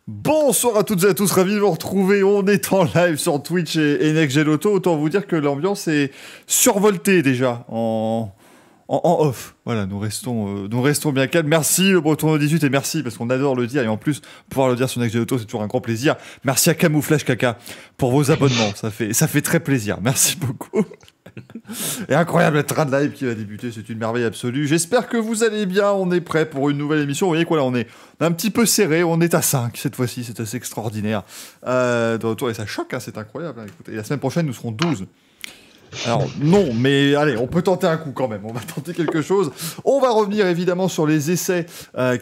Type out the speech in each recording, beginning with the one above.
Bonsoir à toutes et à tous, ravi de vous retrouver. On est en live sur Twitch et NextGen Auto. Autant vous dire que l'ambiance est survoltée déjà en off. Voilà, nous restons bien calmes. Merci le Breton 18 et merci parce qu'on adore le dire et en plus pouvoir le dire sur NextGen Auto c'est toujours un grand plaisir. Merci à Camouflage Caca pour vos abonnements, ça fait très plaisir. Merci beaucoup. Et incroyable train de live qui va débuter, c'est une merveille absolue. J'espère que vous allez bien, on est prêt pour une nouvelle émission. Vous voyez quoi là, on est un petit peu serré, on est à 5 cette fois-ci, c'est assez extraordinaire. De retour et ça choque, hein, c'est incroyable. Hein, écoutez, la semaine prochaine nous serons 12. Alors non, mais allez, on peut tenter un coup quand même, on va tenter quelque chose. On va revenir évidemment sur les essais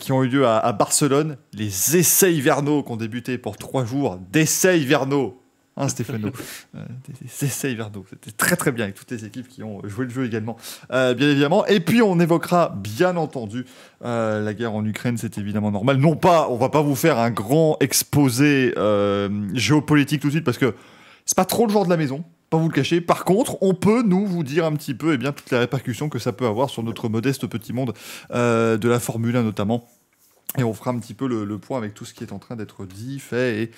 qui ont eu lieu à Barcelone, les essais hivernaux qui ont débuté pour 3 jours, d'essais hivernaux. Hein, Stéphano, des essais hivernaux, c'était très très bien avec toutes les équipes qui ont joué le jeu également, bien évidemment. Et puis on évoquera bien entendu la guerre en Ukraine, c'est évidemment normal. Non pas, on va pas vous faire un grand exposé géopolitique tout de suite parce que c'est pas trop le genre de la maison. Pas vous le cacher. Par contre, on peut vous dire un petit peu toutes les répercussions que ça peut avoir sur notre modeste petit monde de la Formule 1 notamment. Et on fera un petit peu le point avec tout ce qui est en train d'être dit, fait et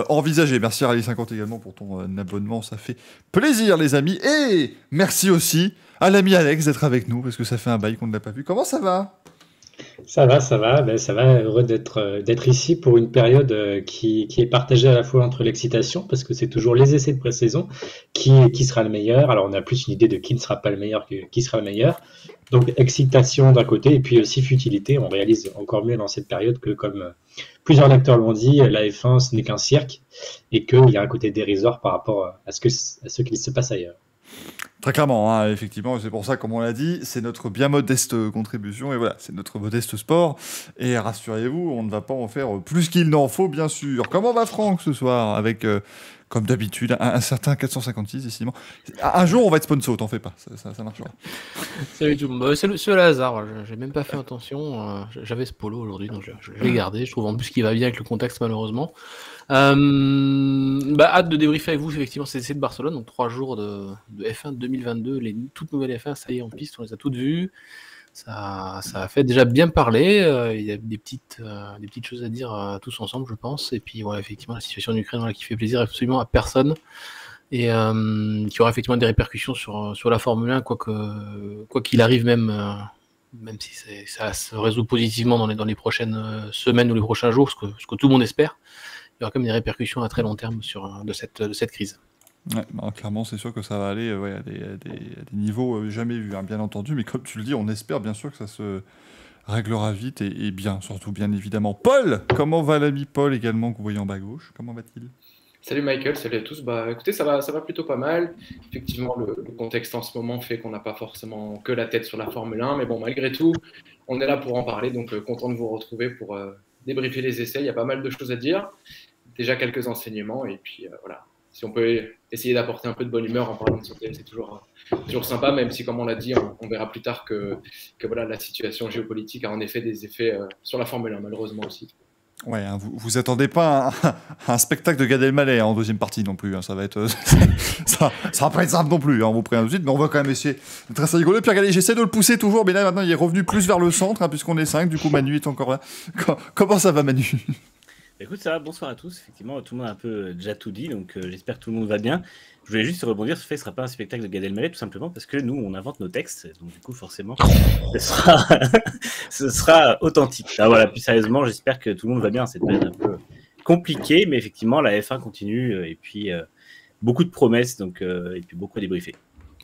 envisagé. Merci à Rally50 également pour ton abonnement, ça fait plaisir les amis. Et merci aussi à l'ami Alex d'être avec nous, parce que ça fait un bail qu'on ne l'a pas vu. Comment ça va ? Ça va, ça va. Ben, ça va, heureux d'être ici pour une période qui est partagée à la fois entre l'excitation, parce que c'est toujours les essais de pré-saison, qui sera le meilleur. Alors on a plus une idée de qui ne sera pas le meilleur que qui sera le meilleur. Donc excitation d'un côté, et puis aussi futilité. On réalise encore mieux dans cette période que, comme plusieurs acteurs l'ont dit, la F1 ce n'est qu'un cirque, et qu'il y a un côté dérisoire par rapport à ce qui se passe ailleurs. Très clairement, hein, effectivement, c'est pour ça, comme on l'a dit, c'est notre bien modeste contribution, et voilà, c'est notre modeste sport, et rassurez-vous, on ne va pas en faire plus qu'il n'en faut, bien sûr. Comment va Franck ce soir, avec, comme d'habitude, un certain 456, décidément. Un jour, on va être sponsor, t'en fais pas, ça marchera. Salut tout le monde, c'est le hasard, j'ai même pas fait attention, j'avais ce polo aujourd'hui, donc je l'ai gardé, je trouve en plus qu'il va bien avec le contexte malheureusement. Hâte de débriefer avec vous effectivement ces essais de Barcelone, donc 3 jours de F1 2022, les toutes nouvelles F1, ça y est en piste, on les a toutes vues, ça a fait déjà bien parler, il y a des petites choses à dire tous ensemble je pense, et puis voilà effectivement la situation en Ukraine qui fait plaisir absolument à personne, et qui aura effectivement des répercussions sur la Formule 1, quoi qu'il arrive même si ça se résout positivement dans les prochaines semaines ou les prochains jours, ce que tout le monde espère. Il y aura quand même des répercussions à très long terme de cette crise. Ouais, bah, clairement, c'est sûr que ça va aller à des niveaux jamais vus, hein, bien entendu. Mais comme tu le dis, on espère bien sûr que ça se réglera vite et bien, surtout bien évidemment. Paul, comment va l'ami Paul également, que vous voyez en bas à gauche ? Comment va-t-il ? Salut Michael, salut à tous. Bah écoutez, ça va plutôt pas mal. Effectivement, le contexte en ce moment fait qu'on n'a pas forcément que la tête sur la Formule 1, mais bon, malgré tout, on est là pour en parler, donc content de vous retrouver pour débriefer les essais. Il y a pas mal de choses à dire, déjà quelques enseignements, et puis voilà. Si on peut essayer d'apporter un peu de bonne humeur en parlant de santé, c'est toujours sympa, même si, comme on l'a dit, on verra plus tard que voilà, la situation géopolitique a en effet des effets sur la Formule 1, malheureusement aussi. Ouais, hein, vous attendez pas un spectacle de Gad Elmaleh en deuxième partie non plus. Hein, ça va être ça va pas être simple non plus. Hein, on vous prévient tout de suite, mais on va quand même essayer d'être assez rigolo. Puis regardez, j'essaie de le pousser toujours, mais là maintenant il est revenu plus vers le centre, hein, puisqu'on est 5. Du coup, Manu est encore là. Comment ça va, Manu ? Écoute, ça va, bonsoir à tous. Effectivement, tout le monde a un peu déjà tout dit, donc j'espère que tout le monde va bien. Je voulais juste rebondir sur le fait que ce ne sera pas un spectacle de Gad Elmaleh, tout simplement parce que nous, on invente nos textes, donc du coup, forcément, ce sera authentique. Ah, voilà, plus sérieusement, j'espère que tout le monde va bien. C'est peut-être un peu compliqué, mais effectivement, la F1 continue, et puis beaucoup de promesses, donc, et puis beaucoup à débriefer.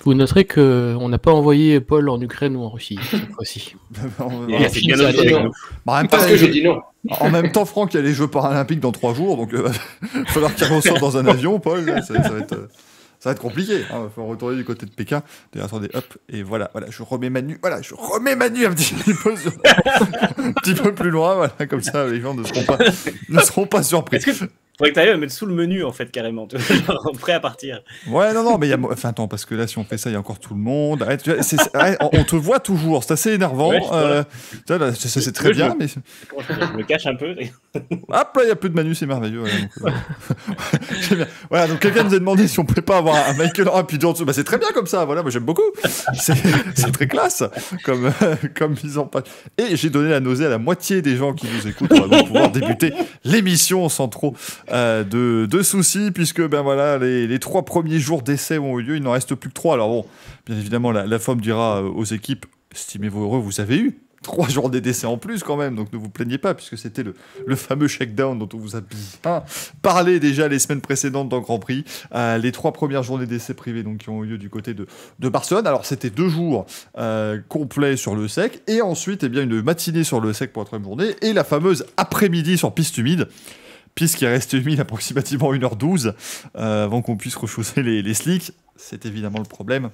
Vous noterez qu'on n'a pas envoyé Paul en Ukraine ou en Russie cette fois-ci. C'est bien notre avec nous. Parce que j'ai dit non. En même temps, Franck, il y a les Jeux paralympiques dans 3 jours, donc il va falloir qu'il ressorte dans un avion, Paul. Là, ça va être compliqué. Il va falloir retourner du côté de Pékin. Attendez, hop, et voilà, je remets Manu. Voilà, je remets Manu un petit peu, un petit peu plus loin, voilà, comme ça, les gens ne seront pas surpris. Faudrait que tu arrives à mettre sous le menu, en fait, carrément. Genre, prêt à partir. Ouais, non, mais enfin, attends, parce que là, si on fait ça, il y a encore tout le monde. Arrête, on te voit toujours, c'est assez énervant. Ouais, tu vois, là, c'est très bien, mais. Je me cache un peu. Hop, là, il n'y a plus de Manu, c'est merveilleux. Voilà, donc, j'aime bien. Voilà, donc quelqu'un nous a demandé si on pouvait pas avoir un Michael Oren, puis en dessous. Bah, c'est très bien comme ça, voilà, moi j'aime beaucoup. C'est très classe, comme mise en page. Et j'ai donné la nausée à la moitié des gens qui nous écoutent. On va donc pouvoir débuter l'émission sans trop de soucis, puisque ben voilà, les 3 premiers jours d'essai ont eu lieu, il n'en reste plus que 3. Alors bon, bien évidemment, la FOM dira aux équipes, estimez-vous heureux, vous avez eu 3 journées d'essai en plus quand même, donc ne vous plaignez pas, puisque c'était le fameux shakedown dont on vous a bien parlé déjà les semaines précédentes dans le Grand Prix. Les 3 premières journées d'essai privés donc, qui ont eu lieu du côté de Barcelone. Alors c'était 2 jours complets sur le sec, et ensuite eh bien, une matinée sur le sec pour la 3e journée, et la fameuse après-midi sur piste humide, piste qui reste humide approximativement 1h12 avant qu'on puisse rechausser les slicks. C'est évidemment le problème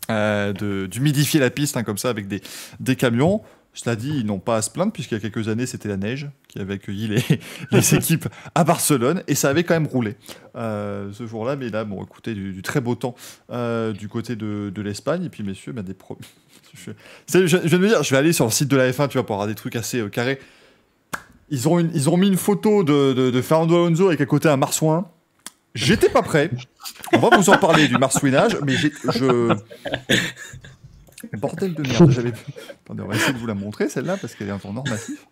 d'humidifier la piste comme ça avec des camions. Cela dit, ils n'ont pas à se plaindre, puisqu'il y a quelques années, c'était la neige qui avait accueilli les équipes à Barcelone, et ça avait quand même roulé ce jour-là. Mais là, bon, écoutez, du très beau temps du côté de l'Espagne. Et puis, messieurs, je viens de me dire, je vais aller sur le site de la F1, tu vois, pour avoir des trucs assez carrés. Ils ont mis une photo de Fernando Alonso avec à côté un marsouin. J'étais pas prêt. On va vous en parler du marsouinage, mais bordel de merde, Attendez, on va essayer de vous la montrer, celle-là, parce qu'elle est en normatif.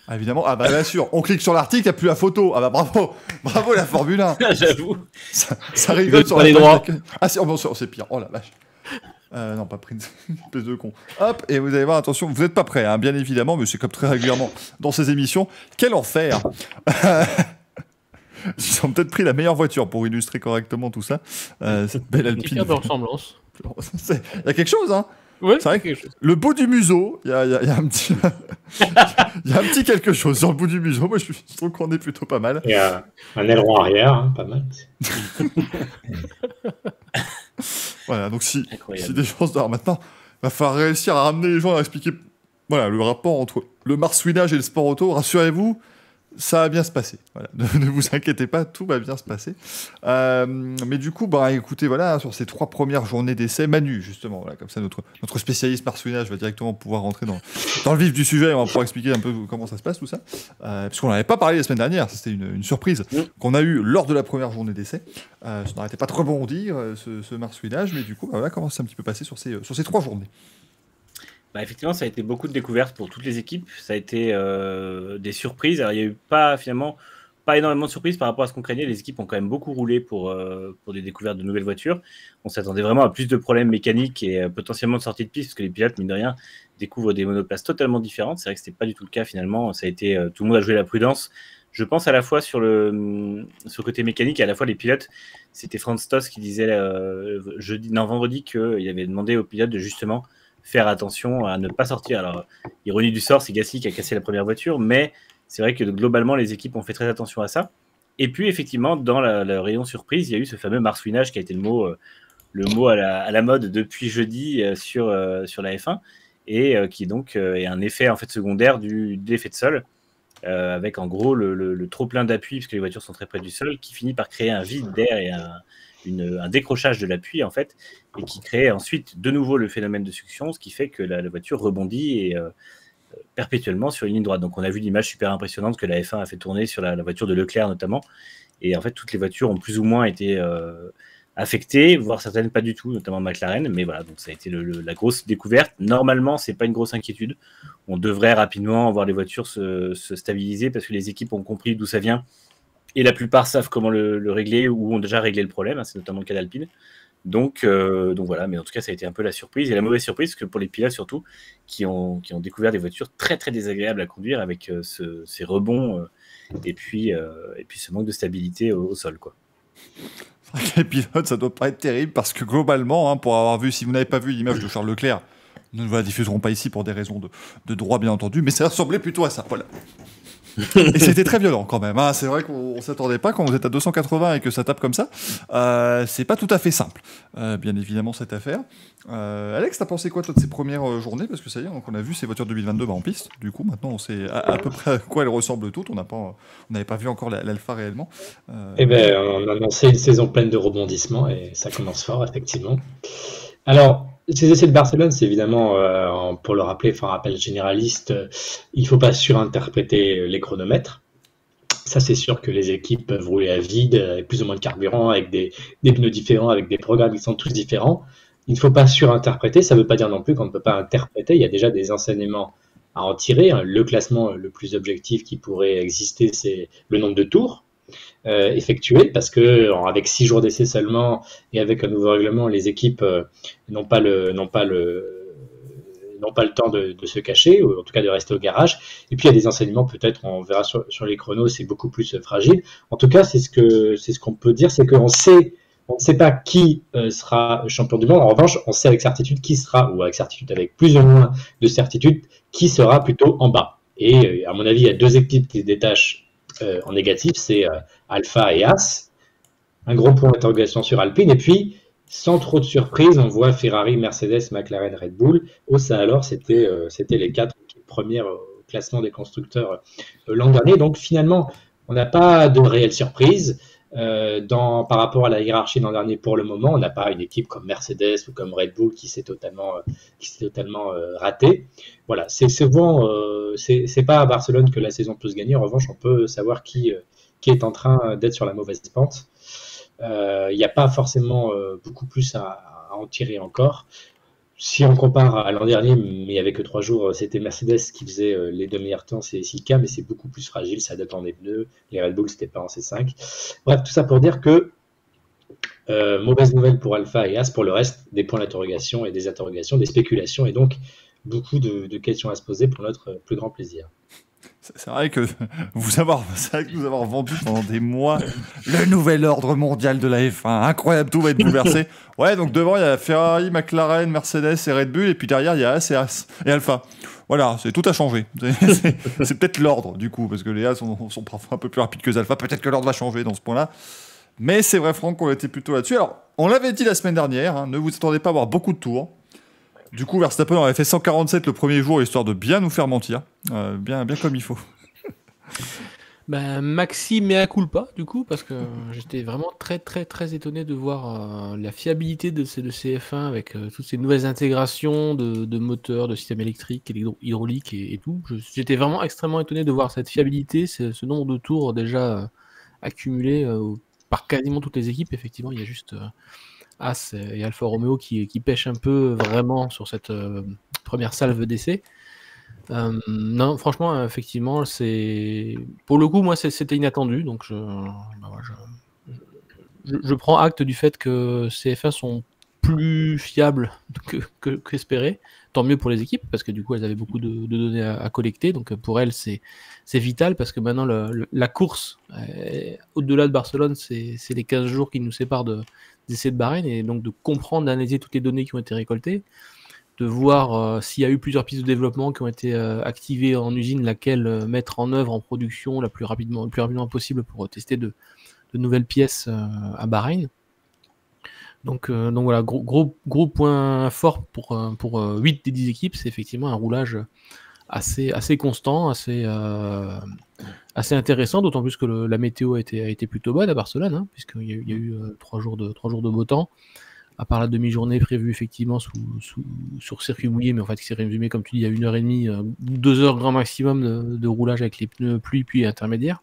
Ah, évidemment. Ah bah bien sûr, on clique sur l'article, il n'y a plus la photo. Ah bah bravo la Formule 1. J'avoue. Ça rigole sur les droits. Ah c'est pire, oh la vache. Non, pas pris une espèce de con. Hop, et vous allez voir, attention, vous n'êtes pas prêts, hein, bien évidemment, mais c'est comme très régulièrement dans ces émissions. Quel enfer. Ils ont peut-être pris la meilleure voiture pour illustrer correctement tout ça. Cette belle Alpine. Il y a de ressemblance. Il y a quelque chose, hein. Ouais, c'est vrai que le bout du museau, il y a un petit... il y a un petit quelque chose sur le bout du museau. Moi, je trouve qu'on est plutôt pas mal. Il y a un aileron arrière, hein, pas mal. Voilà, donc si des gens... Alors maintenant, il va falloir réussir à ramener les gens à expliquer voilà, le rapport entre le marsouinage et le sport auto. Rassurez-vous, ça va bien se passer. Voilà. Ne vous inquiétez pas, tout va bien se passer. Mais du coup, bah, écoutez, voilà, sur ces 3 premières journées d'essai, Manu, justement, voilà, comme ça, notre spécialiste marsouinage va directement pouvoir rentrer dans le vif du sujet. On va pouvoir expliquer un peu comment ça se passe, tout ça. Parce qu'on n'en avait pas parlé la semaine dernière, c'était une surprise qu'on a eue lors de la première journée d'essai. Ça n'arrêtait pas de rebondir, ce marsouinage, mais du coup, bah, voilà comment ça s'est un petit peu passé sur ces 3 journées. Bah, effectivement, ça a été beaucoup de découvertes pour toutes les équipes. Ça a été des surprises. Alors, il n'y a eu pas énormément de surprises par rapport à ce qu'on craignait. Les équipes ont quand même beaucoup roulé pour des découvertes de nouvelles voitures. On s'attendait vraiment à plus de problèmes mécaniques et potentiellement de sortie de piste, parce que les pilotes, mine de rien, découvrent des monoplaces totalement différentes. C'est vrai que ce n'était pas du tout le cas finalement. Ça a été, tout le monde a joué la prudence. Je pense à la fois sur le côté mécanique et à la fois les pilotes. C'était Franz Tost qui disait vendredi qu'il avait demandé aux pilotes de justement faire attention à ne pas sortir. Alors, ironie du sort, c'est Gasly qui a cassé la première voiture, mais c'est vrai que globalement, les équipes ont fait très attention à ça. Et puis, effectivement, dans le rayon surprise, il y a eu ce fameux marsouinage qui a été le mot à la mode depuis jeudi sur la F1, et qui donc est un effet en fait, secondaire de l'effet de sol, avec en gros le trop-plein d'appui, puisque les voitures sont très près du sol, qui finit par créer un vide d'air et un décrochage de l'appui en fait, et qui crée ensuite de nouveau le phénomène de succion, ce qui fait que la voiture rebondit et perpétuellement sur une ligne droite. Donc on a vu l'image super impressionnante que la F1 a fait tourner sur la voiture de Leclerc notamment, et en fait toutes les voitures ont plus ou moins été affectées, voire certaines pas du tout, notamment McLaren, mais voilà, donc ça a été la grosse découverte. Normalement, c'est pas une grosse inquiétude. On devrait rapidement voir les voitures se stabiliser parce que les équipes ont compris d'où ça vient. Et la plupart savent comment le régler ou ont déjà réglé le problème. Hein, c'est notamment le cas d'Alpine. Donc voilà, mais en tout cas, ça a été un peu la surprise. Et la mauvaise surprise, que pour les pilotes surtout, qui ont découvert des voitures très, très désagréables à conduire avec ces rebonds et puis ce manque de stabilité au sol, quoi. C'est vrai que les pilotes, ça doit pas être terrible parce que globalement, hein, pour avoir vu, si vous n'avez pas vu l'image de Charles Leclerc, nous ne la diffuserons pas ici pour des raisons de droit, bien entendu, mais ça ressemblait plutôt à ça. Voilà. Et c'était très violent quand même. Hein. C'est vrai qu'on s'attendait pas quand vous êtes à 280 et que ça tape comme ça. C'est pas tout à fait simple, bien évidemment, cette affaire. Alex, t'as pensé quoi toi de ces premières journées? Parce que ça y est, donc on a vu ces voitures 2022 en piste. Du coup, maintenant, on sait à peu près à quoi elles ressemblent toutes. On n'avait pas vu encore l'Alpha réellement. Eh ben, on a annoncé une saison pleine de rebondissements et ça commence fort, effectivement. Alors, ces essais de Barcelone, c'est évidemment, pour le rappeler, enfin, rappel généraliste, il ne faut pas surinterpréter les chronomètres. Ça, c'est sûr que les équipes peuvent rouler à vide, avec plus ou moins de carburant, avec des pneus différents, avec des programmes qui sont tous différents. Il ne faut pas surinterpréter, ça ne veut pas dire non plus qu'on ne peut pas interpréter. Il y a déjà des enseignements à en tirer. Le classement le plus objectif qui pourrait exister, c'est le nombre de tours effectués, parce que avec 6 jours d'essai seulement et avec un nouveau règlement, les équipes n'ont pas le temps de se cacher, ou en tout cas de rester au garage. Et puis il y a des enseignements, peut-être, on verra sur les chronos, c'est beaucoup plus fragile. En tout cas, c'est ce qu'on peut dire, c'est qu'on ne sait pas qui sera champion du monde. En revanche, on sait avec certitude qui sera, ou avec certitude, avec plus ou moins de certitude, qui sera plutôt en bas. Et à mon avis, il y a 2 équipes qui se détachent en négatif, c'est Alpha et As. Un gros point d'interrogation sur Alpine. Et puis, sans trop de surprise, on voit Ferrari, Mercedes, McLaren, Red Bull. Ça alors, c'était les 4 premières au classement des constructeurs l'an dernier. Donc finalement, on n'a pas de réelle surprise. Par rapport à la hiérarchie l'an dernier, pour le moment, on n'a pas une équipe comme Mercedes ou comme Red Bull qui s'est totalement ratée. Voilà, c'est pas à Barcelone que la saison peut se gagner. En revanche, on peut savoir qui est en train d'être sur la mauvaise pente. Il n'y a pas forcément beaucoup plus à en tirer encore. Si on compare à l'an dernier, mais il n'y avait que 3 jours, c'était Mercedes qui faisait les 2 meilleurs temps, c'est 6K, mais c'est beaucoup plus fragile, ça dépend des pneus. Les Red Bull, c'était pas en C5. Bref, tout ça pour dire que mauvaise nouvelle pour Alpha et As. Pour le reste, des points d'interrogation et des interrogations, des spéculations, et donc beaucoup de questions à se poser pour notre plus grand plaisir. C'est vrai que nous avoir vendu pendant des mois le nouvel ordre mondial de la F1. Incroyable, tout va être bouleversé. Ouais, donc devant, il y a Ferrari, McLaren, Mercedes et Red Bull. Et puis derrière, il y a As et Alpha. Voilà, tout a changé. C'est peut-être l'ordre, du coup, parce que les As sont parfois un peu plus rapides que les Alpha. Peut-être que l'ordre va changer dans ce point-là. Mais c'est vrai, Franck, qu'on était plutôt là-dessus. Alors, on l'avait dit la semaine dernière, hein, ne vous attendez pas à avoir beaucoup de tours. Du coup, Verstappen avait fait 147 le premier jour, histoire de bien nous faire mentir. Bien comme il faut. Maxi mea culpa, du coup, parce que j'étais vraiment très très très étonné de voir la fiabilité de ces F1 avec toutes ces nouvelles intégrations de moteurs, de systèmes électriques, hydrauliques et tout. J'étais vraiment extrêmement étonné de voir cette fiabilité, ce nombre de tours déjà accumulés par quasiment toutes les équipes. Effectivement, il y a juste As et Alfa Romeo qui pêchent un peu vraiment sur cette première salve d'essai. Non, franchement, effectivement, pour le coup, moi, c'était inattendu, donc je prends acte du fait que ces F1 sont plus fiables qu'espéré. Tant mieux pour les équipes, parce que du coup, elles avaient beaucoup de données à collecter, donc pour elles, c'est vital, parce que maintenant, la course, au-delà de Barcelone, c'est les 15 jours qui nous séparent des essais de Bahreïn, et donc de comprendre, d'analyser toutes les données qui ont été récoltées, de voir s'il y a eu plusieurs pistes de développement qui ont été activées en usine, laquelle mettre en œuvre en production le plus rapidement possible pour tester de nouvelles pièces à Bahreïn. Donc voilà, gros point fort pour 8 des 10 équipes, c'est effectivement un roulage assez constant, assez intéressant, d'autant plus que la météo a été plutôt bonne à Barcelone, hein, puisqu'il y a eu 3 jours de beau temps, à part la demi-journée prévue effectivement sur circuit mouillé, mais en fait qui s'est résumé, comme tu dis, à 1h30, 2 heures grand maximum de roulage avec les pneus pluie puis intermédiaire.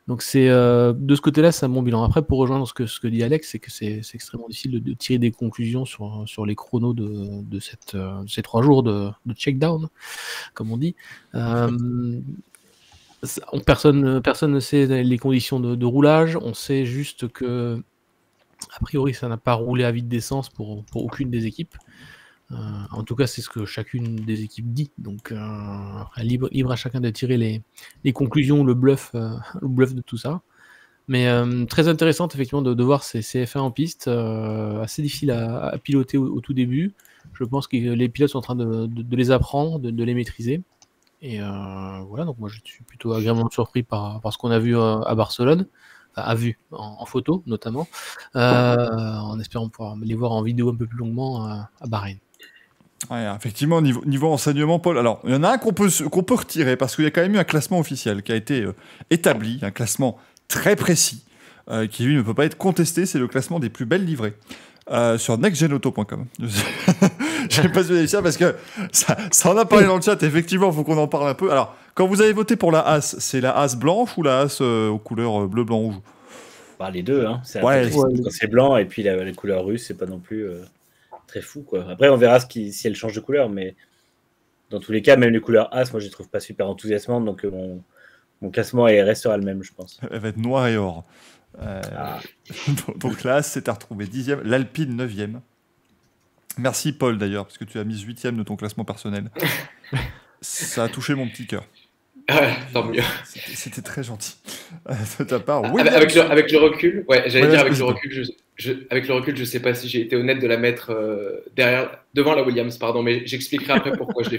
Donc c'est de ce côté-là, c'est un bon bilan. Après, pour rejoindre ce que dit Alex, c'est que c'est extrêmement difficile de tirer des conclusions sur les chronos de ces 3 jours de check-down, comme on dit. Personne ne sait les conditions de roulage. On sait juste que a priori, ça n'a pas roulé à vide d'essence pour aucune des équipes. En tout cas, c'est ce que chacune des équipes dit. Donc, après, libre à chacun de tirer les conclusions, le bluff de tout ça. Mais très intéressante, effectivement, de voir ces F1 en piste. Assez difficile à piloter au tout début. Je pense que les pilotes sont en train de les apprendre, de les maîtriser. Et voilà, donc moi je suis plutôt agréablement surpris par ce qu'on a vu à Barcelone, en photo notamment, en espérant pouvoir les voir en vidéo un peu plus longuement à Bahreïn. Ouais, effectivement, niveau enseignement, Paul. Alors, il y en a un qu'on peut retirer parce qu'il y a quand même eu un classement officiel qui a été établi, un classement très précis, qui lui ne peut pas être contesté. C'est le classement des plus belles livrées sur nextgenauto.com. Je sais pas si vous avez ça parce que ça en a parlé dans le chat. Effectivement, il faut qu'on en parle un peu. Alors, quand vous avez voté pour la As, c'est la As blanche ou la As aux couleurs bleu, blanc, rouge? Bah, les deux, hein. C'est Ouais, quand c'est blanc et puis la couleur russe, c'est pas non plus très fou, quoi. Après, on verra si elle change de couleur, mais dans tous les cas, même les couleurs As, moi, je les trouve pas super enthousiasmantes, donc mon classement restera le même, je pense. Elle va être noire et or. Donc là, c'est à retrouver 10e, l'Alpine 9e. Merci Paul d'ailleurs, parce que tu as mis 8e de ton classement personnel. Ça a touché mon petit cœur. Tant mieux. C'était très gentil de ta part. Oui, avec le recul, ouais, j'allais Ouais, dire vas-y, avec le vas-y. avec le recul, je sais pas si j'ai été honnête de la mettre devant la Williams, pardon, mais j'expliquerai après pourquoi je l'ai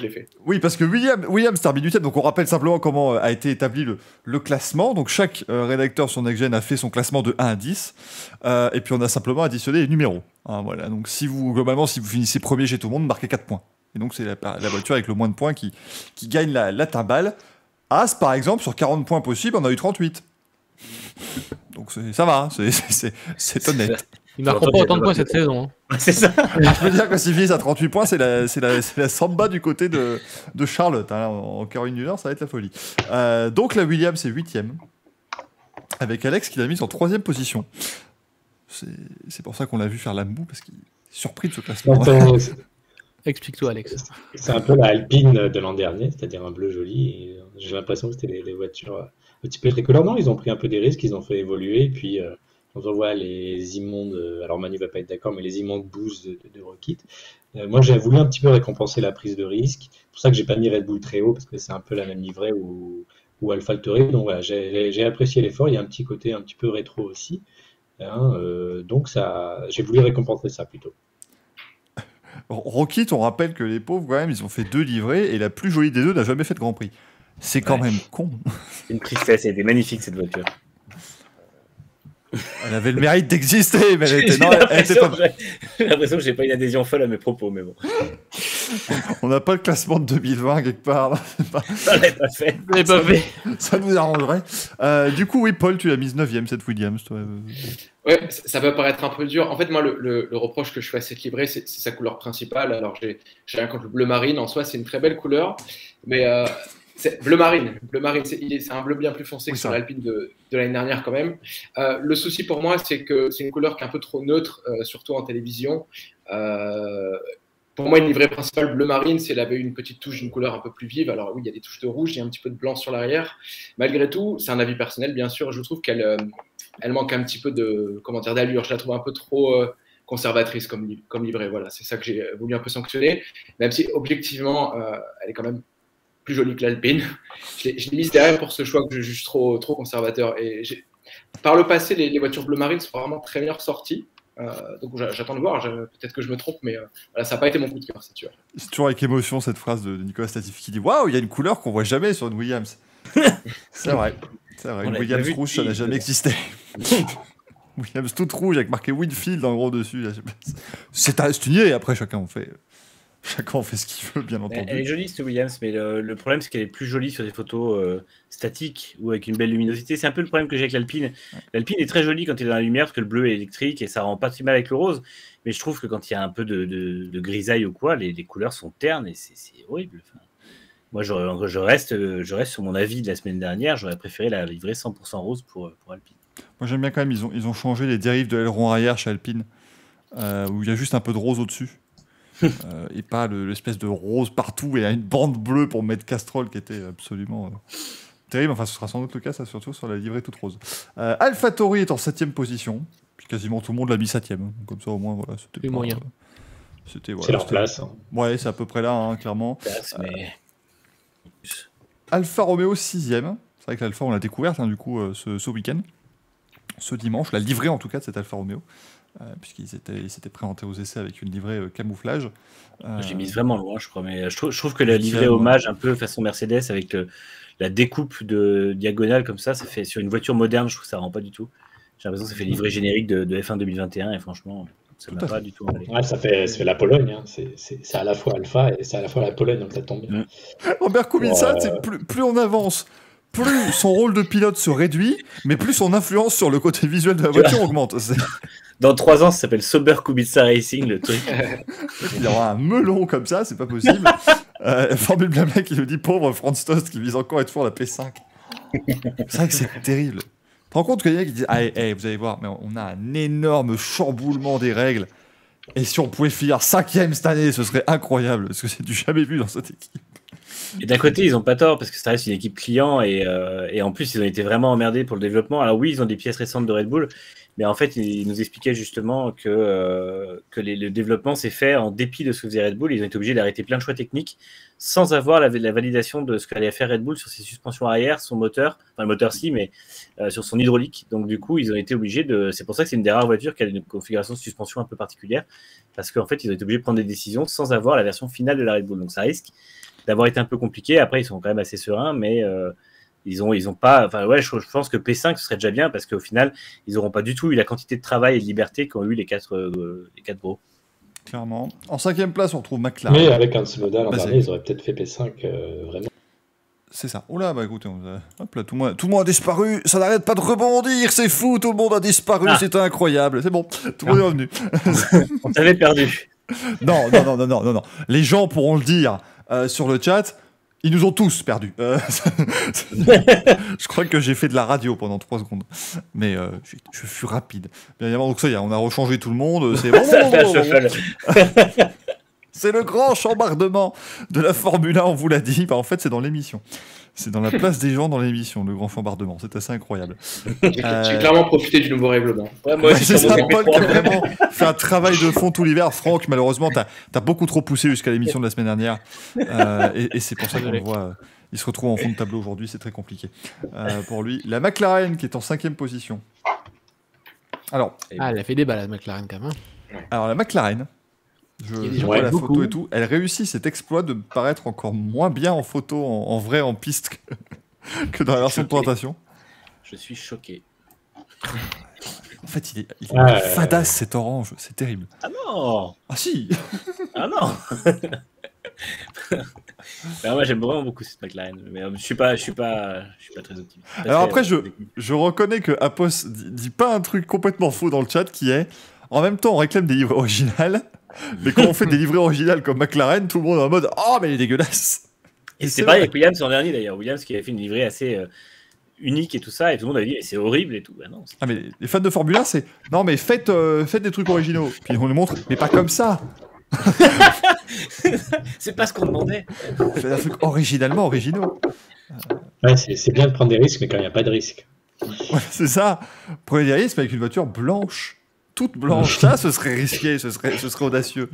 fait. Oui, parce que Williams termine 8e, donc on rappelle simplement comment a été établi le classement. Donc chaque rédacteur sur NextGen a fait son classement de 1 à 10, et puis on a simplement additionné les numéros. Hein, voilà. Donc globalement, si vous finissez premier chez tout le monde, marquez 4 points. Et donc c'est la voiture avec le moins de points qui gagne la timbale. As, par exemple, sur 40 points possibles, on a eu 38. Donc ça va, c'est honnête. Ils marqueront pas autant de points cette saison. Hein. C'est ça. Je peux dire que s'ils finissent à 38 points, c'est la samba du côté de Charlotte. Hein. En Caroline du Nord, ça va être la folie. Donc la Williams est 8e, avec Alex qui l'a mise en 3e position. C'est pour ça qu'on l'a vu faire la moue, parce qu'il est surpris de ce classement. Explique-toi, Alex. C'est un peu la Alpine de l'an dernier, c'est-à-dire un bleu joli. Et j'ai l'impression que c'était des voitures un petit peu tricolores. Non, ils ont pris un peu des risques, ils ont fait évoluer. Et puis, quand on voit les immondes, alors Manu va pas être d'accord, mais les immondes boosts de Rocket. Moi, j'ai voulu un petit peu récompenser la prise de risque. C'est pour ça que j'ai pas mis Red Bull très haut, parce que c'est un peu la même livrée ou AlphaTauri. Donc voilà, j'ai apprécié l'effort. Il y a un petit côté un petit peu rétro aussi. Hein, donc j'ai voulu récompenser ça plutôt. Rocket, on rappelle que les pauvres, quand même, ils ont fait 2 livrées et la plus jolie des deux n'a jamais fait de Grand Prix. C'est quand même con. C'est une tristesse, elle était magnifique cette voiture. Elle avait le mérite d'exister, mais elle était pas... J'ai l'impression que j'ai pas une adhésion folle à mes propos, mais bon. On n'a pas le classement de 2020 quelque part. Ça l'avait pas fait. Ça nous arrangerait. Du coup, oui, Paul, tu l'as mise 9e, cette Williams, toi. Ouais, ça peut paraître un peu dur. En fait, moi, le reproche que je fais à cette livrée, c'est sa couleur principale. Alors, j'ai rien contre le bleu marine. En soi, c'est une très belle couleur. Mais c'est bleu marine. C'est un bleu bien plus foncé que sur l'Alpine de l'année dernière, quand même. Le souci pour moi, c'est que c'est une couleur qui est un peu trop neutre, surtout en télévision. Pour moi, une livrée principale bleu marine, c'est elle avait une petite touche d'une couleur un peu plus vive. Alors oui, il y a des touches de rouge, il y a un petit peu de blanc sur l'arrière. Malgré tout, c'est un avis personnel, bien sûr. Je trouve qu'elle manque un petit peu d'allure. Je la trouve un peu trop conservatrice comme livrée. Voilà, c'est ça que j'ai voulu un peu sanctionner. Même si objectivement, elle est quand même plus jolie que l'Alpine. Je l'ai mise derrière pour ce choix que je juge trop conservateur. Et par le passé, les voitures bleu marine sont vraiment très bien ressorties. Donc j'attends de voir, peut-être que je me trompe, mais voilà, ça n'a pas été mon coup de cœur, c'est sûr. C'est toujours avec émotion cette phrase de Nicolas Latifi qui dit « Waouh, il y a une couleur qu'on voit jamais sur une Williams ». C'est vrai, une Williams rouge, ça n'a jamais existé. Williams toute rouge avec marqué Winfield en gros dessus. C'est une idée, après chacun fait ce qu'il veut, bien entendu. Elle est jolie cette Williams, mais le problème c'est qu'elle est plus jolie sur des photos statiques ou avec une belle luminosité. C'est un peu le problème que j'ai avec l'Alpine. Ouais. L'Alpine est très jolie quand il est dans la lumière parce que le bleu est électrique et ça rend pas si mal avec le rose. Mais je trouve que quand il y a un peu de grisaille ou quoi, les couleurs sont ternes et c'est horrible. Enfin, moi, je reste sur mon avis de la semaine dernière. J'aurais préféré la livrer 100% rose pour Alpine. Moi, j'aime bien quand même. Ils ont changé les dérives de l'aileron arrière chez Alpine, où il y a juste un peu de rose au-dessus. Et pas l'espèce de rose partout et une bande bleue pour mettre Castrol qui était absolument terrible. Enfin, ce sera sans doute le cas, ça, surtout sur la livrée toute rose. AlphaTauri est en 7e position. Puis quasiment tout le monde l'a mis 7e. Comme ça, au moins, voilà, c'était pas moyen. C'est leur place. Hein. Ouais, c'est à peu près là, hein, clairement. Mais... Alfa Romeo 6e. C'est vrai que l'Alfa, on l'a découverte, hein, du coup, ce week-end. ce dimanche, la livrée en tout cas de cette Alfa Romeo, puisqu'ils s'étaient présentés aux essais avec une livrée camouflage. J'ai mis vraiment loin, je crois, mais je trouve que la livrée hommage un peu façon Mercedes avec la découpe de diagonale comme ça fait sur une voiture moderne, je trouve que ça rend pas du tout. J'ai l'impression que ça fait livrée générique de F1 2021 et franchement, ça m'a pas du tout emballé. Ouais, ça fait la Pologne, hein. C'est à la fois Alpha et c'est à la fois la Pologne, donc ça tombe bien. Robert Kubica, c'est plus on avance, plus son rôle de pilote se réduit, mais plus son influence sur le côté visuel de la voiture augmente. Dans 3 ans, ça s'appelle Sauber Kubica Racing, le truc. Il y aura un melon comme ça, c'est pas possible. Formule Blabla qui nous dit pauvre Franz Tost qui vise encore à être fort la P5. C'est vrai que c'est terrible. Tu te rends compte qu'il y a qui disent vous allez voir, mais on a un énorme chamboulement des règles. Et si on pouvait finir 5e cette année, ce serait incroyable, parce que c'est du jamais vu dans cette équipe. Et d'un côté, ils ont pas tort, parce que ça reste une équipe client, et en plus, ils ont été vraiment emmerdés pour le développement. Alors oui, ils ont des pièces récentes de Red Bull, mais en fait, ils nous expliquaient justement que le développement s'est fait en dépit de ce que faisait Red Bull. Ils ont été obligés d'arrêter plein de choix techniques sans avoir la validation de ce qu'allait faire Red Bull sur ses suspensions arrière, son moteur, enfin le moteur si, mais sur son hydraulique. Donc du coup, ils ont été obligés c'est pour ça que c'est une des rares voitures qui a une configuration de suspension un peu particulière, parce qu'en fait, ils ont été obligés de prendre des décisions sans avoir la version finale de la Red Bull. Donc ça risque d'avoir été un peu compliqué. Après, ils sont quand même assez sereins, mais ils ont pas. Enfin, ouais, je pense que P5 ce serait déjà bien parce qu'au final, ils n'auront pas du tout eu la quantité de travail et de liberté qu'ont eu les quatre gros. Clairement. En 5e place, on retrouve McLaren. Mais avec un Tsunoda l'an dernier, ils auraient peut-être fait P5 vraiment. C'est ça. Oh là, bah écoutez, hop là, tout le monde a disparu. Ça n'arrête pas de rebondir. C'est fou, tout le monde a disparu. C'est incroyable. C'est bon, tout le monde est revenu. On t'avait perdu. Non. Les gens pourront le dire sur le chat. Ils nous ont tous perdus. Je crois que j'ai fait de la radio pendant 3 secondes. Mais je fus rapide. Bien évidemment, donc ça y est, on a rechangé tout le monde. C'est bon. C'est le grand chambardement de la Formule 1, on vous l'a dit. Bah, en fait, c'est dans l'émission. C'est dans la place des gens dans l'émission, le grand chambardement. C'est assez incroyable. J'ai clairement profité du nouveau règlement. Ouais, c'est ça, Paul qui a vraiment fait un travail de fond tout l'hiver. Franck, malheureusement, t'as beaucoup trop poussé jusqu'à l'émission de la semaine dernière. Et c'est pour ça qu'on le voit. Il se retrouve en fond de tableau aujourd'hui. C'est très compliqué pour lui. La McLaren qui est en 5e position. Alors, elle a fait des balades, McLaren, quand même. Alors, la McLaren... Je vois la photo et tout. Elle réussit cet exploit de paraître encore moins bien en photo, en vrai, en piste que dans la version de présentation. Je suis choqué. En fait, il est fadasse cet orange, c'est terrible. Ah non. Ah si. Ah non. Alors moi j'aime vraiment beaucoup cette McLaren, mais je suis pas très optimiste. Alors après, je reconnais que Apos dit pas un truc complètement faux dans le chat qui est, en même temps, on réclame des livrets originales. Mais quand on fait des livrets originales comme McLaren, tout le monde est en mode « Oh, mais elle est dégueulasse !» Et c'est pareil avec Williams l'an dernier d'ailleurs. Williams qui avait fait une livrée assez unique et tout ça, et tout le monde avait dit « C'est horrible et tout. » non, mais les fans de Formule 1, c'est « Non, mais faites des trucs originaux. » Puis on nous montre « Mais pas comme ça !» C'est pas ce qu'on demandait. Faites un truc originalement originaux. Ouais, c'est bien de prendre des risques, mais quand il n'y a pas de risque. Ouais, c'est ça. Prenez des risques avec une voiture blanche. Toute blanche, ça, ce serait risqué, ce serait audacieux.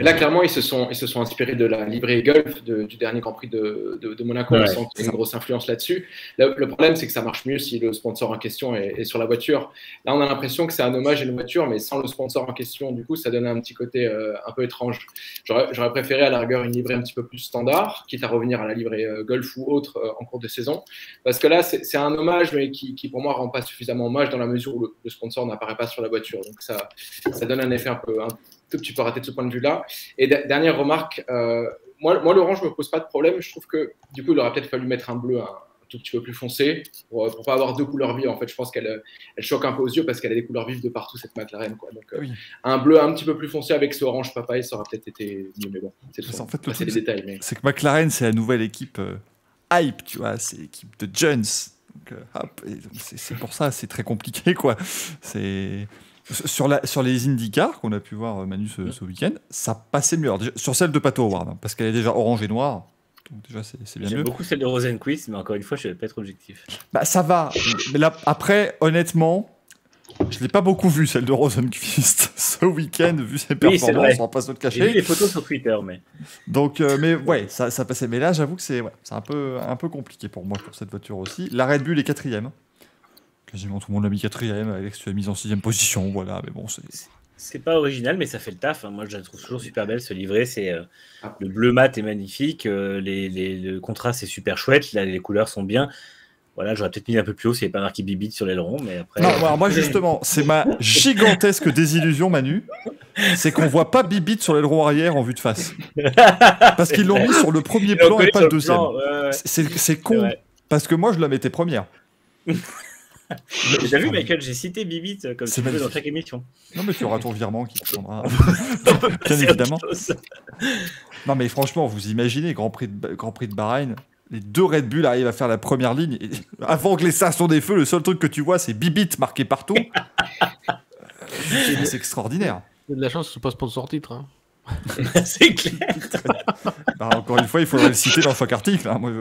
Là, clairement, ils se sont inspirés de la livrée Gulf du dernier Grand Prix de Monaco. On sent qu'il y a une grosse influence là-dessus. Le problème, c'est que ça marche mieux si le sponsor en question est sur la voiture. Là, on a l'impression que c'est un hommage à une voiture, mais sans le sponsor en question. Du coup, ça donne un petit côté un peu étrange. J'aurais préféré à la rigueur une livrée un petit peu plus standard, quitte à revenir à la livrée Gulf ou autre en cours de saison. Parce que là, c'est un hommage, mais qui pour moi, ne rend pas suffisamment hommage dans la mesure où le sponsor n'apparaît pas sur la voiture. Donc ça donne un effet un tout petit peu raté de ce point de vue-là. Et dernière remarque, moi l'orange ne me pose pas de problème. Je trouve que du coup, il aurait peut-être fallu mettre un bleu un tout petit peu plus foncé pour pas avoir 2 couleurs vives. En fait, je pense qu'elle choque un peu aux yeux parce qu'elle a des couleurs vives de partout, cette McLaren, quoi. Donc un bleu un petit peu plus foncé avec ce orange papaye, ça aurait peut-être été mieux. Mais bon, c'est les détails. Mais... C'est que McLaren, c'est la nouvelle équipe hype, tu vois, c'est l'équipe de Jones. C'est pour ça, c'est très compliqué, quoi. C'est... Sur les IndyCar qu'on a pu voir, Manu, ce week-end, ça passait mieux. Alors, déjà, sur celle de Pato Howard, hein, parce qu'elle est déjà orange et noire. Donc déjà, c'est bien mieux. J'aime beaucoup celle de Rosenquist, mais encore une fois, je ne vais pas être objectif. Bah, ça va. Mais là, après, honnêtement, je ne l'ai pas beaucoup vu, celle de Rosenquist, ce week-end, vu ses performances, on va pas se le cacher. J'ai vu les photos sur Twitter, mais... Donc, mais ouais, ça passait. Mais là, j'avoue que c'est un peu compliqué pour moi, pour cette voiture aussi. La Red Bull est 4e. Quasiment tout le monde l'a mis 4ème, Alex, tu l'as mis en 6ème position, voilà, mais bon, C'est pas original, mais ça fait le taf. Hein. Moi, je la trouve toujours super belle, ce livret. Le bleu mat est magnifique. Le contraste est super chouette. Là, les couleurs sont bien. Voilà, j'aurais peut-être mis un peu plus haut s'il n'y avait pas marqué Bibit sur l'aileron, mais après... Non, alors moi, justement, c'est ma gigantesque désillusion, Manu, c'est qu'on voit pas Bibit sur l'aileron arrière en vue de face. Parce qu'ils l'ont mis sur le premier plan et pas le deuxième. Ouais. C'est con, parce que moi, je la mettais première. T'as vu, Michael, j'ai cité Bibit comme tu veux dans chaque émission. Non, mais tu auras ton virement qui te prendra. Bien évidemment. Non, mais franchement, vous imaginez, Grand Prix de Bahreïn, les 2 Red Bull arrivent à faire la première ligne. Et avant que les stations des feux, le seul truc que tu vois, c'est Bibit marqué partout. C'est extraordinaire. Il y a de la chance que ce ne soit pas sponsor titre. Hein. C'est clair. Bah, encore une fois, il faudrait le citer dans chaque article. Hein. Moi,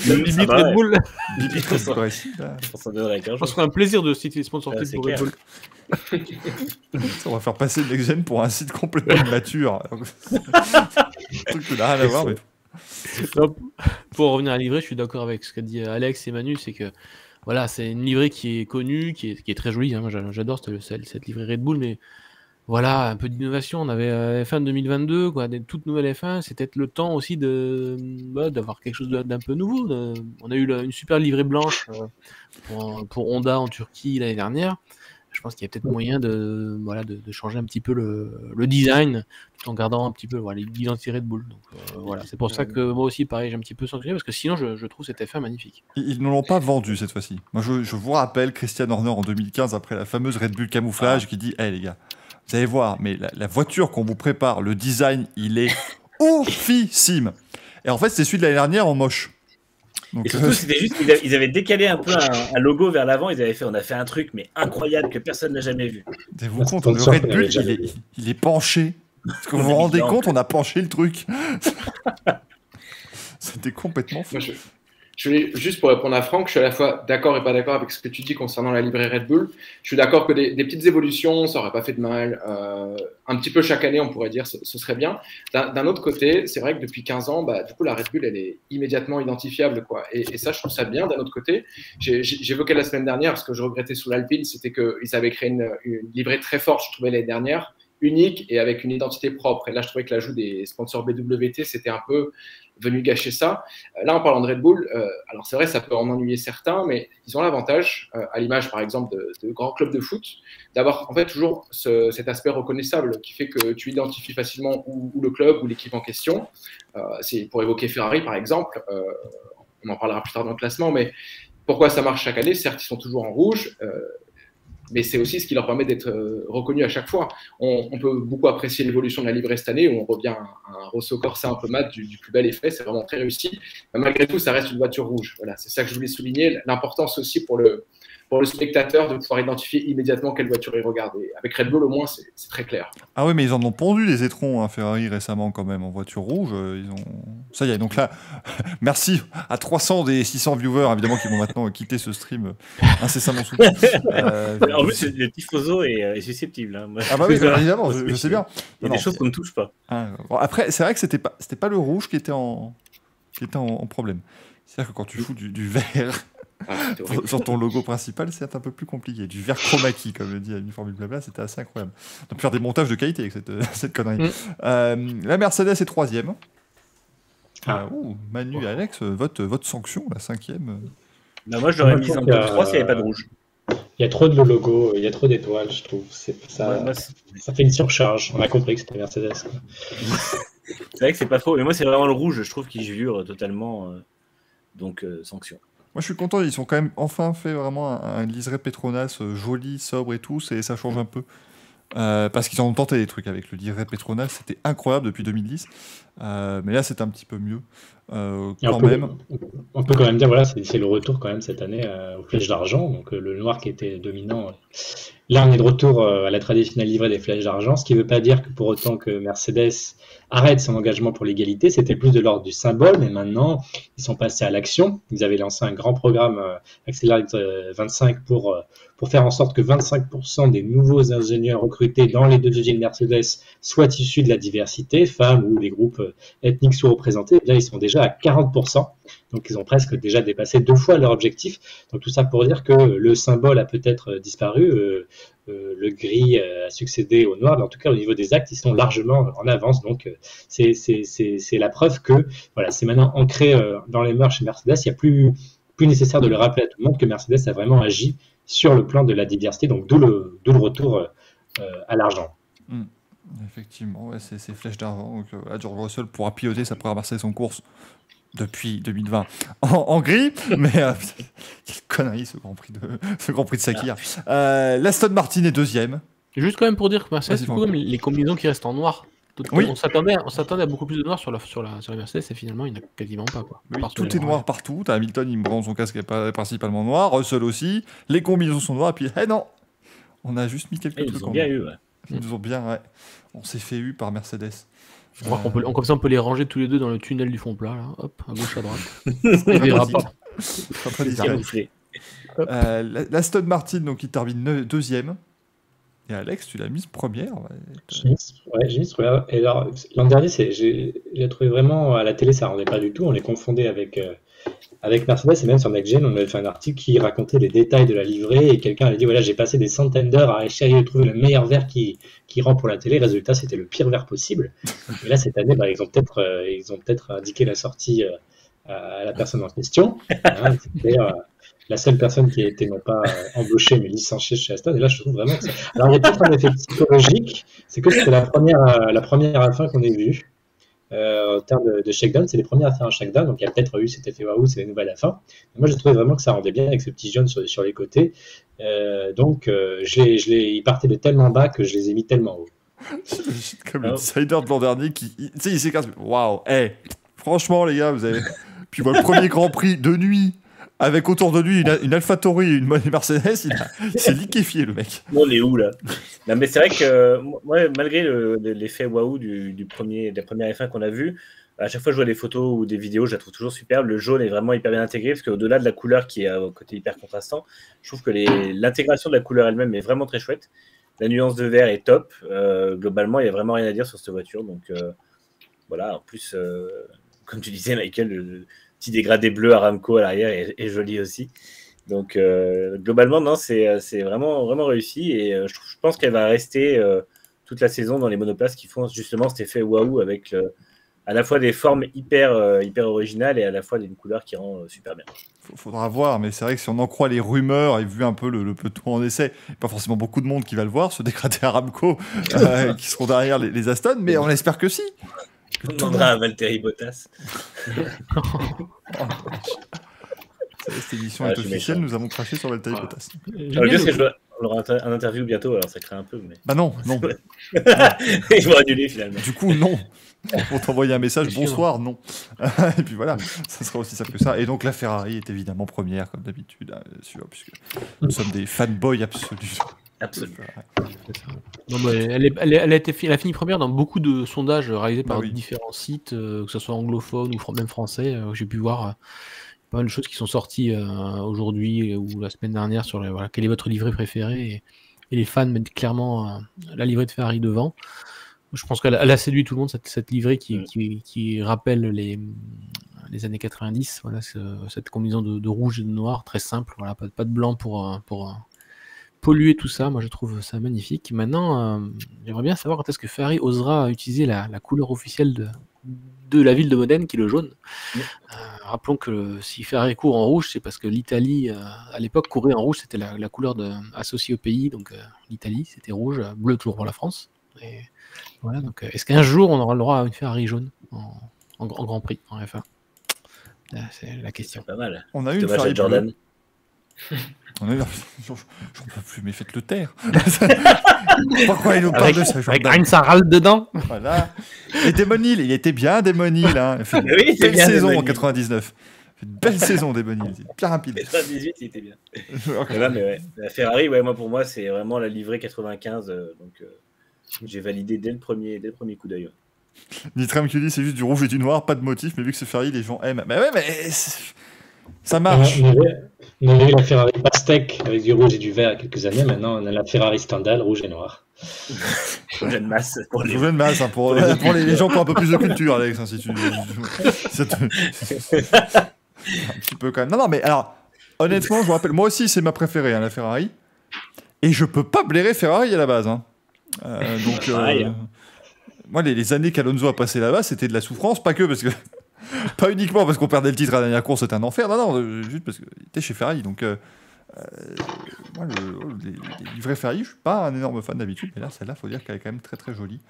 Bibit Red Bull. Bibit Red Bull ici. Je pense que c'est un plaisir de citer les sponsors titres pour Red Bull. On va faire passer le Next Gen pour un site complètement immature. Un truc qui n'a rien à voir. Mais... Pour revenir à la livrée, je suis d'accord avec ce qu'a dit Alex et Manu, c'est que voilà, c'est une livrée qui est connue, qui est très jolie. Hein. Moi, j'adore cette livrée Red Bull, mais voilà, un peu d'innovation. On avait F1 2022, quoi, des toutes nouvelles F1. C'est peut-être le temps aussi d'avoir quelque chose d'un peu nouveau. On a eu une super livrée blanche pour Honda en Turquie l'année dernière. Je pense qu'il y a peut-être moyen de changer un petit peu le design tout en gardant un petit peu l'identité Red Bull. Donc, voilà, c'est pour ça que moi aussi, pareil, j'ai un petit peu sanctionné parce que sinon, je trouve cette F1 magnifique. Ils ne l'ont pas vendu cette fois-ci. Moi, je vous rappelle Christian Horner en 2015 après la fameuse Red Bull camouflage qui dit les gars, vous allez voir, mais la voiture qu'on vous prépare, le design, il est oufissime. Et en fait, c'est celui de l'année dernière en moche. Donc, et surtout, c'était juste qu'ils avaient décalé un peu un logo vers l'avant. On a fait un truc mais incroyable que personne n'a jamais vu. Vous compte, le Red Bull, il est penché. Est-ce que vous vous rendez compte, on a penché le truc. C'était complètement fou. Juste pour répondre à Franck, je suis à la fois d'accord et pas d'accord avec ce que tu dis concernant la livrée Red Bull. Je suis d'accord que des petites évolutions, ça n'aurait pas fait de mal. Un petit peu chaque année, on pourrait dire, ce serait bien. D'un autre côté, c'est vrai que depuis 15 ans, du coup, la Red Bull, elle est immédiatement identifiable, quoi. Et ça, je trouve ça bien. D'un autre côté, j'évoquais la semaine dernière, ce que je regrettais sous l'Alpine, c'était qu'ils avaient créé une livrée très forte, je trouvais, l'année dernière, unique et avec une identité propre. Et là, je trouvais que l'ajout des sponsors BWT, c'était un peu venu gâcher ça. Là, en parlant de Red Bull, alors c'est vrai, ça peut en ennuyer certains, mais ils ont l'avantage, à l'image par exemple de grands clubs de foot, d'avoir en fait toujours cet aspect reconnaissable qui fait que tu identifies facilement où le club ou l'équipe en question. C'est pour évoquer Ferrari par exemple, on en parlera plus tard dans le classement, mais pourquoi ça marche chaque année? Certes, ils sont toujours en rouge, mais c'est aussi ce qui leur permet d'être reconnus à chaque fois. On peut beaucoup apprécier l'évolution de la livrée cette année, où on revient à un Rosso Corsa un peu mat du plus bel effet, c'est vraiment très réussi. Mais malgré tout, ça reste une voiture rouge. Voilà, c'est ça que je voulais souligner, l'importance aussi pour le spectateur de pouvoir identifier immédiatement quelle voiture il regarde. Et avec Red Bull, au moins, c'est très clair. Ah oui, mais ils en ont pondu des étrons, hein, Ferrari, récemment, quand même, en voiture rouge. Ça y est, donc là, merci à 300 des 600 viewers, évidemment, qui vont maintenant quitter ce stream incessamment sous. En plus, le tifoso est susceptible. Hein. Ah bah oui, évidemment, je sais bien. Il y a des choses qu'on ne touche pas. Bon, après, c'est vrai que c'était pas le rouge qui était en problème. C'est-à-dire que quand tu fous du vert... sur ton logo principal, c'est un peu plus compliqué. Du vert chromaki, comme le dit Uniforme Blabla, c'était assez incroyable. On peut faire des montages de qualité avec cette connerie. La Mercedes est 3ème. Manu et Alex, votre sanction, la 5ème. Bah moi, je l'aurais mise en top 3 s'il n'y avait pas de rouge. Il y a trop de logos, il y a trop d'étoiles, je trouve. Ça fait une surcharge. On a compris que c'était Mercedes. C'est vrai que c'est pas faux, mais moi, c'est vraiment le rouge, je trouve, qui jure totalement. Donc, sanction. Moi, je suis content, ils ont quand même enfin fait vraiment un liseré Petronas joli, sobre et tout, ça change un peu. Parce qu'ils en ont tenté des trucs avec le liseré Petronas, c'était incroyable depuis 2010. Mais là, c'est un petit peu mieux. On peut quand même dire, voilà, c'est le retour quand même cette année aux flèches d'argent. Donc le noir qui était dominant. Là, on est de retour à la traditionnelle livrée des flèches d'argent, ce qui ne veut pas dire que pour autant que Mercedes arrête son engagement pour l'égalité. C'était plus de l'ordre du symbole, mais maintenant, ils sont passés à l'action. Ils avaient lancé un grand programme Accelerate 25 pour faire en sorte que 25% des nouveaux ingénieurs recrutés dans les deux usines Mercedes soient issus de la diversité, femmes ou les groupes ethniques soient représentés. Là, ils sont déjà à 40%. Donc ils ont presque déjà dépassé 2 fois leur objectif. Donc tout ça pour dire que le symbole a peut-être disparu, le gris a succédé au noir, mais en tout cas au niveau des actes, ils sont largement en avance. Donc c'est la preuve que voilà, c'est maintenant ancré dans les mœurs chez Mercedes. Il n'y a plus nécessaire de le rappeler à tout le monde que Mercedes a vraiment agi sur le plan de la diversité, donc d'où le retour à l'argent. Effectivement, ouais, c'est flèche d'argent. Donc, George Russell pourra piloter sa première Mercedes en course depuis 2020 en gris, mais quelle connerie ce Grand Prix de Sakir. L'Aston Martin est deuxième. Juste quand même pour dire que Mercedes, Vas-y, du coup, même les combinaisons qui restent en noir. Oui. On s'attendait à beaucoup plus de noir sur la Mercedes et finalement il n'y en a quasiment pas. Quoi. Oui, Partout, tout est noir partout. T'as Hamilton, il me prend son casque est principalement noir. Russell aussi. Les combinaisons sont noires. Et puis, non, on a juste mis quelques trucs. Ils ont bien eu, ouais. Ils nous ont bien, ouais. On s'est fait eu par Mercedes. Je crois comme ça on peut les ranger tous les deux dans le tunnel du fond plat, là. Hop, à gauche, à droite. On verra pas. L'Aston Martin, donc, il termine deuxième. Et Alex, tu l'as mise première. J'ai mis première. Et alors, l'an dernier, j'ai trouvé vraiment à la télé, ça ne rendait pas du tout. On les confondait avec Mercedes, et même sur Next Gen, on avait fait un article qui racontait les détails de la livrée, et quelqu'un avait dit voilà, j'ai passé des centaines d'heures à essayer de trouver le meilleur verre qui rend pour la télé. Résultat, c'était le pire verre possible. Et là, cette année, ils ont peut-être indiqué la sortie à la personne en question. Hein, c'était la seule personne qui a été non pas embauchée mais licenciée chez Aston. Et là, je trouve vraiment que ça... Alors, il y a peut-être un effet psychologique, c'est que c'était la première F1 qu'on ait vue. En termes de shakedown, c'est les premiers à faire un shakedown, donc il y a peut-être eu cet effet waouh, c'est les nouvelles F1. Mais moi, je trouvais vraiment que ça rendait bien avec ce petit jaune sur les côtés. Donc, ils partaient de tellement bas que je les ai mis tellement haut. Comme le decider de l'an dernier qui, tu sais, il s'écarte. Waouh, franchement, les gars, vous avez. Puis le premier Grand Prix de nuit. Avec autour de lui une AlphaTauri et une Mercedes, il s'est liquéfié, le mec. On est où, là? Non, mais c'est vrai que moi, malgré l'effet waouh de la première F1 qu'on a vue, à chaque fois que je vois des photos ou des vidéos, je la trouve toujours superbe. Le jaune est vraiment hyper bien intégré, parce qu'au-delà de la couleur qui est au côté hyper contrastant, je trouve que l'intégration de la couleur elle-même est vraiment très chouette. La nuance de vert est top. Globalement, il n'y a vraiment rien à dire sur cette voiture. Donc voilà, en plus, comme tu disais, Michael, le petit dégradé bleu Aramco à l'arrière est joli aussi. Donc globalement, non, c'est vraiment, vraiment réussi. Et je pense qu'elle va rester toute la saison dans les monoplaces qui font justement cet effet waouh avec à la fois des formes hyper originales et à la fois une couleur qui rend super bien. Faudra voir, mais c'est vrai que si on en croit les rumeurs et vu un peu le peloton en essai, pas forcément beaucoup de monde qui va le voir, se dégradé Aramco qui seront derrière les Aston, mais on espère que si. On demandera à Valtteri Bottas. Cette émission est officielle, nous avons craché sur Valtteri Bottas. On aura un interview bientôt, alors ça crée un peu. Mais... Bah non. Ils vont annuler finalement. Du coup, non. Pour t'envoyer un message, bonsoir, non. Et puis voilà, ça sera aussi simple que ça. Et donc la Ferrari est évidemment première, comme d'habitude, puisque nous sommes des fanboys absolus. Absolument. Non, mais elle a fini première dans beaucoup de sondages réalisés par différents sites, que ce soit anglophones ou même français. J'ai pu voir pas mal de choses qui sont sorties aujourd'hui ou la semaine dernière sur quel est votre livret préféré. Et les fans mettent clairement la livrée de Ferrari devant. Je pense qu'elle a séduit tout le monde, cette livrée qui rappelle les années 90. Voilà, cette combinaison de rouge et de noir, très simple. Voilà, pas de blanc pour polluer tout ça. Moi, je trouve ça magnifique. Maintenant, j'aimerais bien savoir quand est-ce que Ferrari osera utiliser la couleur officielle de la ville de Modène, qui est le jaune. Rappelons que si Ferrari court en rouge, c'est parce que l'Italie, à l'époque, courait en rouge, c'était la couleur associée au pays. Donc l'Italie, c'était rouge, bleu toujours pour la France. Et voilà, donc est-ce qu'un jour on aura le droit à une Ferrari jaune en Grand Prix, en F1? C'est la question. Pas mal. On a eu une Ferrari Jordan. J'en peux plus, mais faites-le taire. Pourquoi il nous parle de ça, Jordan? Avec Saral dedans. Voilà. Et Damon Hill, il était bien, Damon Hill. Hein. Il fait une belle saison en 99. Une belle saison, Damon Hill. C'est bien rapide. 98, il était bien. Là, mais ouais. La Ferrari, pour moi, c'est vraiment la livrée 95. Donc, j'ai validé dès le premier coup d'œil. Nitram qui dit c'est juste du rouge et du noir, pas de motif, mais vu que c'est Ferrari, les gens aiment. Mais ouais, mais ça marche. On avait la Ferrari Pastèque avec du rouge et du vert il y a quelques années. Maintenant, on a la Ferrari Stendhal, rouge et noir. Jeune masse. Pour les gens qui ont un peu plus de culture, Alex. Hein, si tu... un petit peu quand même. Non, mais alors, honnêtement, je vous rappelle, moi aussi, c'est ma préférée, hein, la Ferrari. Et je peux pas blairer Ferrari à la base. Hein. Donc, moi, les années qu'Alonso a passé là-bas, c'était de la souffrance, pas que parce que. Pas uniquement parce qu'on perdait le titre à la dernière course, c'était un enfer. Non, juste parce qu'il était chez Ferrari. Donc, moi, les livrets Ferrari, je suis pas un énorme fan d'habitude, mais là, celle-là, faut dire qu'elle est quand même très très jolie.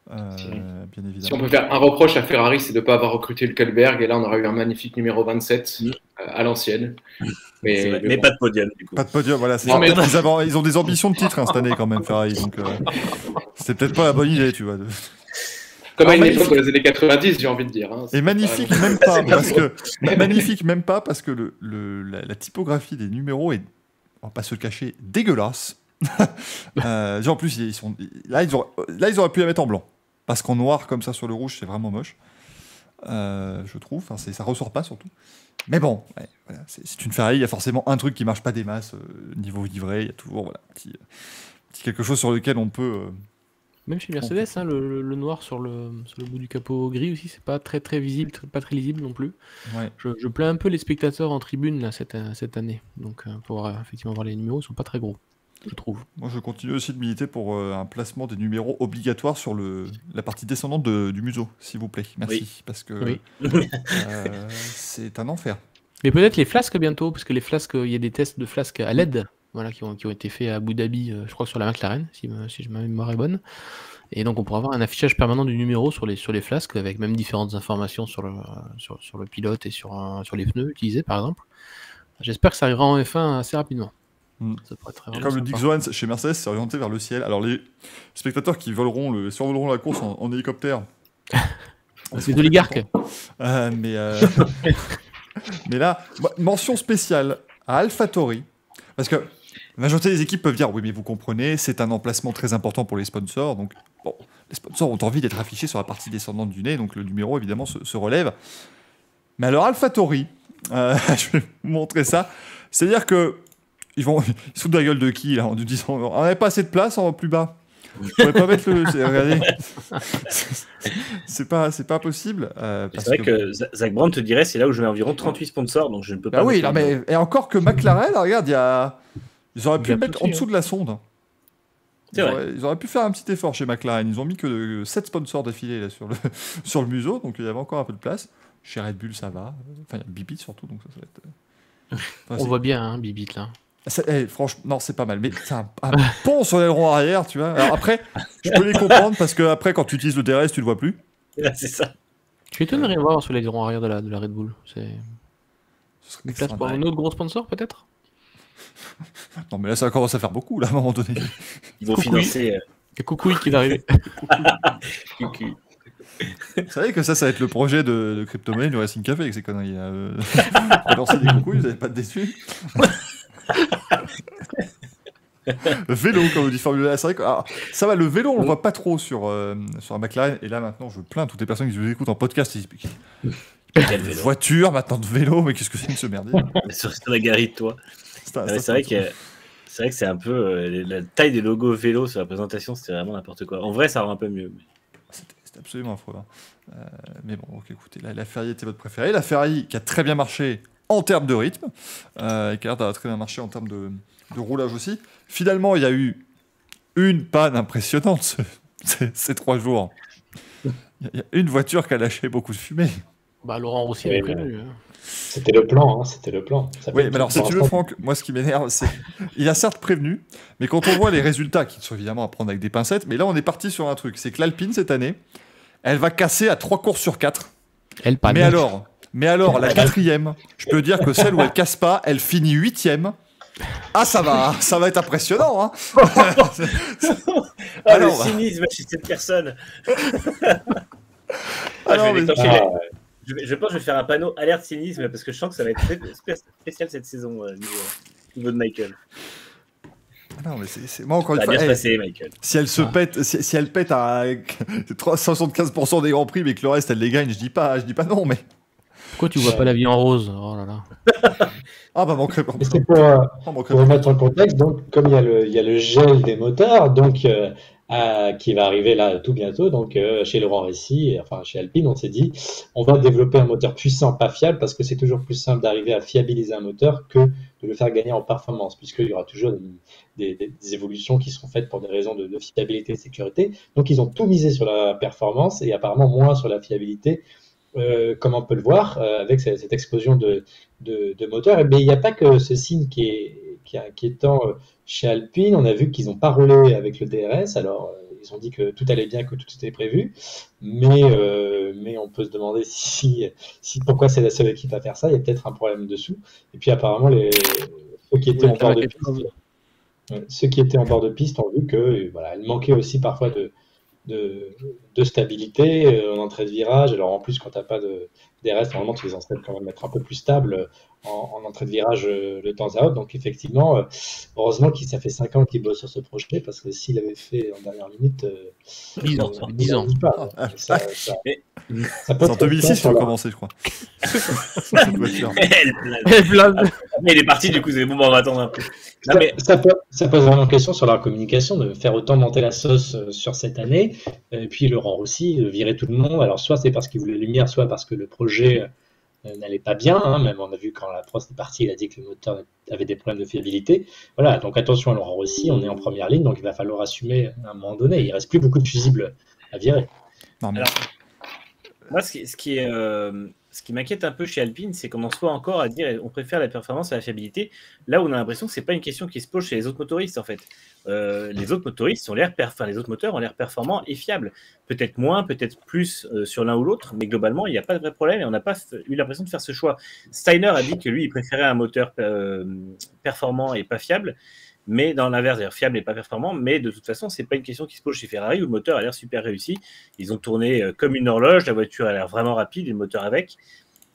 Bien évidemment. Si on peut faire un reproche à Ferrari, c'est de ne pas avoir recruté le Hülkenberg, et là, on aurait eu un magnifique numéro 27 à l'ancienne. Mais pas de podium, du coup. Pas de podium, voilà. Non, mais- Ils ont des ambitions de titre cette année, quand même, Ferrari. Donc, c'était peut-être pas la bonne idée, tu vois. Comme à une magnifique. époque dans les années 90, j'ai envie de dire. Hein. Et magnifique, même pas, parce que la typographie des numéros est, on va pas se le cacher, dégueulasse. En plus, là, ils auraient pu la mettre en blanc. Parce qu'en noir, comme ça, sur le rouge, c'est vraiment moche. Je trouve. Enfin, ça ressort pas, surtout. Mais bon, voilà, c'est une Ferrari, il y a forcément un truc qui marche pas des masses. Niveau livret, il y a toujours petit quelque chose sur lequel on peut... Même chez Mercedes, hein, le noir sur le bout du capot gris aussi, c'est pas très très visible, pas très lisible non plus. Ouais. Je plains un peu les spectateurs en tribune là, cette année. Donc pour effectivement voir les numéros, ils sont pas très gros, je trouve. Moi, je continue aussi de militer pour un placement des numéros obligatoires sur la partie descendante du museau, s'il vous plaît. Merci, Oui. parce que Oui. c'est un enfer. Mais peut-être les flasques bientôt, parce que les flasques, il y a des tests de flasques à LED, voilà, qui ont été faits à Abu Dhabi, je crois sur la McLaren, si ma mémoire est bonne. Et donc on pourra avoir un affichage permanent du numéro sur les flasques, avec même différentes informations sur le pilote et sur les pneus utilisés, par exemple. J'espère que ça arrivera en F1 assez rapidement. Ça pourrait être vraiment Comme le sympa. Dick Zohan chez Mercedes, c'est orienté vers le ciel. Alors les spectateurs qui survoleront la course en hélicoptère. C'est d'oligarques. Mais là, mention spéciale à AlphaTauri, parce que la majorité des équipes peuvent dire oui, mais vous comprenez, c'est un emplacement très important pour les sponsors. Donc, bon, les sponsors ont envie d'être affichés sur la partie descendante du nez, donc le numéro évidemment se relève. Mais alors AlphaTauri, je vais vous montrer ça. C'est-à-dire que ils se foutent de la gueule de qui là en nous disant on n'avait pas assez de place en plus bas. Vous pouvez pas mettre regardez. c'est pas possible. C'est vrai que Zach Brown te dirait c'est là où je mets environ 38 sponsors, donc je ne peux pas. Ah oui, non, mais et encore que McLaren, regarde, ils auraient pu le mettre en dessous de la sonde. Ils auraient pu faire un petit effort chez McLaren. Ils ont mis que 7 sponsors d'affilée là, sur le museau, donc il y avait encore un peu de place. Chez Red Bull, ça va. Enfin, il y a Bibit surtout, donc ça va être. On voit bien, hein, Bibit là. Franchement, non, c'est pas mal. Mais c'est un pont sur l'aileron arrière, tu vois. Alors après, je peux les comprendre parce que après, quand tu utilises le DRS, tu le vois plus. C'est ça. Je suis étonné de rien voir sur l'aileron arrière de la Red Bull. C'est une place pour un autre gros sponsor, peut-être. Non, mais là, ça commence à faire beaucoup, là, à un moment donné. Ils vont financer. Il y a Coucouille qui va arriver. Coucou. Vous savez que ça va être le projet de crypto-monnaie du Racing Café avec ces conneries. Lancer des coucouilles, vous n'allez pas être déçus. Vélo, comme on dit Formule 1. C'est vrai que ça va, le vélo, on le voit pas trop sur la McLaren. Et là, maintenant, je plains toutes les personnes qui nous écoutent en podcast. Quel vélo. Voiture, maintenant de vélo, mais qu'est-ce que c'est que ce merdier? Sur la garite, toi. C'est vrai que c'est un peu la taille des logos vélo sur la présentation, c'était vraiment n'importe quoi. En vrai, ça rend un peu mieux. C'était absolument affreux. Mais bon, ok, écoutez, la Ferrari était votre préférée. La Ferrari qui a très bien marché en termes de rythme, et qui a l'air d'avoir très bien marché en termes de roulage aussi. Finalement, il y a eu une panne impressionnante ces 3 jours. Il y a une voiture qui a lâché beaucoup de fumée. Bah, Laurent Rossi avait prévenu. C'était le plan, c'était le plan. Oui, mais alors, si tu veux, Franck, moi, ce qui m'énerve, c'est... Il a certes prévenu, mais quand on voit les résultats, qui sont évidemment à prendre avec des pincettes, mais là, on est parti sur un truc. C'est que l'Alpine, cette année, elle va casser à 3 courses sur 4. Elle panne. Mais alors, la 4e, je peux dire que celle où elle casse pas, elle finit 8e. Ah, ça va être impressionnant, hein. Le cynisme chez cette personne. Je pense que je vais faire un panneau alerte cynisme parce que je sens que ça va être spécial cette saison au niveau de Michael. Non, mais c'est moi encore une fois. Ça va bien se passer, Michael. Si elle se pète, si elle pète à 75% des grands prix, mais que le reste elle les gagne, je dis pas non, mais. Pourquoi tu vois pas la vie en rose? Oh là là. Ah bah manquerait pas. C'est pour remettre en contexte, donc comme il y a le gel des moteurs, donc qui va arriver là tout bientôt. Donc chez Laurent Rossi, enfin chez Alpine, on s'est dit, on va développer un moteur puissant, pas fiable, parce que c'est toujours plus simple d'arriver à fiabiliser un moteur que de le faire gagner en performance, puisqu'il y aura toujours des évolutions qui seront faites pour des raisons de fiabilité et de sécurité. Donc ils ont tout misé sur la performance et apparemment moins sur la fiabilité. Comme on peut le voir, avec cette explosion de moteurs. Mais il n'y a pas que ce signe qui est inquiétant chez Alpine. On a vu qu'ils n'ont pas roulé avec le DRS. Alors, ils ont dit que tout allait bien, que tout était prévu. Mais on peut se demander pourquoi c'est la seule équipe à faire ça. Il y a peut-être un problème dessous. Et puis, apparemment, ceux qui étaient en bord de piste, ceux qui étaient en bord de piste ont vu que voilà, il manquait aussi parfois de stabilité en entrée de virage. Alors en plus, quand tu n'as pas de DRS, normalement tu les entraînes quand même être un peu plus stable en entrée de virage de temps à autre. Donc effectivement, heureusement que ça fait 5 ans qu'il bosse sur ce projet, parce que s'il avait fait en dernière minute, 10 ans. 10 ans. Ça peut en 2006 qu'il a commencé, je crois. Mais il est parti, du coup, c'est bon, on va attendre un peu. Ça pose vraiment question sur leur communication, de faire autant monter la sauce sur cette année. Et puis Laurent Rossi virer tout le monde. Alors soit c'est parce qu'il voulait lumière, soit parce que le projet n'allait pas bien. Même on a vu quand la Prost est partie, il a dit que le moteur avait des problèmes de fiabilité. Voilà, donc attention à Laurent Rossi, on est en première ligne, donc il va falloir assumer à un moment donné. Il ne reste plus beaucoup de fusibles à virer. Alors, moi, ce qui m'inquiète un peu chez Alpine, c'est qu'on en soit encore à dire on préfère la performance à la fiabilité, là où on a l'impression que c'est pas une question qui se pose chez les autres motoristes en fait. Les autres motoristes les autres moteurs ont l'air performants et fiables. Peut-être moins, peut-être plus sur l'un ou l'autre, mais globalement, il n'y a pas de vrai problème et on n'a pas eu l'impression de faire ce choix. Steiner a dit que lui, il préférait un moteur performant et pas fiable, mais dans l'inverse, c'est-à-dire fiable et pas performant, mais de toute façon, c'est pas une question qui se pose chez Ferrari où le moteur a l'air super réussi. Ils ont tourné comme une horloge, la voiture a l'air vraiment rapide, et le moteur avec.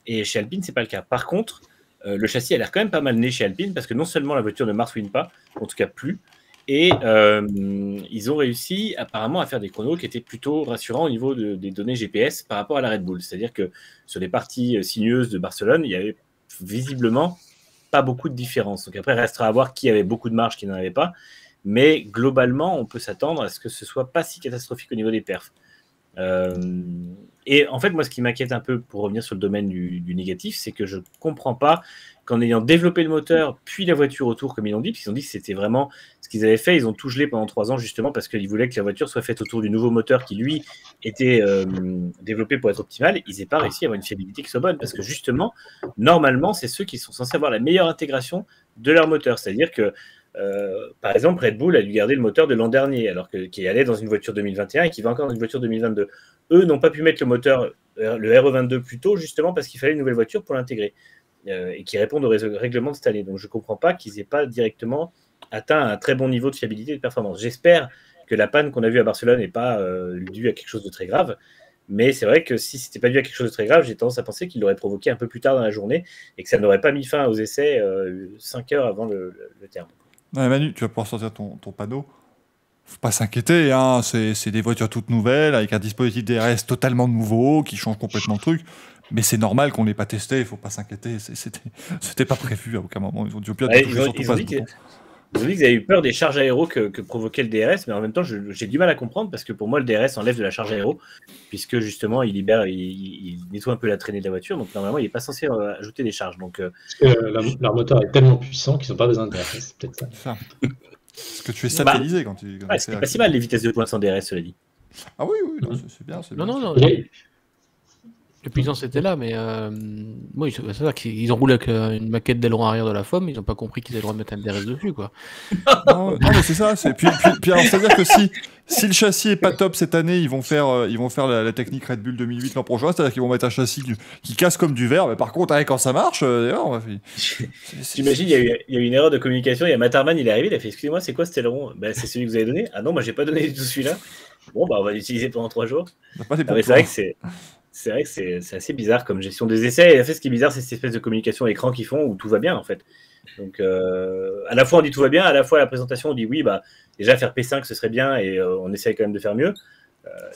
Et chez Alpine, c'est pas le cas. Par contre, le châssis a l'air quand même pas mal né chez Alpine parce que non seulement la voiture ne marsouine pas, en tout cas plus, et ils ont réussi apparemment à faire des chronos qui étaient plutôt rassurants au niveau des données GPS par rapport à la Red Bull. C'est-à-dire que sur les parties sinueuses de Barcelone, il y avait visiblement pas beaucoup de différence. Donc après, il restera à voir qui avait beaucoup de marge, qui n'en avait pas. Mais globalement, on peut s'attendre à ce que ce soit pas si catastrophique au niveau des perfs. Et en fait, moi, ce qui m'inquiète un peu, pour revenir sur le domaine du négatif, c'est que je ne comprends pas qu'en ayant développé le moteur, puis la voiture autour, comme ils l'ont dit, puisqu'ils ont dit que c'était vraiment ce qu'ils avaient fait, ils ont tout gelé pendant 3 ans, justement, parce qu'ils voulaient que la voiture soit faite autour du nouveau moteur qui, lui, était développé pour être optimal. Ils n'aient pas réussi à avoir une fiabilité qui soit bonne, parce que, justement, normalement, c'est ceux qui sont censés avoir la meilleure intégration de leur moteur. C'est-à-dire que, par exemple, Red Bull a dû garder le moteur de l'an dernier, alors qu'il allait dans une voiture 2021 et qui va encore dans une voiture 2022. Eux n'ont pas pu mettre le moteur, le RE22 plus tôt, justement parce qu'il fallait une nouvelle voiture pour l'intégrer et qui répondent au règlement de cette année. Donc je ne comprends pas qu'ils n'aient pas directement atteint un très bon niveau de fiabilité et de performance. J'espère que la panne qu'on a vue à Barcelone n'est pas due à quelque chose de très grave, mais c'est vrai que si ce n'était pas dû à quelque chose de très grave, j'ai tendance à penser qu'il l'aurait provoqué un peu plus tard dans la journée et que ça n'aurait pas mis fin aux essais 5 heures avant le terme. Ouais, Manu, tu vas pouvoir sortir ton panneau. Faut pas s'inquiéter, hein. C'est des voitures toutes nouvelles, avec un dispositif DRS totalement nouveau, qui change complètement le truc. Mais c'est normal qu'on ne l'ait pas testé, il ne faut pas s'inquiéter. C'était pas prévu à aucun moment. Ils ont dû bien toucher surtout pas ce bouton. Ils ont dit qu'ils avaient eu peur des charges aéro que provoquait le DRS, mais en même temps, j'ai du mal à comprendre parce que pour moi, le DRS enlève de la charge aéro, puisque justement, il nettoie un peu la traînée de la voiture. Donc normalement, il n'est pas censé ajouter des charges. Donc, leur moteur est tellement puissant qu'ils n'ont pas besoin de DRS. C'est peut-être ça. Parce que tu es satellisé quand tu. C'est pas si mal les vitesses de pointe sans DRS, cela dit. Ah oui, c'est bien. Non. La puissance était là, mais oui, c'est ça qu'ils ont roulé avec une maquette d'aileron arrière de la FOM, ils n'ont pas compris qu'ils avaient le droit de mettre un DRS dessus, quoi. non, mais c'est ça. Puis alors, c'est-à-dire que si le châssis est pas top cette année, ils vont faire la technique Red Bull 2008 l'an prochain, c'est-à-dire qu'ils vont mettre un châssis qui casse comme du verre. Mais par contre, quand ça marche, j'imagine il y a eu une erreur de communication. Il y a Matterman, il est arrivé, il a fait excusez-moi, c'est quoi cet aileron? C'est celui que vous avez donné. Ah non, moi j'ai pas donné du tout celui-là. Bon, on va l'utiliser pendant 3 jours. Mais c'est vrai que c'est assez bizarre comme gestion des essais. Et en fait, ce qui est bizarre, c'est cette espèce de communication à écran qu'ils font où tout va bien, en fait. Donc, à la fois, on dit tout va bien, à la fois, à la présentation, on dit oui, déjà faire P5, ce serait bien, et on essaye quand même de faire mieux.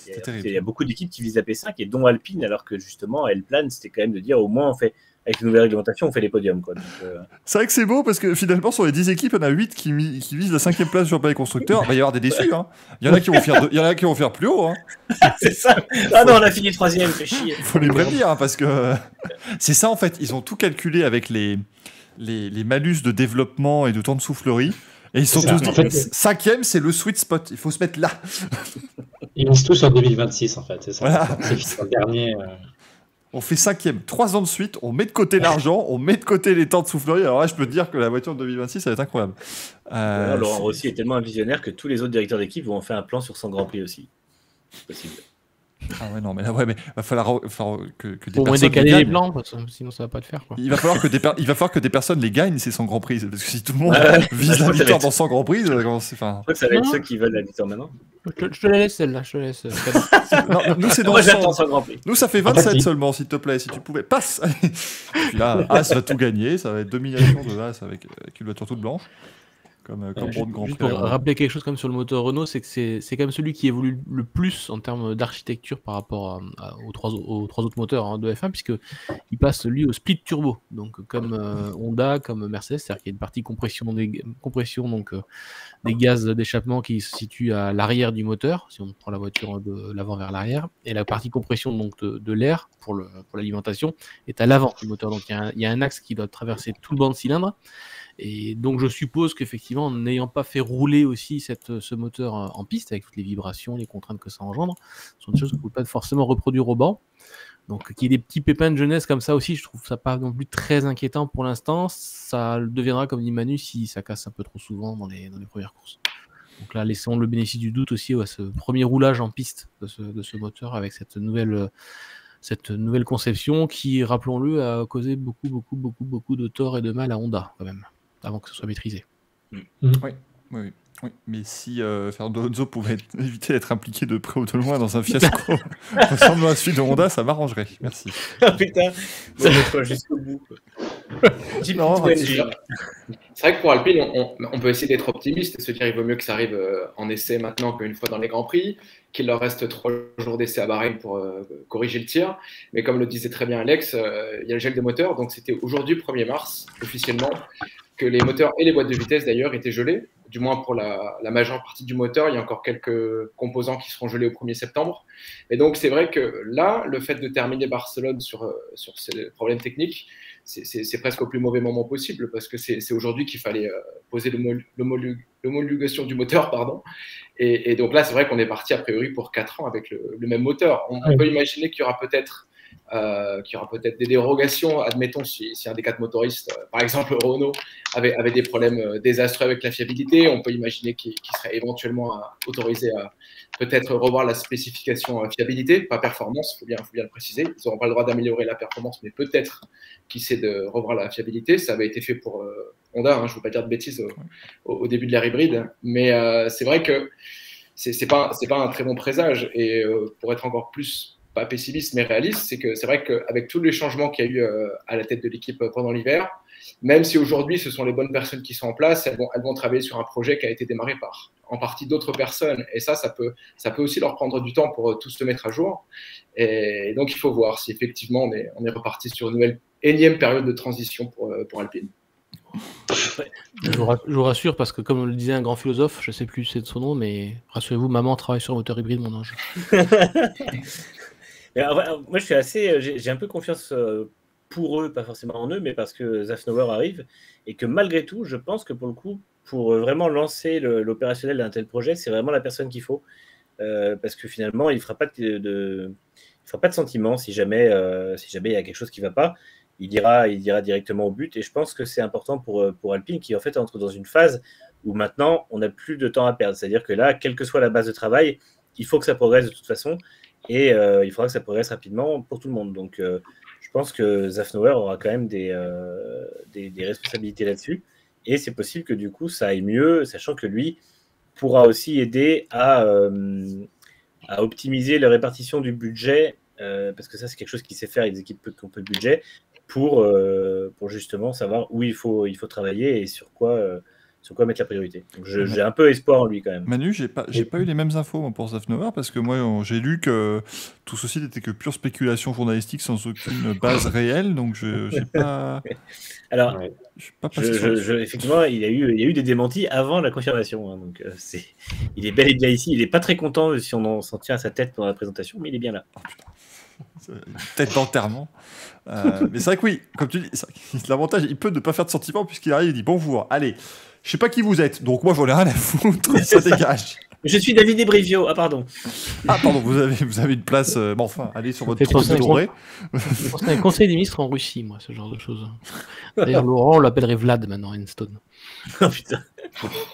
Il y a beaucoup d'équipes qui visent la P5, et dont Alpine, alors que justement, elle plane, c'était quand même de dire au moins, on fait avec une nouvelle réglementation, on fait les podiums, quoi. Donc, C'est vrai que c'est beau parce que finalement, sur les 10 équipes, il y en a 8 qui visent la 5e place sur les constructeurs. Il va y avoir des déçus. Hein. Il y en a qui vont faire plus haut. Hein. c'est ça. Ah non, on a fini 3e, fait chier. Il faut les prévenir hein, parce que c'est ça en fait. Ils ont tout calculé avec les malus de développement et de temps de soufflerie. Et ils sont tous dit, 5e, c'est le sweet spot. Il faut se mettre là. Ils misent tous sur 2026, en fait. C'est ça. Voilà. C'est le dernier. On fait 5e, 3 ans de suite, on met de côté l'argent, on met de côté les temps de soufflerie. Alors là, je peux te dire que la voiture de 2026, ça va être incroyable. Laurent Rossi est tellement un visionnaire que tous les autres directeurs d'équipe vont en faire un plan sur son Grand Prix aussi. C'est possible. Ah ouais, non, mais là, va falloir que des Pour moins personnes décaler les les gagnent. plans, parce que sinon ça va pas le faire. Quoi. Il va falloir que des personnes les gagnent, c'est son Grand Prix. Parce que si tout le monde vise je la crois que ça va victoire être- dans son Grand Prix, Je crois que ça va être Non. ceux qui veulent la victoire maintenant. Je te la laisse celle-là, je te la laisse. non, nous c'est dans Moi, le j'attends sens. son Grand Prix. Nous ça fait En fait, 27 il- seulement, s'il te plaît, si tu pouvais. Passe. Puis là, As va tout gagner, ça va être domination de As avec une voiture toute blanche. Comme pour le Grand Juste Prix. pour rappeler quelque chose comme sur le moteur Renault, c'est que c'est quand même celui qui évolue le plus en termes d'architecture par rapport aux trois autres moteurs hein, de F1, puisqu'il passe lui au split turbo, donc comme Honda, comme Mercedes, c'est-à-dire qu'il y a une partie compression donc des gaz d'échappement qui se situe à l'arrière du moteur, si on prend la voiture de l'avant vers l'arrière, et la partie compression donc de l'air pour l'alimentation est à l'avant du moteur. Donc il y a un axe qui doit traverser tout le banc de cylindre. Et donc je suppose qu'effectivement, en n'ayant pas fait rouler aussi ce moteur en piste, avec toutes les vibrations, les contraintes que ça engendre, ce sont des choses qu'on ne peut pas forcément reproduire au banc. Donc qu'il y ait des petits pépins de jeunesse comme ça aussi, je trouve ça pas non plus très inquiétant pour l'instant. Ça le deviendra, comme dit Manu, si ça casse un peu trop souvent dans les premières courses. Donc là, laissons le bénéfice du doute aussi à ce premier roulage en piste de ce moteur avec cette nouvelle conception qui, rappelons-le, a causé beaucoup de tort et de mal à Honda quand même, avant que ce soit maîtrisé. Oui. Mais si Fernando Alonso pouvait éviter d'être impliqué de près ou de loin dans un fiasco ressemblant à celui de Honda, ça m'arrangerait. Merci. Ah putain, on va jusqu'au bout. Non, C'est vrai que pour Alpine, on peut essayer d'être optimiste et se dire qu'il vaut mieux que ça arrive en essai maintenant qu'une fois dans les Grands Prix, qu'il leur reste 3 jours d'essai à Bahreïn pour corriger le tir. Mais comme le disait très bien Alex, il y a le gel des moteurs, donc c'était aujourd'hui, 1er mars, officiellement, que les moteurs et les boîtes de vitesse d'ailleurs étaient gelés, du moins pour la majeure partie du moteur. Il y a encore quelques composants qui seront gelés au 1er septembre. Et donc c'est vrai que là, le fait de terminer Barcelone sur ces problèmes techniques, c'est presque au plus mauvais moment possible, parce que c'est aujourd'hui qu'il fallait poser l'homologation du moteur, pardon. Et donc là, c'est vrai qu'on est parti a priori pour 4 ans avec le même moteur. On peut imaginer qu'il y aura peut-être des dérogations, admettons si un des 4 motoristes, par exemple Renault, avait des problèmes désastreux avec la fiabilité. On peut imaginer qu'il serait éventuellement autorisé à peut-être revoir la spécification fiabilité, pas performance, il faut bien le préciser. Ils n'auront pas le droit d'améliorer la performance, mais peut-être qui sait de revoir la fiabilité. Ça avait été fait pour Honda, je ne veux pas dire de bêtises au début de l'ère hybride, mais c'est vrai que c'est pas un très bon présage. Et pour être encore plus, pas pessimiste, mais réaliste, c'est que c'est vrai qu'avec tous les changements qu'il y a eu à la tête de l'équipe pendant l'hiver, même si aujourd'hui ce sont les bonnes personnes qui sont en place, elles vont travailler sur un projet qui a été démarré par en partie d'autres personnes, et ça peut aussi leur prendre du temps pour tous se mettre à jour. Et donc il faut voir si effectivement on est reparti sur une nouvelle énième période de transition pour Alpine. Je vous rassure, parce que comme le disait un grand philosophe, je ne sais plus c'est de son nom, mais rassurez-vous, maman travaille sur un moteur hybride, mon ange. Moi, j'ai un peu confiance pour eux, pas forcément en eux, mais parce que Zafnauer arrive, et que malgré tout, je pense que pour le coup, pour vraiment lancer l'opérationnel d'un tel projet, c'est vraiment la personne qu'il faut, parce que finalement, il ne fera pas de sentiment si jamais il y a quelque chose qui ne va pas. Il ira directement au but, et je pense que c'est important pour Alpine, qui en fait entre dans une phase où maintenant on n'a plus de temps à perdre. C'est-à-dire que là, quelle que soit la base de travail, il faut que ça progresse de toute façon, et il faudra que ça progresse rapidement pour tout le monde. Donc je pense que Zafnauer aura quand même des responsabilités là-dessus, et c'est possible que du coup ça aille mieux, sachant que lui pourra aussi aider à optimiser la répartition du budget, parce que ça c'est quelque chose qu'il sait faire avec des équipes qui ont peu de budget, pour justement savoir où il faut travailler et sur quoi sur quoi mettre la priorité. Donc j'ai un peu espoir en lui quand même. Manu, j'ai pas eu les mêmes infos moi, pour Zafnauer parce que moi j'ai lu que tout ceci n'était que pure spéculation journalistique sans aucune base réelle, donc je sais pas. Alors, je suis pas passé sur effectivement, il y a eu des démentis avant la confirmation, hein, donc il est bel et bien ici. Il est pas très content si on s'en tient à sa tête pendant la présentation, mais il est bien là. Oh, putain. Tête d'enterrement. Mais c'est vrai que oui, comme tu dis, l'avantage, il peut ne pas faire de sentiment puisqu'il arrive, il dit bonjour, allez, je sais pas qui vous êtes, donc moi j'en ai rien à foutre, ça dégage. Je suis David Ebrivio, ah pardon. Ah pardon, vous avez une place, bon enfin, allez sur votre trône doré. Je pense un conseil des ministres en Russie, moi, ce genre de choses. D'ailleurs, Laurent, on l'appellerait Vlad maintenant, Enstone. Oh putain.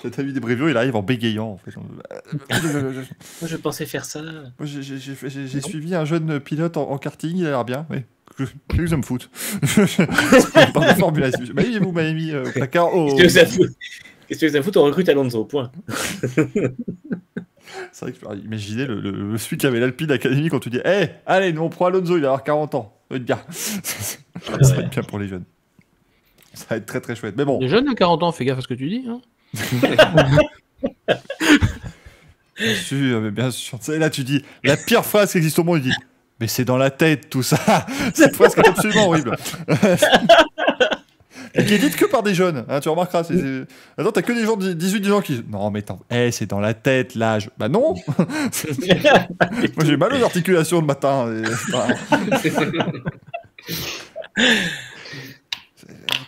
David Ebrivio, il arrive en bégayant en fait. Moi je pensais faire ça. Moi, j'ai suivi un jeune pilote en karting, il a l'air bien, oui. Que ça me fout. Pas de formule. Vous m'avez mis au placard. Qu'est-ce que ça fout? On recrute Alonso, point. C'est vrai que je peux imaginer celui qui avait l'Alpine Academy quand tu dis allez, nous on prend Alonso, il va avoir 40 ans. Ça va être bien. Ça va être bien pour les jeunes. Ça va être très très chouette. Mais bon. Les jeunes à 40 ans, fais gaffe à ce que tu dis. Hein. Bien sûr. Là, tu dis la pire phrase qui existe au monde, il dit mais c'est dans la tête tout ça. Cette phrase qui est absolument horrible. Et qui est dite que par des jeunes, hein, tu remarqueras. Attends, t'as que des gens de 18 ans qui disent non, mais attends, c'est dans la tête l'âge. Bah non. Moi j'ai mal aux articulations le matin. C'est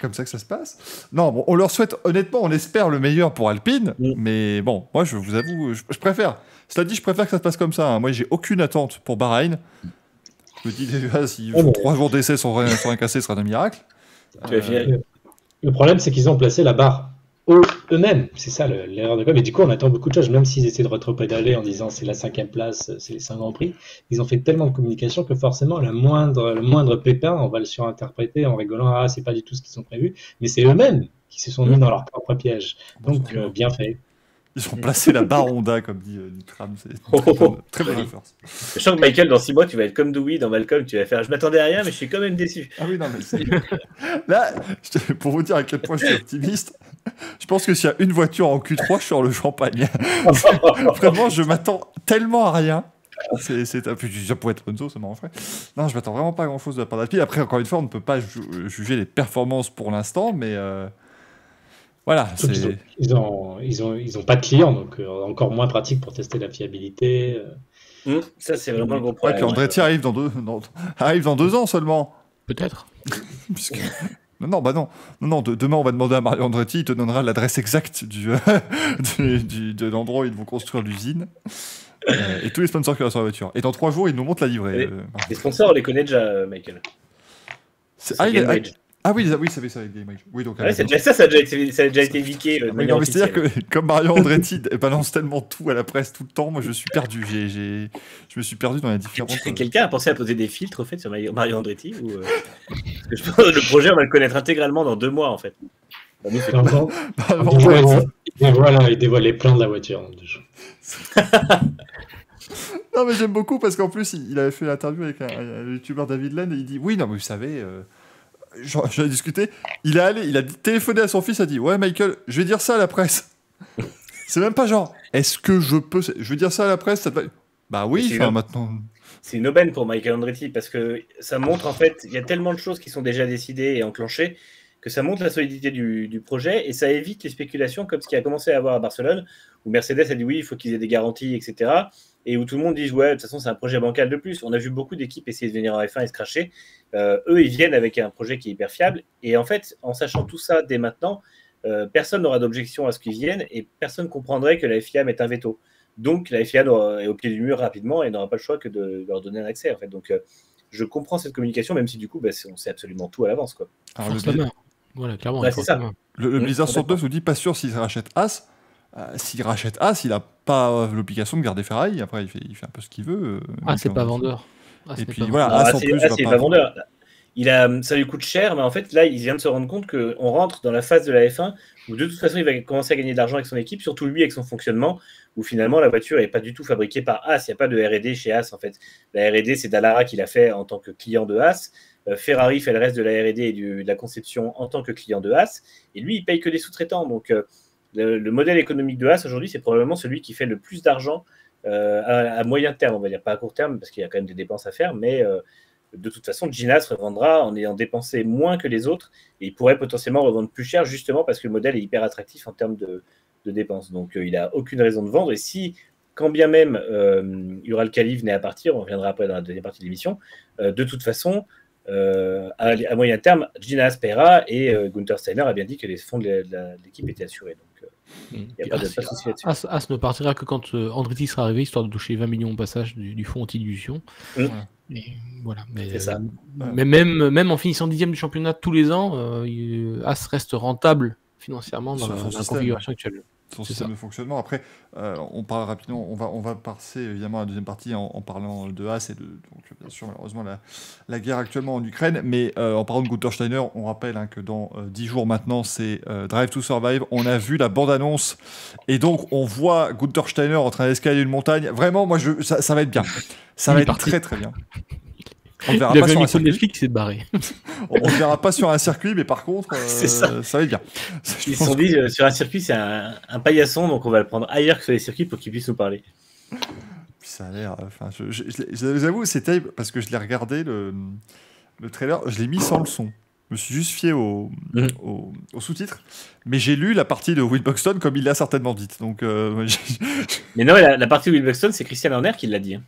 comme ça que ça se passe. Non, bon, on leur souhaite, honnêtement, on espère le meilleur pour Alpine, mais bon, moi je vous avoue, je préfère. Cela dit, je préfère que ça se passe comme ça. Hein. Moi j'ai aucune attente pour Bahreïn. Je me dis déjà, s'ils font 3 jours d'essai sans rien casser, ce sera un miracle. Le problème, c'est qu'ils ont placé la barre eux-mêmes. C'est ça l'erreur de com. Et du coup, on attend beaucoup de choses, même s'ils essaient de rétropédaler en disant c'est la 5e place, c'est les 5 Grands Prix. Ils ont fait tellement de communication que forcément, le moindre pépin, on va le surinterpréter en rigolant. C'est pas du tout ce qu'ils ont prévu. Mais c'est eux-mêmes qui se sont mis dans leur propre piège. Donc, bien fait. Ils ont placé la barre Honda, comme dit Tram. C'est très bonne force. Je sens que Michael, dans 6 mois, tu vas être comme Dewey dans Malcolm. Tu vas faire je m'attendais à rien, mais je suis quand même déçu. Ah oui, non, mais c'est. Là, pour vous dire à quel point je suis optimiste, je pense que s'il y a une voiture en Q3, je sors le champagne. Vraiment, je m'attends tellement à rien. Ça pourrait être Enzo, ça m'arrangerait. Non, je m'attends vraiment pas à grand chose de la part d'Alpine. Après, encore une fois, on ne peut pas juger les performances pour l'instant, mais. Voilà, ils ont pas de clients, donc encore moins pratique pour tester la fiabilité. Ça, c'est vraiment le gros problème. Andretti arrive dans 2 ans seulement. Peut-être. Non, demain on va demander à Mario Andretti, il te donnera l'adresse exacte de l'endroit où ils vont construire l'usine. Et tous les sponsors qu'il y aura sur la voiture. Et dans 3 jours, ils nous montrent la livrée. Les sponsors, on les connaît déjà, Michael. Ah oui, ça fait ça avec Game Age. Oui, donc, ça a déjà été leaké. C'est-à-dire que comme Mario Andretti balance tellement tout à la presse tout le temps, moi je suis perdu. Je me suis perdu dans les différentes. Quelqu'un a pensé à poser des filtres au fait sur Mario Andretti ou je pense que le projet, on va le connaître intégralement dans 2 mois en fait. Il dévoile les plans de la voiture. Non, mais j'aime beaucoup parce qu'en plus, il avait fait l'interview avec un youtubeur David Lane et il dit oui, non, mais vous savez. J'en ai discuté. Il a téléphoné à son fils, a dit ouais Michael, je vais dire ça à la presse. C'est même pas genre est-ce que je vais dire ça à la presse, ça te va... Bah oui, maintenant. C'est une aubaine pour Michael Andretti parce que ça montre en fait, il y a tellement de choses qui sont déjà décidées et enclenchées que ça montre la solidité du projet et ça évite les spéculations comme ce qui a commencé à avoir à Barcelone où Mercedes a dit oui, il faut qu'ils aient des garanties, etc. Et où tout le monde dit ouais, de toute façon c'est un projet bancal de plus. On a vu beaucoup d'équipes essayer de venir en F1 et se cracher. Eux, ils viennent avec un projet qui est hyper fiable. Et en fait, en sachant tout ça dès maintenant, personne n'aura d'objection à ce qu'ils viennent et personne ne comprendrait que la FIA mette un veto. Donc la FIA est au pied du mur rapidement et n'aura pas le choix que de leur donner un accès. En fait. Donc je comprends cette communication, même si du coup, on sait absolument tout à l'avance. Quoi. Alors, voilà, clairement. C'est ça. Le Blizzard 69 nous dit pas sûr s'il rachète As. S'il rachète As, il n'a pas l'obligation de garder Ferrari. Après, il fait un peu ce qu'il veut. C'est pas vendeur. Et puis voilà, As en plus, il pas vendeur. Ça lui coûte cher, mais en fait, là, il vient de se rendre compte qu'on rentre dans la phase de la F1 où de toute façon, il va commencer à gagner de l'argent avec son équipe, surtout lui avec son fonctionnement, où finalement, la voiture n'est pas du tout fabriquée par As. Il n'y a pas de R&D chez As, en fait. La R&D, c'est Dallara qui l'a fait en tant que client de As. Ferrari fait le reste de la R&D et de la conception en tant que client de As. Et lui, il paye que des sous-traitants. Donc, le modèle économique de Haas aujourd'hui, c'est probablement celui qui fait le plus d'argent à moyen terme, on va dire, pas à court terme, parce qu'il y a quand même des dépenses à faire, mais de toute façon, Gina se revendra en ayant dépensé moins que les autres, et il pourrait potentiellement revendre plus cher, justement parce que le modèle est hyper attractif en termes de dépenses. Donc, il n'a aucune raison de vendre, et si, quand bien même Ural Khalil venait à partir, on reviendra après dans la deuxième partie de l'émission, de toute façon, à moyen terme, Gina Haas paiera, et Gunther Steiner a bien dit que les fonds de l'équipe étaient assurés. Donc, il n'y a pas de souci là-dessus. As ne partira que quand Andretti sera arrivé, histoire de toucher 20 millions au passage du fonds anti-dilution. Et voilà. Mais, c'est ça. Mais même en finissant 10e du championnat tous les ans, As reste rentable financièrement dans la configuration actuelle. Son système de fonctionnement. Après, on parle rapidement, on va passer évidemment à la deuxième partie en parlant de Haas et donc bien sûr malheureusement la guerre actuellement en Ukraine, mais en parlant de Gunther Steiner, on rappelle que dans 10 jours maintenant c'est Drive to Survive, on a vu la bande-annonce et donc on voit Gunther Steiner en train d'escalader une montagne, vraiment moi ça va être bien, ça va être très très bien. On ne verra pas sur un circuit. Netflix, c'est barré. On ne verra pas sur un circuit, mais par contre, ça va être bien. Ils se sont dit, sur un circuit, c'est un paillasson, donc on va le prendre ailleurs que sur les circuits pour qu'il puisse nous parler. Puis ça a l'air... J'avoue, c'est terrible, parce que je l'ai regardé, le trailer, je l'ai mis sans le son. Je me suis juste fié aux sous-titres, mais j'ai lu la partie de Will Buxton comme il l'a certainement dite. Donc, mais non, la partie de Will Buxton, c'est Christian Horner qui l'a dit. Hein.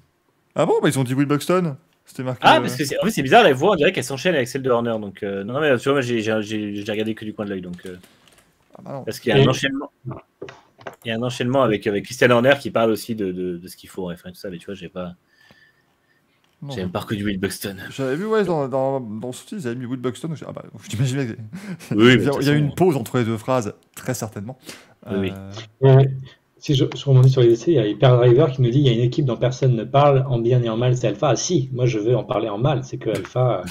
Ah bon, ils ont dit Will Buxton. C'était marqué. Ah, parce que en fait, c'est bizarre, la voix, on dirait qu'elle s'enchaîne avec celle de Horner. Donc, non, mais tu vois, moi, j'ai regardé que du coin de l'œil. Donc, parce qu'il y a un enchaînement. Il y a un enchaînement avec Christian Horner qui parle aussi de ce qu'il faut, enfin, tout ça. Mais tu vois, j'ai même pas reconnu Will Buxton. J'avais vu, dans le sous-titre, ils avaient mis Will Buxton. J'imaginais que il y a eu une pause entre les deux phrases, très certainement. Oui. Si je rebondis sur les essais, il y a Hyper Driver qui nous dit il y a une équipe dont personne ne parle en bien et en mal, c'est Alpha. Ah si, moi je veux en parler en mal, c'est que Alpha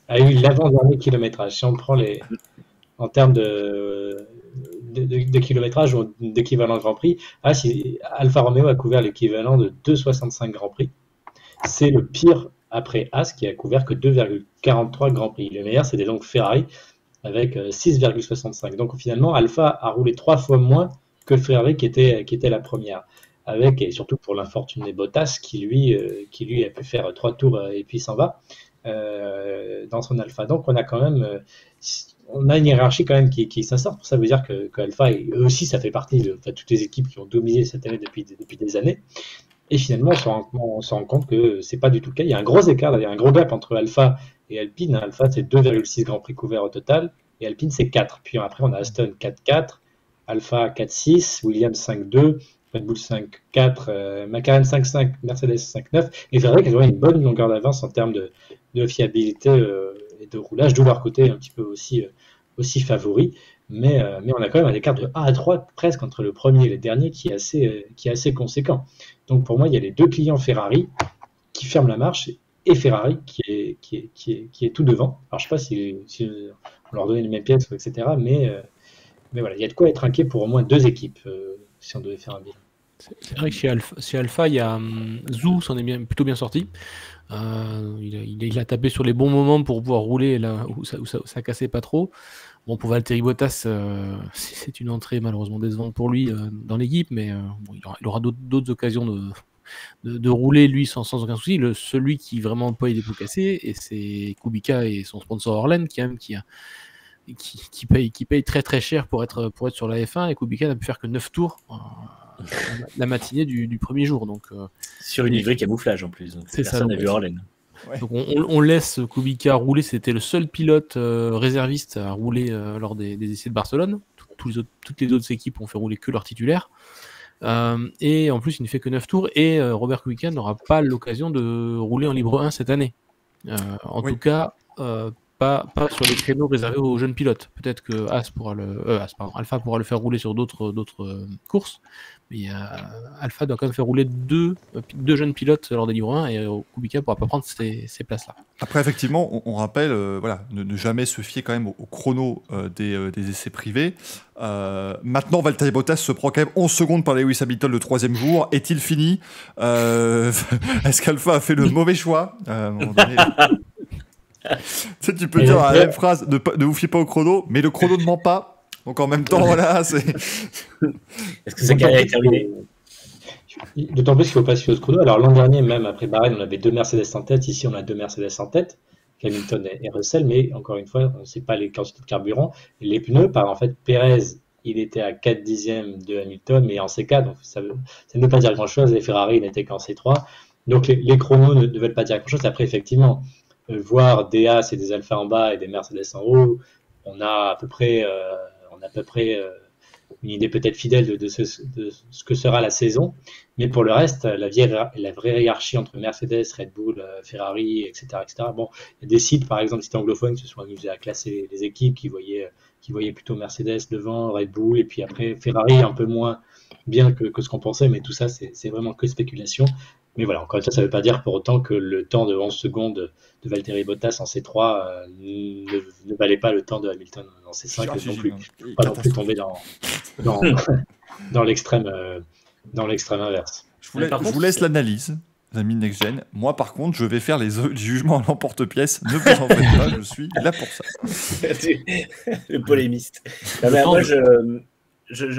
a eu l'avant-dernier kilométrage. Si on prend en termes de kilométrage ou d'équivalent Grand Prix, Alfa Romeo a couvert l'équivalent de 2,65 Grand Prix. C'est le pire après As qui a couvert que 2,43 Grand Prix. Le meilleur, c'est des longues Ferrari avec 6,65. Donc finalement, Alpha a roulé 3 fois moins que Ferrari qui était la première. Et surtout pour l'infortuné Bottas qui lui a pu faire 3 tours et puis s'en va dans son Alpha. Donc on a quand même une hiérarchie quand même qui s'assort. Ça veut dire que Alpha, eux aussi, ça fait partie de toutes les équipes qui ont dominé cette année depuis des années. Et finalement, on se rend compte que c'est pas du tout le cas. Il y a un gros écart, il y a un gros gap entre Alpha et Alpine. Alpha, c'est 2,6 Grands Prix couverts au total, et Alpine, c'est 4. Puis après, on a Aston 4-4, Alpha 4-6, Williams 5-2, Red Bull 5-4, McLaren 5-5, Mercedes 5-9. Et Ferrari qui a une bonne longueur d'avance en termes de fiabilité et de roulage, d'où leur côté un petit peu aussi favori. Mais on a quand même un écart de 1 à 3 presque entre le premier et le dernier qui est assez conséquent. Donc pour moi, il y a les deux clients Ferrari qui ferment la marche et Ferrari qui est tout devant. Alors je ne sais pas si on leur donnait les mêmes pièces, etc. Mais voilà, il y a de quoi être inquiet pour au moins 2 équipes si on devait faire un bilan. C'est vrai que chez Alpha, il y a Zhou s'en est plutôt bien sorti. Il a tapé sur les bons moments pour pouvoir rouler là où ça cassait pas trop. Bon, pour Valtteri Bottas, c'est une entrée malheureusement décevante pour lui dans l'équipe, mais il aura d'autres occasions de rouler lui sans aucun souci. Celui qui vraiment pas des pots cassés, et c'est Kubica et son sponsor Orlen qui paye très très cher pour être sur la F1, et Kubica n'a pu faire que 9 tours la matinée du premier jour. Donc, sur une livrée camouflage en plus. Donc personne n'a vu Orlen. Ouais. Donc on laisse Kubica rouler, c'était le seul pilote réserviste à rouler lors des essais de Barcelone. Toutes les autres équipes ont fait rouler que leur titulaire. Et en plus, il ne fait que 9 tours, et Robert Kubica n'aura pas l'occasion de rouler en Libre 1 cette année. En tout cas, pas sur les créneaux réservés aux jeunes pilotes. Peut-être que Alpha pourra le faire rouler sur d'autres courses, mais Alpha doit quand même faire rouler deux jeunes pilotes lors des Libre 1, et Kubica ne pourra pas prendre ces places-là. Après, effectivement, on rappelle ne jamais se fier quand même au chrono des essais privés. Maintenant, Valtteri Bottas se prend quand même 11 secondes par Lewis Hamilton le 3e jour. Est-il fini Est-ce qu'Alpha a fait le mauvais choix à un moment donné, tu peux dire la même phrase, ne vous fiez pas au chrono, mais le chrono ne ment pas. Donc en même temps, voilà, c'est. Est-ce que sa carrière est terminée? D'autant plus qu'il ne faut pas suivre ce chrono. Alors l'an dernier, même après Bahreïn, on avait 2 Mercedes en tête. Ici, on a 2 Mercedes en tête, Hamilton et Russell. Mais encore une fois, on ne sait pas les quantités de carburant. Les pneus, en fait, Pérez, il était à 4 dixièmes de Hamilton, mais en C4, donc ça ne veut pas dire grand-chose. Les Ferrari n'étaient qu'en C3. Donc les chronos ne veulent pas dire grand-chose. Après, effectivement, voir des As et des Alpha en bas et des Mercedes en haut, on a à peu près une idée peut-être fidèle de ce que sera la saison. Mais pour le reste, la vraie hiérarchie entre Mercedes, Red Bull, Ferrari, etc., etc. Bon, il y a des sites, par exemple, sites anglophones, qui se sont amusés à classer les équipes, qui voyaient plutôt Mercedes devant, Red Bull, et puis après Ferrari un peu moins bien que ce qu'on pensait, mais tout ça, c'est vraiment que spéculation. Mais voilà, encore une fois, ça ne veut pas dire pour autant que le temps de 11 secondes de Valtteri Bottas en C3 ne valait pas le temps de Hamilton en C5 non plus. Pas non plus tomber dans l'extrême inverse. Je vous laisse l'analyse, les amis de Next Gen. Moi, par contre, je vais faire les jugements à l'emporte-pièce. Ne vous en faites pas, je suis là pour ça. Le polémiste. Non, mais moi,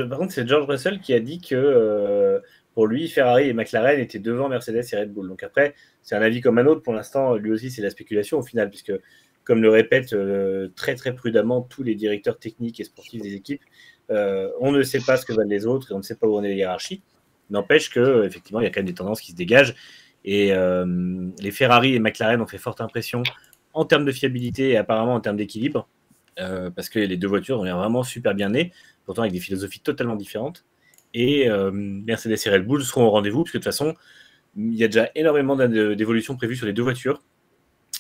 par contre, c'est George Russell qui a dit que pour lui, Ferrari et McLaren étaient devant Mercedes et Red Bull. Donc après, c'est un avis comme un autre. Pour l'instant, lui aussi, c'est la spéculation au final, puisque, comme le répètent très très prudemment tous les directeurs techniques et sportifs des équipes, on ne sait pas ce que valent les autres et on ne sait pas où on est les hiérarchies. N'empêche qu'effectivement, il y a quand même des tendances qui se dégagent. Et les Ferrari et McLaren ont fait forte impression en termes de fiabilité et apparemment en termes d'équilibre, parce que les deux voitures ont l'air vraiment super bien nées, pourtant avec des philosophies totalement différentes. Et Mercedes et Red Bull seront au rendez-vous, puisque de toute façon, il y a déjà énormément d'évolutions prévues sur les deux voitures.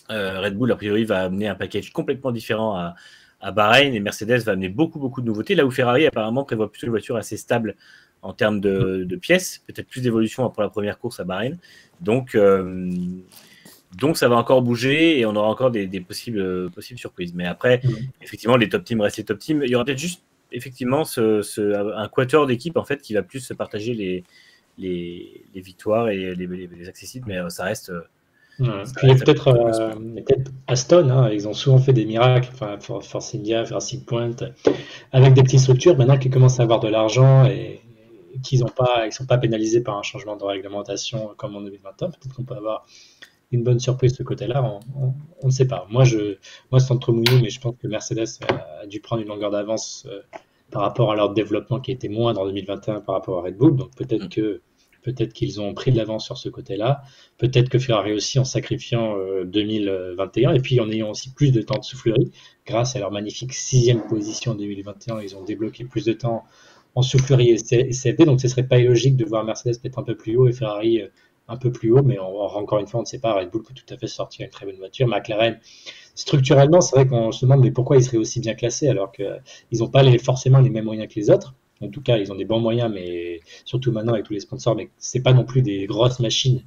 Red Bull, a priori, va amener un package complètement différent à Bahreïn, et Mercedes va amener beaucoup de nouveautés, là où Ferrari apparemment prévoit plutôt une voiture assez stable en termes de pièces, peut-être plus d'évolution pour la première course à Bahreïn. Donc ça va encore bouger et on aura encore des possibles surprises. Mais après, effectivement, les top teams restent les top teams. Il y aura peut-être juste effectivement un quatuor d'équipe en fait qui va plus se partager les victoires et les accessibles, mais ça reste. Puis peut-être Aston, hein, ils ont souvent fait des miracles, enfin Force India, Racing Point, avec des petites structures. Maintenant qu'ils commencent à avoir de l'argent et qu'ils ne sont pas pénalisés par un changement de réglementation comme en 2021, peut-être qu'on peut avoir une bonne surprise de ce côté-là, on ne sait pas. Moi, c'est entre mouillé, mais je pense que Mercedes a dû prendre une longueur d'avance par rapport à leur développement qui était moindre en 2021 par rapport à Red Bull. Donc peut-être qu'ils ont pris de l'avance sur ce côté-là. Peut-être que Ferrari aussi en sacrifiant 2021 et puis en ayant aussi plus de temps de soufflerie. Grâce à leur magnifique 6e position en 2021, ils ont débloqué plus de temps en soufflerie et CFD. Donc ce ne serait pas illogique de voir Mercedes peut-être un peu plus haut et Ferrari un peu plus haut, mais encore une fois, on ne sait pas. Red Bull peut tout à fait sortir une très bonne voiture. McLaren, structurellement, c'est vrai qu'on se demande mais pourquoi ils seraient aussi bien classés alors qu'ils n'ont pas forcément les mêmes moyens que les autres. En tout cas, ils ont des bons moyens, mais surtout maintenant avec tous les sponsors, mais c'est pas non plus des grosses machines,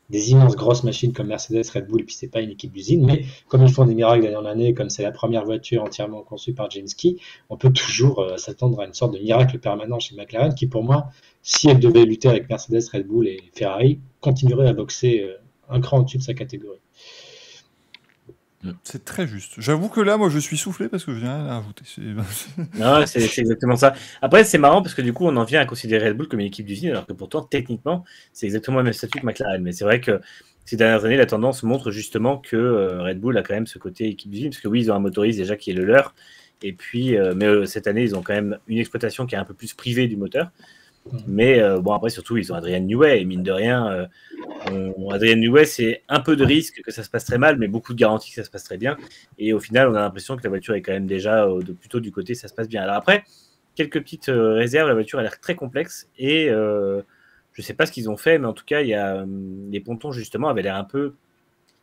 des immenses grosses machines comme Mercedes, Red Bull, et puis c'est pas une équipe d'usine, mais comme ils font des miracles d'année en année, comme c'est la première voiture entièrement conçue par Jenski, on peut toujours s'attendre à une sorte de miracle permanent chez McLaren, qui pour moi, si elle devait lutter avec Mercedes, Red Bull et Ferrari, continuerait à boxer un cran au-dessus de sa catégorie. C'est très juste. J'avoue que là, moi, je suis soufflé parce que je n'ai rien à rajouter. Non, c'est exactement ça. Après, c'est marrant parce que du coup, on en vient à considérer Red Bull comme une équipe d'usine, alors que pourtant, techniquement, c'est exactement le même statut que McLaren. Mais c'est vrai que ces dernières années, la tendance montre justement que Red Bull a quand même ce côté équipe d'usine, parce que oui, ils ont un motoriste déjà qui est le leur. Et puis, mais cette année, ils ont quand même une exploitation qui est un peu plus privée du moteur. Mais bon, après, surtout, ils ont Adrian Newey, et mine de rien, Adrian Newey, c'est un peu de risque que ça se passe très mal, mais beaucoup de garanties que ça se passe très bien. Et au final, on a l'impression que la voiture est quand même déjà plutôt du côté ça se passe bien. Alors après, quelques petites réserves, la voiture a l'air très complexe, et je ne sais pas ce qu'ils ont fait, mais en tout cas, les pontons, justement, avaient l'air un peu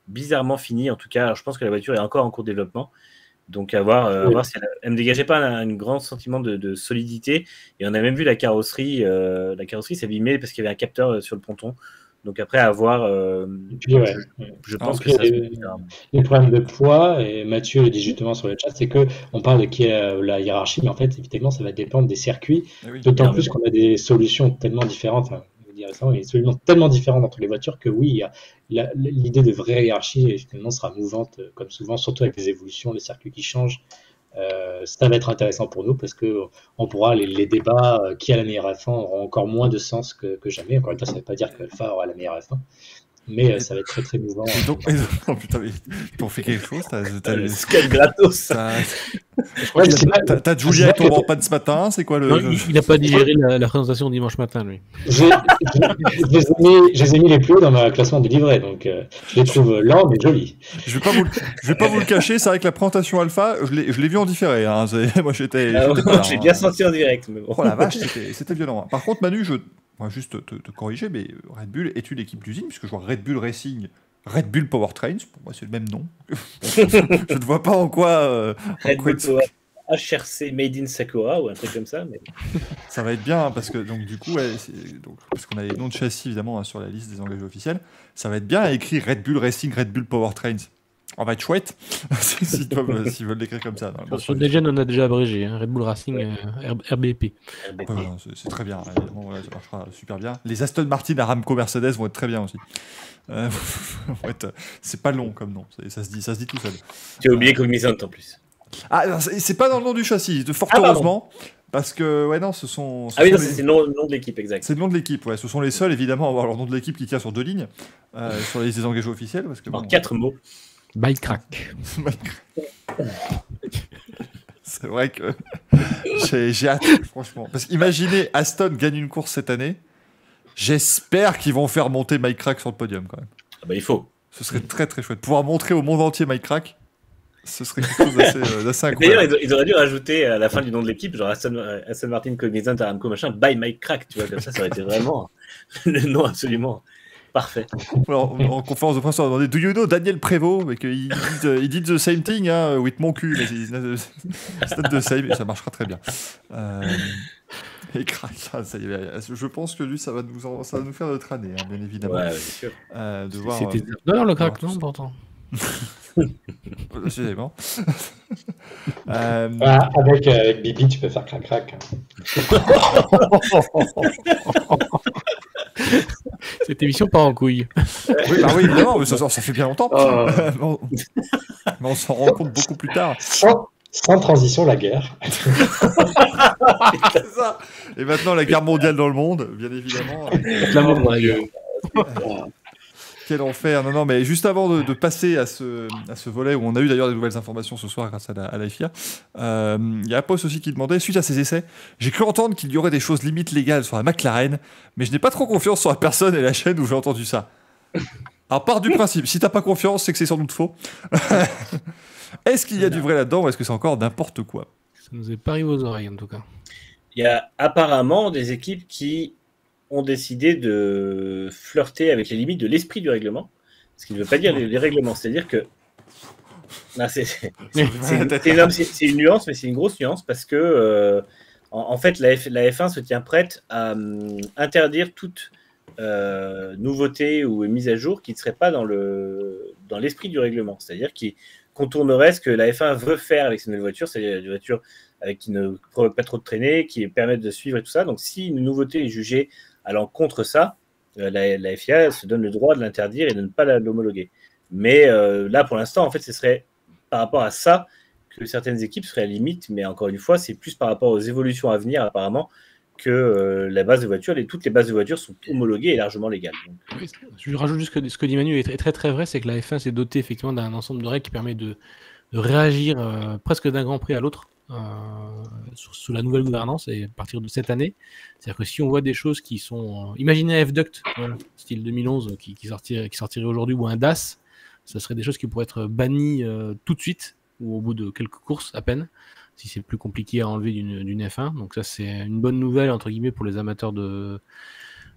bizarrement finis. En tout cas, alors, je pense que la voiture est encore en cours de développement. Donc, à voir si elle ne dégageait pas un grand sentiment de solidité. Et on a même vu la carrosserie s'abîmer parce qu'il y avait un capteur sur le ponton. Donc, après, à voir. Je pense que ça les problèmes de poids, et Mathieu le dit justement sur le chat, c'est qu'on parle de qui est la hiérarchie, mais en fait, évidemment, ça va dépendre des circuits. D'autant plus qu'on a des solutions tellement différentes. Il y a des solutions tellement différentes entre les voitures que oui, l'idée de vraie hiérarchie finalement sera mouvante comme souvent, surtout avec les évolutions, les circuits qui changent. Ça va être intéressant pour nous parce que on pourra les débats qui a la meilleure F1 auront encore moins de sens que jamais. Encore une fois, ça ne veut pas dire que Alpha aura la meilleure F1, mais ça va être très très mouvant. Oh, putain, mais t'en fais quelque chose, Le scan gratos. T'as Julia qui tombe en panne ce matin, c'est quoi le... Non, il n'a pas digéré la présentation dimanche matin, lui. Je les ai mis les plus hauts dans ma classement de livret, donc je les trouve lents mais jolis. Je vais pas vous le cacher, c'est vrai que la présentation Alpha, je l'ai vu en différé. Hein. Moi, j'étais pas là, J'ai bien senti en direct. Mais bon. Oh la vache, c'était violent. Par contre, Manu, moi juste te corriger, mais Red Bull est une équipe d'usine, puisque je vois Red Bull Racing, Red Bull Powertrains, pour moi c'est le même nom. Je ne vois pas en quoi... Red Bull Power HRC Made in Sakura ou un truc comme ça. Mais... Ça va être bien, hein, parce que donc, du coup, parce qu'on a les noms de châssis évidemment hein, sur la liste des engagés officiels, ça va être bien à écrire Red Bull Racing, Red Bull Powertrains. On va être chouette s'ils veulent l'écrire comme ça. Sur Degen, on a déjà abrégé, hein, Red Bull Racing, RBP. C'est très bien, évidemment, voilà, ça marchera super bien. Les Aston Martin, Aramco, Mercedes vont être très bien aussi. C'est pas long comme nom, ça se dit tout seul. Tu as oublié Cognizant en plus. Ah, c'est pas dans le nom du châssis, fort heureusement. Parce que, ouais, non, ce sont. Ah oui, non, c'est le nom de l'équipe, exact. C'est le nom de l'équipe, ouais. Ce sont les seuls, évidemment, à avoir leur nom de l'équipe qui tient sur 2 lignes, sur la liste des engagés officiels. Parce que, en 4 mots. Bycrack. C'est vrai que j'ai hâte, franchement. Parce qu'imaginez, Aston gagne une course cette année. J'espère qu'ils vont faire monter Mike Crack sur le podium, quand même. Ah bah, il faut. Ce serait très, très chouette. Pouvoir montrer au monde entier Mike Crack. Ce serait quelque chose d'assez incroyable. D'ailleurs, ils auraient dû rajouter à la fin du nom de l'équipe, genre Aston Martin, Cognizant, Aramco, machin, by Mike Crack, tu vois, comme ça aurait été vraiment le nom absolument parfait. Alors, en conférence de presse, on a demandé Do you know Daniel Prévost? Mais qu'il dit the same thing, hein, with mon cul. C'est not the same, et ça marchera très bien. Et Crack, je pense que lui, ça va nous faire notre année, hein, bien évidemment. Ouais, c'est sûr. De voir, C'était... Non, le Crack, non, pourtant. Décidément. Avec Bibi, tu peux faire crac-crac. Cette émission part en couille. Oui, évidemment, mais ça fait bien longtemps. Mais on s'en rend compte beaucoup plus tard. Sans transition, la guerre. C'est ça. Et maintenant, la guerre mondiale dans le monde, bien évidemment. L'amour dans la gueule. Quel enfer. Non, mais juste avant de passer à ce volet, où on a eu d'ailleurs des nouvelles informations ce soir grâce à la FIA, il y a un post aussi qui demandait, suite à ces essais, j'ai cru entendre qu'il y aurait des choses limites légales sur la McLaren, mais je n'ai pas trop confiance sur la personne et la chaîne où j'ai entendu ça. Alors, part du principe, si t'as pas confiance, c'est que c'est sans doute faux. Est-ce qu'il y a du vrai là-dedans ou est-ce que c'est encore n'importe quoi? Ça nous est pas arrivé aux oreilles, en tout cas. Il y a apparemment des équipes qui ont décidé de flirter avec les limites de l'esprit du règlement, ce qui ne veut pas dire les règlements, c'est-à-dire que c'est une nuance, mais c'est une grosse nuance, parce que en fait la F1 se tient prête à interdire toute nouveauté ou mise à jour qui ne serait pas dans l'esprit du règlement, c'est-à-dire qui contournerait ce que la F1 veut faire avec ces nouvelles voitures, c'est-à-dire des voitures qui ne provoquent pas trop de traînées, qui permettent de suivre et tout ça. Donc si une nouveauté est jugée allant contre ça, la FIA se donne le droit de l'interdire et de ne pas l'homologuer. Mais là, pour l'instant, en fait, ce serait par rapport à ça que certaines équipes seraient à la limite, mais encore une fois, c'est plus par rapport aux évolutions à venir, apparemment, que la base de voiture, toutes les bases de voitures sont homologuées et largement légales. Donc. Oui, je rajoute juste que ce que dit Manu est très très, très vrai, c'est que la F1 s'est dotée effectivement d'un ensemble de règles qui permet de réagir presque d'un Grand Prix à l'autre sous la nouvelle gouvernance et à partir de cette année. C'est-à-dire que si on voit des choses qui sont... imaginez un F-Duct, style 2011, qui sortirait aujourd'hui, ou un DAS, ça serait des choses qui pourraient être bannies tout de suite, ou au bout de quelques courses à peine, si c'est plus compliqué à enlever d'une F1. Donc ça, c'est une bonne nouvelle, entre guillemets, pour les amateurs de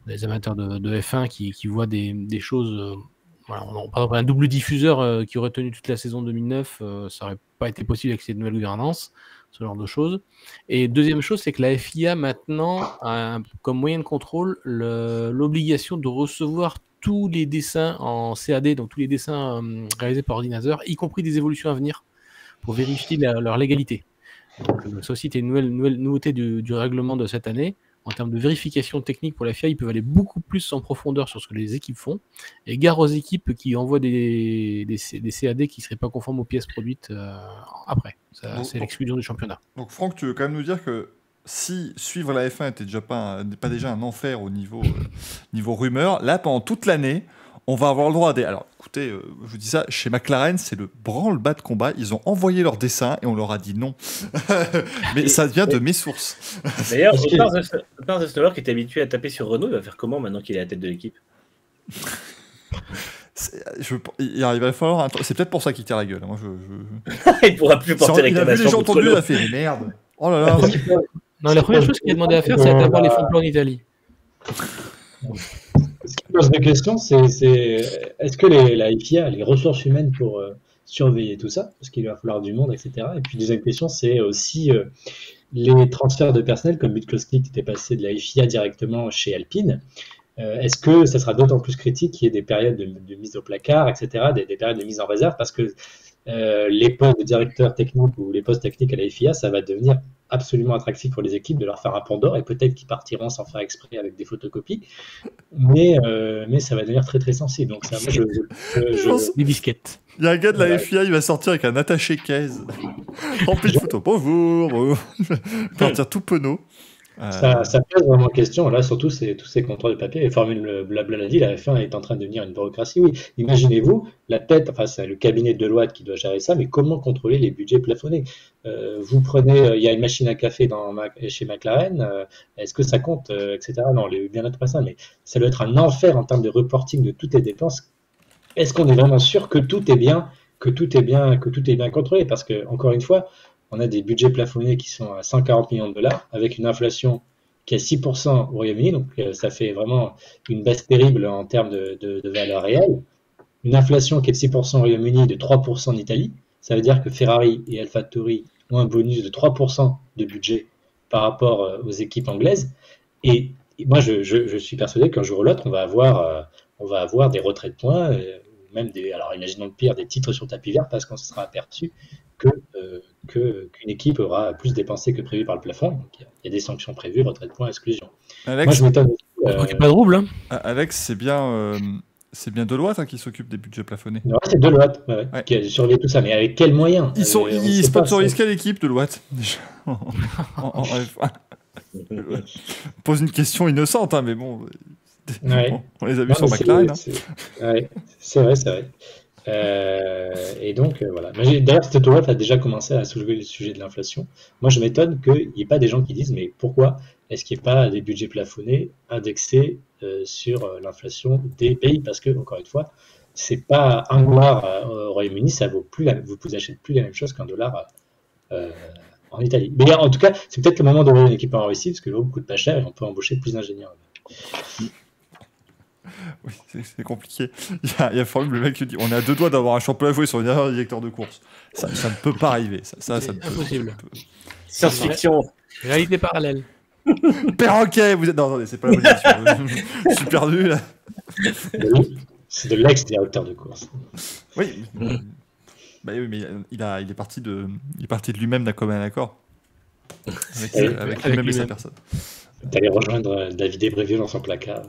F1 qui voient des choses... Voilà, par exemple, un double diffuseur qui aurait tenu toute la saison 2009, ça n'aurait pas été possible avec cette nouvelle gouvernance, ce genre de choses. Et deuxième chose, c'est que la FIA maintenant a comme moyen de contrôle l'obligation de recevoir tous les dessins en CAD, donc tous les dessins réalisés par ordinateur, y compris des évolutions à venir, pour vérifier leur légalité. Donc, ça aussi, c'était une nouvelle nouveauté du règlement de cette année. en termes de vérification technique pour la FIA, ils peuvent aller beaucoup plus en profondeur sur ce que les équipes font, et gare aux équipes qui envoient des CAD qui ne seraient pas conformes aux pièces produites après. C'est l'exclusion du championnat. Donc Franck, tu veux quand même nous dire que si suivre la F1 n'était pas déjà un enfer au niveau rumeur, là, pendant toute l'année, on va avoir le droit à des... Alors, écoutez, je vous dis ça, chez McLaren, c'est le branle-bas de combat. Ils ont envoyé leur dessin et on leur a dit non. Mais ça vient de mes sources. D'ailleurs, Otmar Zesnauer, qui est habitué à taper sur Renault, il va faire comment maintenant qu'il est à la tête de l'équipe? Il va falloir... C'est peut-être pour ça qu'il tire la gueule. Moi, il pourra plus porter réclamation. Il a vu les gens entendus, il a fait merde. Oh là là. Non, la première chose qu'il a demandé à faire, c'est d'avoir les fonds plans en Italie. Ce qui pose la question, c'est est-ce que la FIA a les ressources humaines pour surveiller tout ça? Parce qu'il va falloir du monde, etc. Et puis, deuxième question, c'est aussi les transferts de personnel, comme Butkowski qui était passé de la FIA directement chez Alpine. Est-ce que ça sera d'autant plus critique qu'il y ait des périodes de mise au placard, etc., des périodes de mise en réserve? Parce que les postes de directeur technique ou les postes techniques à la FIA, ça va devenir absolument attractif pour les équipes de leur faire un Pandore, et peut-être qu'ils partiront sans faire exprès avec des photocopies, mais ça va devenir très très sensible. Donc ça, moi, des disquettes. Il y a un gars de la FIA, il va sortir avec un attaché caisse rempli de photos. Bonjour. Il va partir tout penaud. Ça pose vraiment question. Là, surtout, c'est tous ces contrôles de papier. Les formules blabla dit, la F1 est en train de devenir une bureaucratie. Oui, imaginez-vous, c'est le cabinet de Deloitte qui doit gérer ça, mais comment contrôler les budgets plafonnés? Vous prenez, il y a une machine à café chez McLaren, est-ce que ça compte, etc. Non, les bien-être pas ça, mais ça doit être un enfer en termes de reporting de toutes les dépenses. Est-ce qu'on est vraiment sûr que tout est bien contrôlé? Parce que, encore une fois, on a des budgets plafonnés qui sont à 140 millions de dollars, avec une inflation qui est 6% au Royaume-Uni, donc ça fait vraiment une baisse terrible en termes de valeur réelle. Une inflation qui est de 6% au Royaume-Uni, de 3% en Italie, ça veut dire que Ferrari et AlphaTauri ont un bonus de 3% de budget par rapport aux équipes anglaises. Et moi, je suis persuadé qu'un jour ou l'autre, on va avoir des retraits de points, même alors imaginons le pire, des titres sur tapis vert, parce qu'on se sera aperçu qu'une équipe aura plus dépensé que prévu par le plafond. Donc, il y a des sanctions prévues, retrait de points, exclusion. Alex, moi, je m'étonne. Pas de rouble, hein. Alex, c'est bien Deloitte qui s'occupe des budgets plafonnés. Non, c'est Deloitte qui a surveillé tout ça. Mais avec quels moyens? Ils sponsorisent quelle équipe, Deloitte? Pose une question innocente, mais bon. Ouais. On les a vus sur McLaren. C'est vrai. Et donc, voilà. D'ailleurs, cette Deloitte a déjà commencé à soulever le sujet de l'inflation. Moi, je m'étonne qu'il n'y ait pas des gens qui disent, mais pourquoi est-ce qu'il n'y a pas des budgets plafonnés indexés sur l'inflation des pays? Parce que, encore une fois, c'est pas $1 au Royaume-Uni, ça vaut plus vous achetez plus la même chose qu'un dollar en Italie. Mais en tout cas, c'est peut-être le moment d'ouvrir une équipe en Russie, parce que l'eau coûte pas cher et on peut embaucher plus d'ingénieurs. Oui, c'est compliqué. Il y a Formule, le mec qui dit on est à 2 doigts d'avoir un championnat joué sur une erreur de directeur de course. Ça ne peut pas arriver. Ça impossible. Science-fiction. Réalité parallèle. Perroquet, vous êtes. Non, attendez, c'est pas la bonne question. Je suis perdu là. C'est de l'ex-directeur de course. Oui. Mais il est parti de lui-même d'un commun accord. Avec lui-même et sa personne. T'allais rejoindre David Ebreville dans son placard.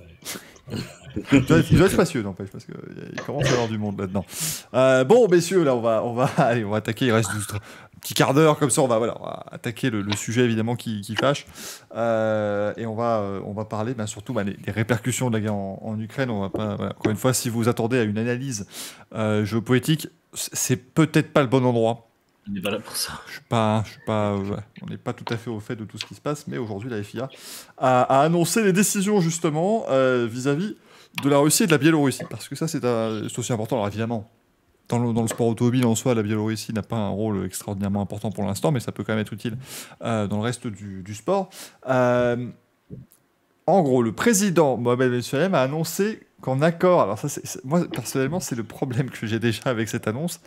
Il doit être spacieux, n'empêche, parce qu'il commence à y avoir du monde là-dedans. Bon, messieurs, là, on va attaquer. Il reste 12 petit quart d'heure, comme ça, on va attaquer le sujet, évidemment, qui fâche. Et on va parler, surtout, des répercussions de la guerre en Ukraine. On va pas, encore une fois, si vous attendez à une analyse géopolitique, c'est peut-être pas le bon endroit. On n'est pas là pour ça. On n'est pas tout à fait au fait de tout ce qui se passe, mais aujourd'hui, la FIA a annoncé les décisions, justement, vis-à-vis de la Russie et de la Biélorussie. Parce que ça, c'est aussi important. Alors, évidemment, dans le sport automobile en soi, la Biélorussie n'a pas un rôle extraordinairement important pour l'instant, mais ça peut quand même être utile dans le reste du sport. En gros, le président Mohamed Ben Sulayem a annoncé qu'en accord... Alors ça, moi, personnellement, c'est le problème que j'ai déjà avec cette annonce.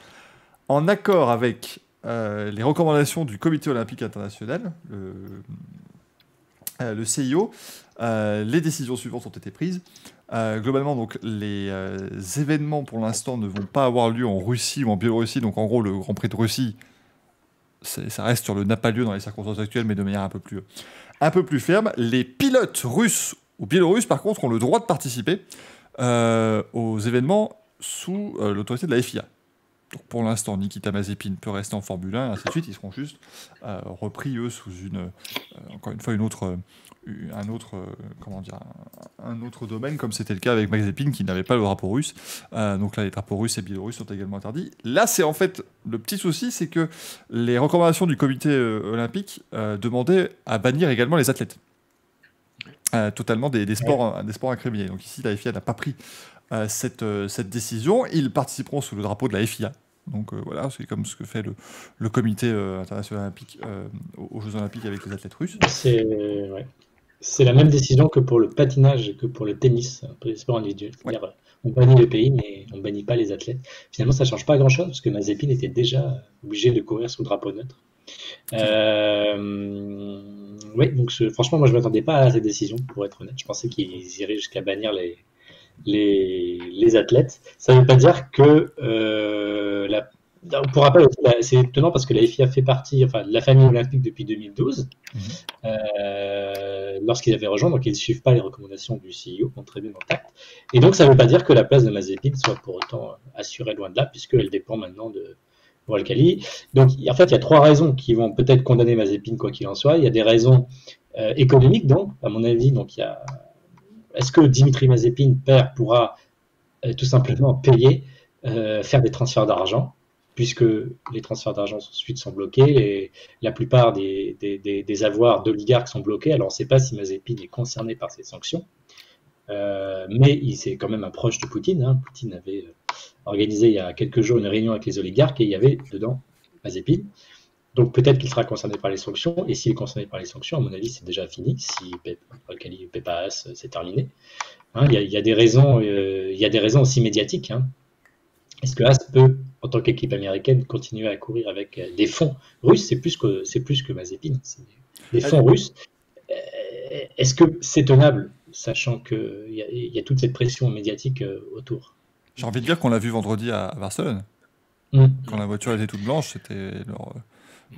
En accord avec les recommandations du Comité olympique international, le CIO, les décisions suivantes ont été prises. Globalement, donc, les événements pour l'instant ne vont pas avoir lieu en Russie ou en Biélorussie. Donc en gros, le Grand Prix de Russie, ça reste sur le n'a pas lieu dans les circonstances actuelles, mais de manière un peu plus un peu plus ferme. Les pilotes russes ou biélorusses, par contre, ont le droit de participer aux événements sous l'autorité de la FIA. Donc pour l'instant, Nikita Mazepin peut rester en Formule 1, et ainsi de suite. Ils seront juste repris, eux, sous encore une fois, un autre domaine, comme c'était le cas avec Mazepin, qui n'avait pas le drapeau russe. Donc là, les drapeaux russes et biélorusses sont également interdits. Là, c'est en fait le petit souci, c'est que les recommandations du comité olympique demandaient à bannir également les athlètes. Totalement des sports incriminés. Donc ici, la FIA n'a pas pris cette décision. Ils participeront sous le drapeau de la FIA. Donc voilà, c'est comme ce que fait le comité international olympique aux Jeux olympiques avec les athlètes russes. C'est la même décision que pour le patinage et que pour le tennis, pour les sports individuels. C'est-à-dire, on bannit le pays, mais on ne bannit pas les athlètes. Finalement, ça ne change pas grand-chose, parce que Mazepin était déjà obligé de courir sous le drapeau neutre. Oui, donc franchement, moi, je ne m'attendais pas à cette décision, pour être honnête. Je pensais qu'ils iraient jusqu'à bannir les athlètes. Ça ne veut pas dire que pour rappel, c'est étonnant parce que la FIA fait partie de la famille olympique depuis 2012, lorsqu'ils avaient rejoint, donc ils ne suivent pas les recommandations du CEO, ont très bien en tête. Et donc ça ne veut pas dire que la place de Mazepin soit pour autant assurée, loin de là, puisqu'elle dépend maintenant de Uralkali. Donc en fait, il y a 3 raisons qui vont peut-être condamner Mazepin, quoi qu'il en soit. Il y a des raisons économiques, donc, à mon avis, est-ce que Dimitri Mazepin, père, pourra tout simplement payer, faire des transferts d'argent, puisque les transferts d'argent ensuite sont bloqués et la plupart des avoirs d'oligarques sont bloqués. Alors on ne sait pas si Mazepin est concerné par ces sanctions, mais c'est quand même un proche de Poutine. Poutine avait organisé il y a quelques jours une réunion avec les oligarques et il y avait dedans Mazepin. Donc peut-être qu'il sera concerné par les sanctions, et s'il est concerné par les sanctions, à mon avis, c'est déjà fini. Si Uralkali ne paie pas Haas, c'est terminé. Il y a des raisons aussi médiatiques. Est-ce que Haas peut, en tant qu'équipe américaine, continuer à courir avec des fonds russes? C'est plus que Mazepin, c'est des fonds russes. Est-ce que c'est tenable, sachant qu'il y a toute cette pression médiatique autour? J'ai envie de dire qu'on l'a vu vendredi à Barcelone. Quand la voiture était toute blanche, c'était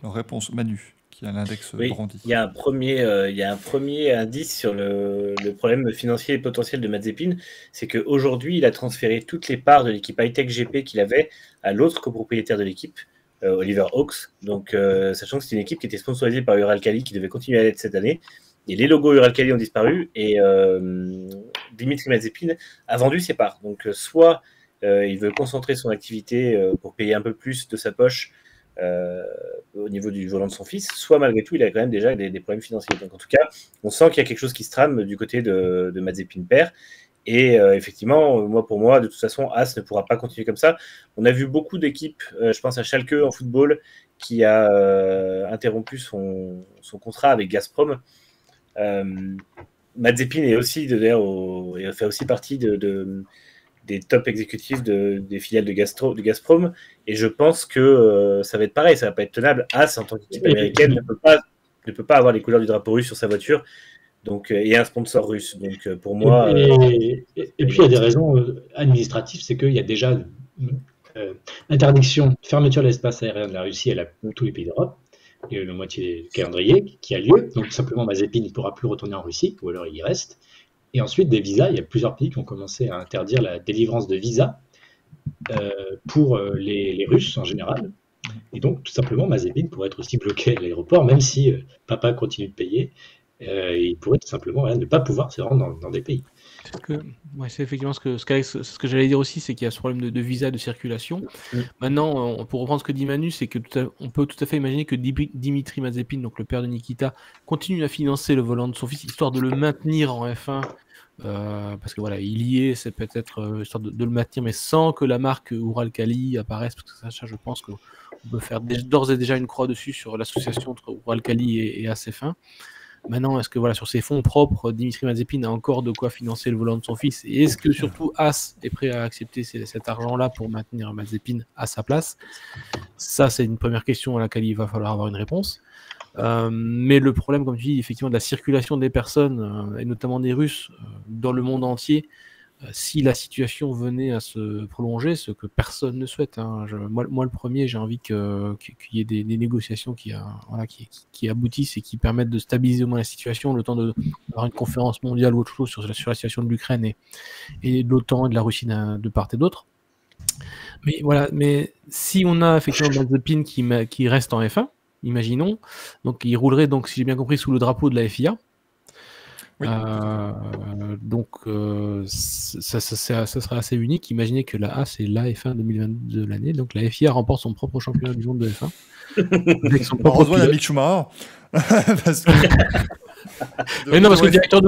leur réponse. Manu, qui a l'index brandi. Il y a un premier indice sur le problème financier potentiel de Mazepin, c'est qu'aujourd'hui, il a transféré toutes les parts de l'équipe Hightech GP qu'il avait à l'autre copropriétaire de l'équipe, Oliver Hawks. Donc, sachant que c'est une équipe qui était sponsorisée par Uralkali, qui devait continuer à l'être cette année. Et les logos Uralkali ont disparu et Dimitri Mazepin a vendu ses parts. Donc, soit il veut concentrer son activité pour payer un peu plus de sa poche au niveau du volant de son fils, soit malgré tout il a quand même déjà des problèmes financiers. Donc en tout cas on sent qu'il y a quelque chose qui se trame du côté de Mazepin père, et effectivement pour moi de toute façon Haas ne pourra pas continuer comme ça. On a vu beaucoup d'équipes, je pense à Schalke en football qui a interrompu son contrat avec Gazprom. Mazepin est aussi fait aussi partie des top exécutifs des filiales de Gazprom, et je pense que ça va être pareil, ça va pas être tenable. Haas, en tant qu'équipe américaine, ne peut pas avoir les couleurs du drapeau russe sur sa voiture, donc, et un sponsor russe. Donc pour moi... Et puis il y a des raisons administratives, c'est qu'il y a déjà interdiction, fermeture de l'espace aérien de la Russie à tous les pays d'Europe, et la moitié du calendrier qui a lieu, donc tout simplement Mazepin ne pourra plus retourner en Russie, ou alors il y reste. Et ensuite, des visas, il y a plusieurs pays qui ont commencé à interdire la délivrance de visas pour les Russes en général. Et donc, tout simplement, Mazepin pourrait être aussi bloqué à l'aéroport, même si papa continue de payer. Il pourrait tout simplement ne pas pouvoir se rendre dans des pays. C'est effectivement ce que j'allais dire aussi, c'est qu'il y a ce problème de visa, de circulation. Maintenant, pour reprendre ce que dit Manu, c'est que on peut tout à fait imaginer que Dimitri Mazepin, donc le père de Nikita, continue à financer le volant de son fils, histoire de le maintenir en F1, parce que voilà, il y est, c'est peut-être histoire de le maintenir, mais sans que la marque Uralkali apparaisse, parce que ça je pense qu'on peut faire d'ores et déjà une croix dessus sur l'association entre Uralkali et AS1. Maintenant, est-ce que sur ses fonds propres, Dimitri Mazepin a encore de quoi financer le volant de son fils? Et est-ce que surtout Haas est prêt à accepter cet argent-là pour maintenir Mazepin à sa place? Ça, c'est une première question à laquelle il va falloir avoir une réponse. Mais le problème, comme tu dis, effectivement, de la circulation des personnes, et notamment des Russes, dans le monde entier, si la situation venait à se prolonger, ce que personne ne souhaite, hein. Moi, le premier, j'ai envie qu'il y ait des négociations qui aboutissent et qui permettent de stabiliser au moins la situation, le temps d'avoir une conférence mondiale ou autre chose sur la situation de l'Ukraine et de l'OTAN et de la Russie de part et d'autre. Mais voilà, mais si on a effectivement Mazepin qui reste en F1, imaginons, donc il roulerait, donc, si j'ai bien compris, sous le drapeau de la FIA. Oui. Donc ça serait assez unique. Imaginez que la A c'est la F1 2022 de l'année, donc la FIA remporte son propre championnat du monde de F1 avec son propre Heureusement, il y a pilote. Mick Schumacher. Parce que... Mais non, parce que le directeur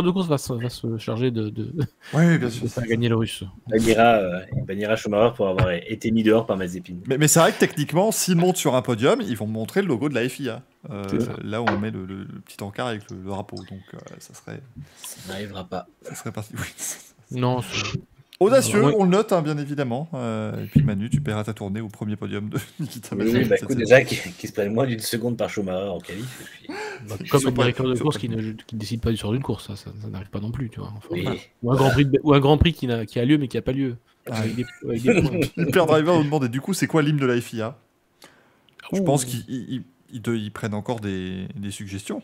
de course va se charger de Oui, bien sûr. faire gagner le russe. Il bannira Schumacher pour avoir été mis dehors par Mazepin. Mais c'est vrai que techniquement, s'ils montent sur un podium, ils vont montrer le logo de la FIA. Là où on met le petit encart avec le drapeau. Donc ça serait. Ça n'arrivera pas. Ça serait parti. Oui. Non, audacieux, Oui. on le note, hein, bien évidemment. Et puis Manu, tu paieras ta tournée au premier podium de Nikita Mazepin. Oui, écoute, déjà qui se prennent moins d'une seconde par Schumacher en qualif. Et puis... comme un directeur de course qui ne décide pas sur une course, ça n'arrive pas non plus, tu vois. Enfin, Oui. voilà. Ou un Grand Prix qui a lieu mais qui n'a pas lieu. Ah, Avec des points. Hyper Driver nous demande, et du coup, c'est quoi l'hymne de la FIA? Je Ouh. pense qu'ils prennent encore des suggestions.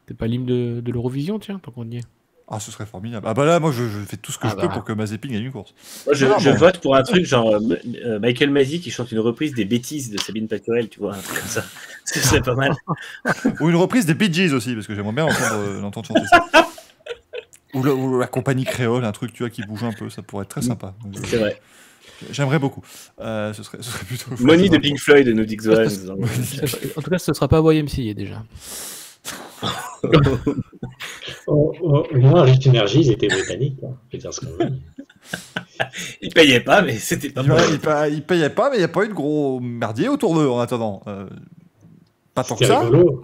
C'est pas l'hymne de l'Eurovision, tiens, tant qu'on y est. Ah, ce serait formidable. Ah bah là, moi, je fais tout ce que je peux pour que Mazepin gagne une course. Moi, je bon. vote pour un truc genre Michael Masi qui chante une reprise des bêtises de Sabine Paturel, tu vois, un truc comme ça. Ce serait pas mal. Ou une reprise des Bee Gees aussi, parce que j'aimerais bien l'entendre chanter ça. Ou la compagnie créole, un truc, tu vois, qui bouge un peu, ça pourrait être très sympa. C'est vrai. J'aimerais beaucoup. Ce serait plutôt... Money de Pink Floyd, nous dit Xoan. En tout cas, ce sera pas YMCA déjà. Au moins, Rich Energy, ils étaient britanniques. Hein. Je veux dire ce qu'on veut. Ils payaient pas, mais c'était pas mal. Ils payaient pas, mais il n'y a pas eu de gros merdier autour d'eux en attendant. Pas tant que C'était ça. rigolo.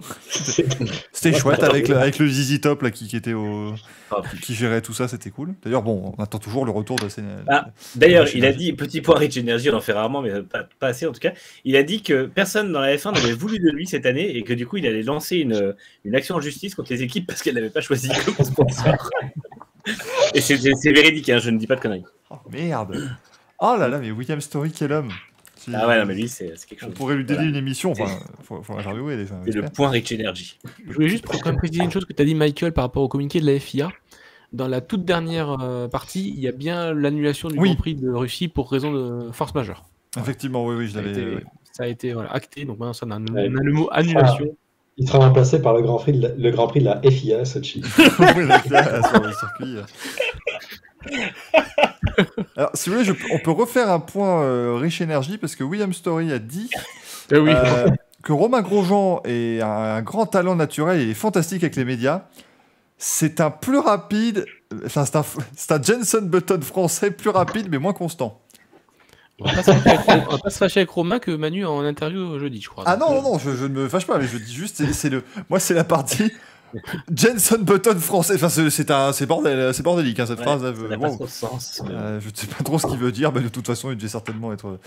C'était chouette avec le ZZ Top là, qui était Oh, qui gérait tout ça, c'était cool. D'ailleurs, bon, on attend toujours le retour de ces. D'ailleurs, il a dit, petit point Rich Energy, on en fait rarement, mais pas assez en tout cas. Il a dit que personne dans la F1 n'avait voulu de lui cette année et que du coup, il allait lancer une action en justice contre les équipes parce qu'elle n'avait pas choisi comme sponsor. Et c'est véridique, hein, je ne dis pas de conneries. Oh merde. Oh là là, mais William Story, quel homme. Ah ouais, non, mais lui, c'est quelque chose. On pourrait lui dédier une émission. Enfin, faut l'interviewer déjà. C'est le point Rich Energy. Je voulais juste quand même préciser une chose que tu as dit, Michael, par rapport au communiqué de la FIA. Dans la toute dernière partie, il y a bien l'annulation du Grand Prix de Russie pour raison de force majeure. Effectivement, oui, je l'avais. Ça a été acté, donc maintenant on a le mot annulation. Il sera remplacé par le Grand Prix de la FIA à Sochi. Oui, la FIA sur le circuit. Alors, si vous voulez, on peut refaire un point Rich Energy parce que William Story a dit que Romain Grosjean est un grand talent naturel, il est fantastique avec les médias. C'est un plus rapide, enfin c'est un Jenson Button français plus rapide mais moins constant. On va pas se fâcher avec Romain que Manu en interview jeudi, je crois. Ah non, je ne me fâche pas, mais je dis juste, moi c'est la partie Jenson Button français. Enfin, c'est bordélique hein, cette phrase. Ça n'a pas trop de sens. Je ne sais pas trop ce qu'il veut dire, mais de toute façon, il devait certainement être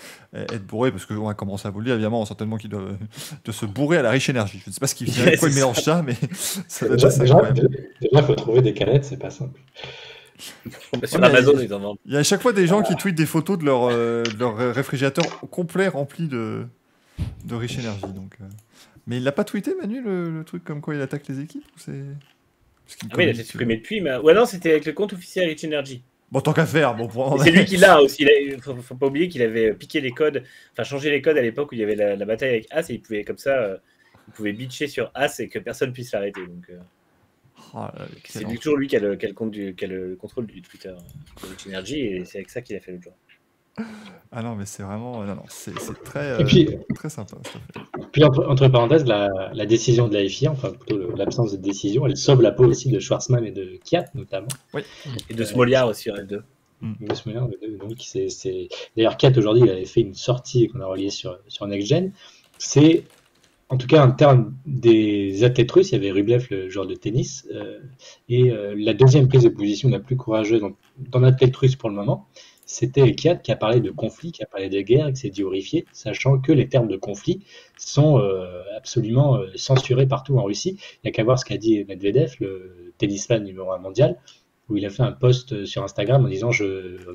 bourré, parce qu'on a commencé à vous le dire, évidemment, certainement qu'il doit de se bourrer à la Rich Energy. Je ne sais pas pourquoi il mélange ça, mais ça va être incroyable. Déjà, il faut trouver des canettes, c'est pas simple. Sur Amazon, ils en vendent. Il y a à chaque fois des gens qui tweetent des photos de leur réfrigérateur complet rempli de Rich Energy. Donc, mais il l'a pas tweeté, Manu, le truc comme quoi il attaque les équipes ou c'est... Ah oui, il a été supprimé depuis, mais... Ouais, non, c'était avec le compte officiel Rich Energy. Bon, tant qu'à faire. Bon, c'est lui qui l'a aussi. Faut pas oublier qu'il avait piqué les codes, enfin changé les codes à l'époque où il y avait la bataille avec As et il pouvait comme ça, il pouvait bitcher sur As et que personne puisse l'arrêter. Donc, c'est toujours lui qui a le contrôle du Twitter Rich Energy et c'est avec ça qu'il a fait le job. Ah non, mais c'est vraiment... Non, c'est très, très sympa. Puis, entre parenthèses, la décision de la FIA, enfin plutôt l'absence de décision, elle sauve la peau aussi de Schwarzman et de Kiat, notamment. Oui. Et de Smolyar aussi, en F2. De Smolyar, donc D'ailleurs, Kiat, aujourd'hui, il avait fait une sortie qu'on a reliée sur Next Gen. C'est, en tout cas, en termes des athlètes russes, il y avait Rublev, le joueur de tennis, et la deuxième prise de position la plus courageuse dans l'athlète russe pour le moment, c'était Kiat qui a parlé de conflit, qui a parlé de guerre, et qui s'est dit horrifié, sachant que les termes de conflit sont absolument censurés partout en Russie. Il n'y a qu'à voir ce qu'a dit Medvedev, le tennisman numéro 1 mondial, où il a fait un post sur Instagram en disant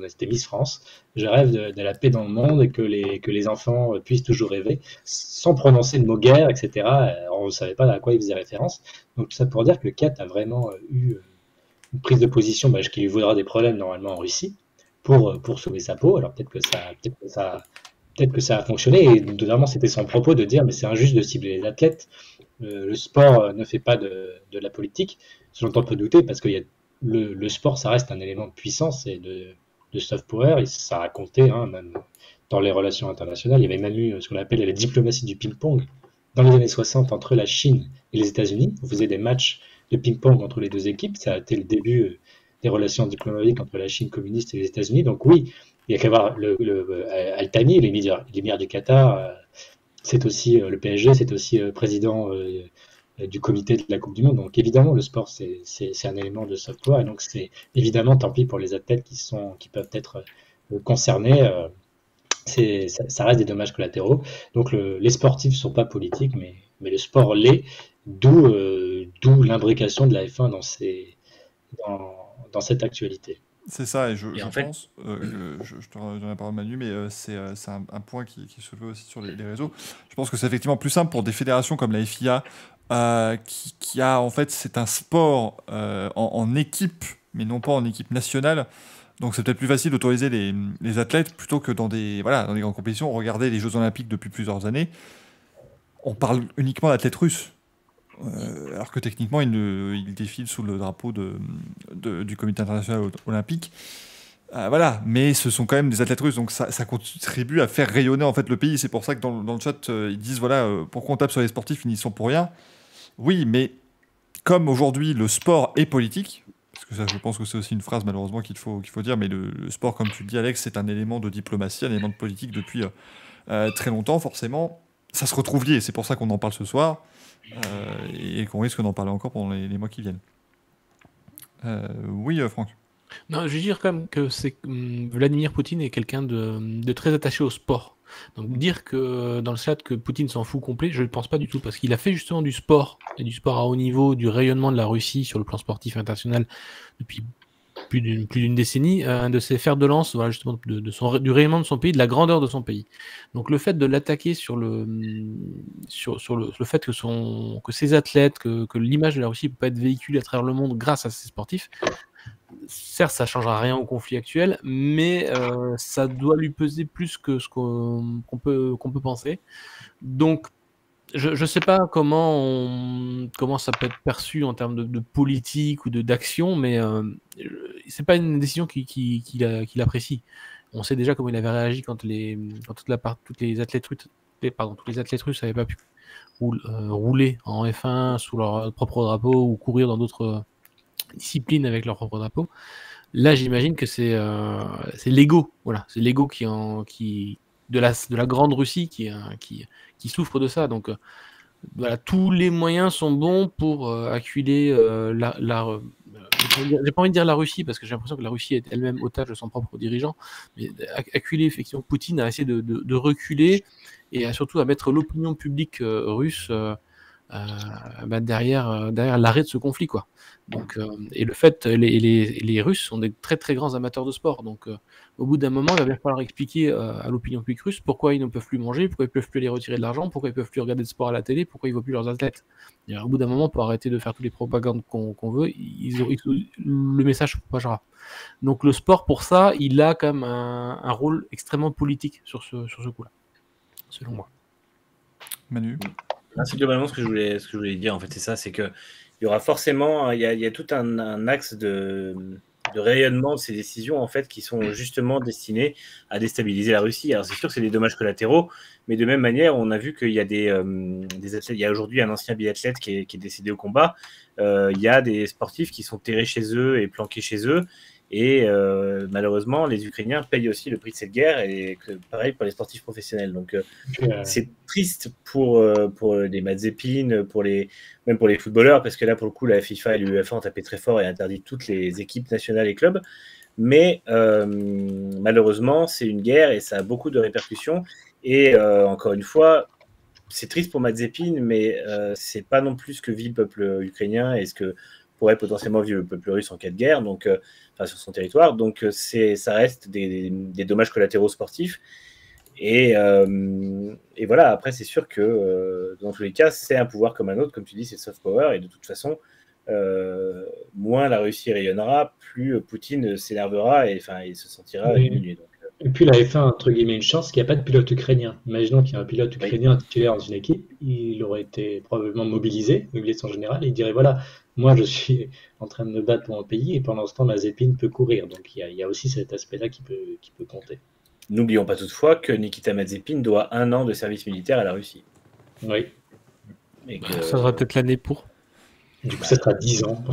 c'était Miss France, je rêve de la paix dans le monde et que les enfants puissent toujours rêver, sans prononcer le mot guerre, etc. On ne savait pas à quoi il faisait référence. Donc tout ça pour dire que Kat a vraiment eu une prise de position qui lui vaudra des problèmes normalement en Russie pour sauver sa peau. Alors peut-être que ça a fonctionné, et notamment c'était son propos de dire mais c'est injuste de cibler les athlètes, le sport ne fait pas de la politique, ce dont on peut douter parce que le sport ça reste un élément de puissance et de soft power, et ça a compté même dans les relations internationales. Il y avait même eu ce qu'on appelle la diplomatie du ping-pong dans les années 60 entre la Chine et les États-Unis. On faisait des matchs de ping-pong entre les deux équipes, ça a été le début des relations diplomatiques entre la Chine communiste et les États-Unis. Donc oui, il y a qu'à voir Al Thani, l'émir du Qatar, c'est aussi le PSG, c'est aussi président du comité de la Coupe du Monde. Donc évidemment, le sport, c'est un élément de soft power, et donc c'est évidemment tant pis pour les athlètes qui peuvent être concernés. Ça reste des dommages collatéraux. Donc les sportifs ne sont pas politiques, mais le sport l'est, d'où l'imbrication de la F1 dans cette actualité. C'est ça, et je en fait- pense, je te redonne la parole Manu, mais c'est un point qui se fait aussi sur les réseaux. Je pense que c'est effectivement plus simple pour des fédérations comme la FIA, qui a en fait, c'est un sport en équipe, mais non pas en équipe nationale. Donc c'est peut-être plus facile d'autoriser les athlètes plutôt que dans des grandes compétitions. Regardez les Jeux Olympiques depuis plusieurs années, on parle uniquement d'athlètes russes. Alors que techniquement, il défile sous le drapeau du Comité international olympique. Voilà, mais ce sont quand même des athlètes russes, donc ça contribue à faire rayonner en fait le pays. C'est pour ça que dans le chat, ils disent voilà, pourquoi on tape sur les sportifs, ils n'y sont pour rien. Oui, mais comme aujourd'hui le sport est politique, parce que ça, je pense que c'est aussi une phrase malheureusement qu'il faut dire, mais le sport, comme tu le dis Alex, c'est un élément de diplomatie, un élément de politique depuis très longtemps, forcément. Ça se retrouve lié, c'est pour ça qu'on en parle ce soir. Et qu'on risque d'en parler encore pendant les mois qui viennent. Oui, Franck. Non, je veux dire quand même que Vladimir Poutine est quelqu'un de très attaché au sport. Donc dire que dans le chat que Poutine s'en fout complet, je ne pense pas du tout, parce qu'il a fait justement du sport, et du sport à haut niveau, du rayonnement de la Russie sur le plan sportif international depuis plus d'une décennie, un de ses fers de lance, voilà, justement, du rayonnement de son pays, de la grandeur de son pays. Donc le fait de l'attaquer sur le fait que ces athlètes, que l'image de la Russie peut pas être véhiculée à travers le monde grâce à ces sportifs, certes, ça changera rien au conflit actuel, mais ça doit lui peser plus que ce qu'on peut penser. Donc, je ne sais pas comment ça peut être perçu en termes de politique ou d'action, mais c'est pas une décision qu'il apprécie. On sait déjà comment il avait réagi quand tous les athlètes russes n'avaient pas pu rouler en F1 sous leur propre drapeau ou courir dans d'autres disciplines avec leur propre drapeau. Là, j'imagine que c'est l'ego, voilà, c'est l'ego de la grande Russie qui souffre de ça. Donc voilà, tous les moyens sont bons pour acculer j'ai pas envie de dire la Russie, parce que j'ai l'impression que la Russie est elle-même otage de son propre dirigeant, mais acculer effectivement Poutine à essayer de reculer, et surtout à mettre l'opinion publique russe derrière l'arrêt de ce conflit, quoi. Donc, et le fait, les Russes sont des très très grands amateurs de sport, donc au bout d'un moment, il va bien falloir expliquer à l'opinion publique russe pourquoi ils ne peuvent plus manger, pourquoi ils peuvent plus les retirer de l'argent, pourquoi ils peuvent plus regarder de sport à la télé, pourquoi ils ne voient plus leurs athlètes. Et au bout d'un moment, pour arrêter de faire toutes les propagandes qu'on veut, le message se propagera. Donc le sport, pour ça, il a quand même un rôle extrêmement politique sur ce coup-là, selon moi. Manu. C'est globalement ce que je voulais dire, en fait, c'est ça, c'est que il y aura forcément, il y a tout un axe de rayonnement de ces décisions, en fait, qui sont justement destinées à déstabiliser la Russie. Alors c'est sûr que c'est des dommages collatéraux, mais de même manière, on a vu qu'il y a des athlètes. Il y a aujourd'hui un ancien biathlète qui est décédé au combat. Il y a des sportifs qui sont terrés chez eux et planqués chez eux. Et malheureusement, les Ukrainiens payent aussi le prix de cette guerre, et pareil pour les sportifs professionnels. Donc c'est triste pour les Mazepin, même pour les footballeurs, parce que là, pour le coup, la FIFA et l'UEFA ont tapé très fort et interdit toutes les équipes nationales et clubs. Mais malheureusement, c'est une guerre et ça a beaucoup de répercussions. Et encore une fois, c'est triste pour Mazepin, mais c'est pas non plus ce que vit le peuple ukrainien et ce que pourrait potentiellement vivre le peuple russe en cas de guerre, donc, sur son territoire. Donc, ça reste des dommages collatéraux sportifs. Et voilà, après, c'est sûr que dans tous les cas, c'est un pouvoir comme un autre, comme tu dis, c'est le soft power, et de toute façon, moins la Russie rayonnera, plus Poutine s'énervera et il se sentira diminué. Donc, et puis la F1 entre guillemets une chance qu'il n'y a pas de pilote ukrainien. Imaginons qu'il y a un pilote ukrainien titulaire dans une équipe, il aurait été probablement mobilisé son général, et il dirait voilà, moi je suis en train de me battre pour mon pays et pendant ce temps Mazepin peut courir. Donc il y a aussi cet aspect-là qui peut compter. N'oublions pas toutefois que Nikita Mazepin doit 1 an de service militaire à la Russie. Oui. Et que... Ça sera peut-être l'année pour. Du coup, ça sera 10 ans.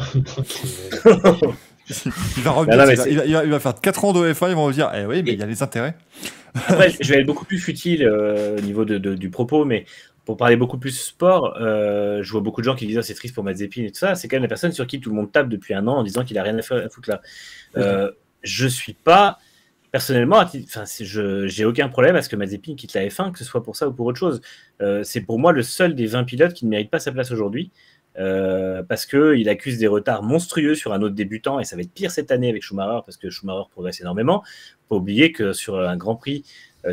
Il va revenir, il va faire 4 ans de F1, ils vont dire oui, mais il y a les intérêts. Après, je vais être beaucoup plus futile au niveau du propos, mais pour parler beaucoup plus sport, je vois beaucoup de gens qui disent c'est triste pour Mazepin et tout ça. C'est quand même la personne sur qui tout le monde tape depuis 1 an en disant qu'il a rien à foutre là. Je suis pas personnellement, j'ai aucun problème à ce que Mazepin quitte la F1, que ce soit pour ça ou pour autre chose. C'est pour moi le seul des 20 pilotes qui ne mérite pas sa place aujourd'hui. Parce qu'il accuse des retards monstrueux sur un autre débutant, et ça va être pire cette année avec Schumacher, parce que Schumacher progresse énormément. Il ne faut pas oublier que sur un Grand Prix,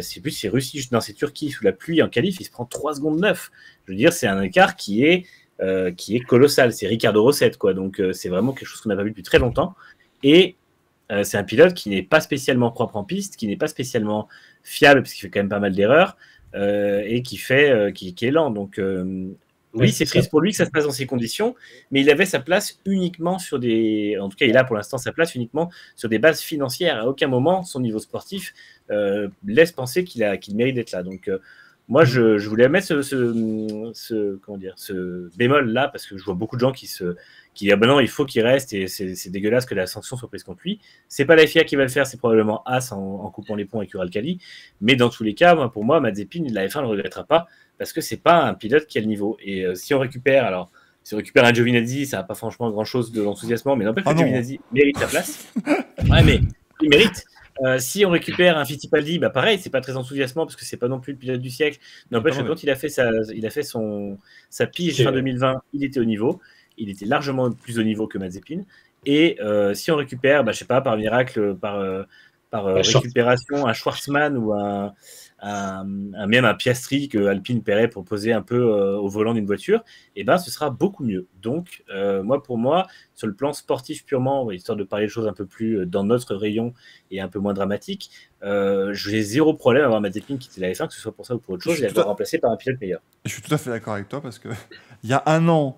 c'est Russie, non, c'est Turquie, sous la pluie en qualif, il se prend 3 secondes 9. Je veux dire, c'est un écart qui est colossal. C'est Ricardo Rosset, quoi. Donc c'est vraiment quelque chose qu'on n'a pas vu depuis très longtemps. Et c'est un pilote qui n'est pas spécialement propre en piste, qui n'est pas spécialement fiable, parce qu'il fait quand même pas mal d'erreurs, et qui est lent. Donc oui, c'est triste pour lui que ça se passe dans ces conditions, mais il avait sa place uniquement sur en tout cas, il a pour l'instant sa place uniquement sur des bases financières. À aucun moment, son niveau sportif laisse penser qu'il mérite d'être là. Donc, moi, je voulais mettre ce bémol-là, parce que je vois beaucoup de gens qui disent non, il faut qu'il reste, et c'est dégueulasse que la sanction soit prise contre lui. C'est pas la FIA qui va le faire, c'est probablement Haas en coupant les ponts avec Uralkali. Mais dans tous les cas, pour moi, Mazepin, la F1 ne le regrettera pas, parce que c'est pas un pilote qui a le niveau. Et si on récupère un Giovinazzi, ça n'a pas franchement grand-chose de l'enthousiasmement, mais n'empêche que Giovinazzi mérite sa place. Ouais, mais il mérite. Si on récupère un Fittipaldi, pareil, c'est pas très enthousiasmant parce que c'est pas non plus le pilote du siècle. N'empêche que quand il a fait sa pige fin 2020, il était au niveau. Il était largement plus au niveau que Mazepin. Et si on récupère, je sais pas, par miracle, par récupération, un Schwartzmann ou même un Piastri que Alpine paierait pour poser un peu au volant d'une voiture, ce sera beaucoup mieux. Donc, pour moi, sur le plan sportif purement, histoire de parler de choses un peu plus dans notre rayon et un peu moins dramatiques, j'ai zéro problème à avoir Mazepin quitter la F1, que ce soit pour ça ou pour autre chose, et à être remplacé par un pilote meilleur. Je suis tout à fait d'accord avec toi, parce que il y a 1 an,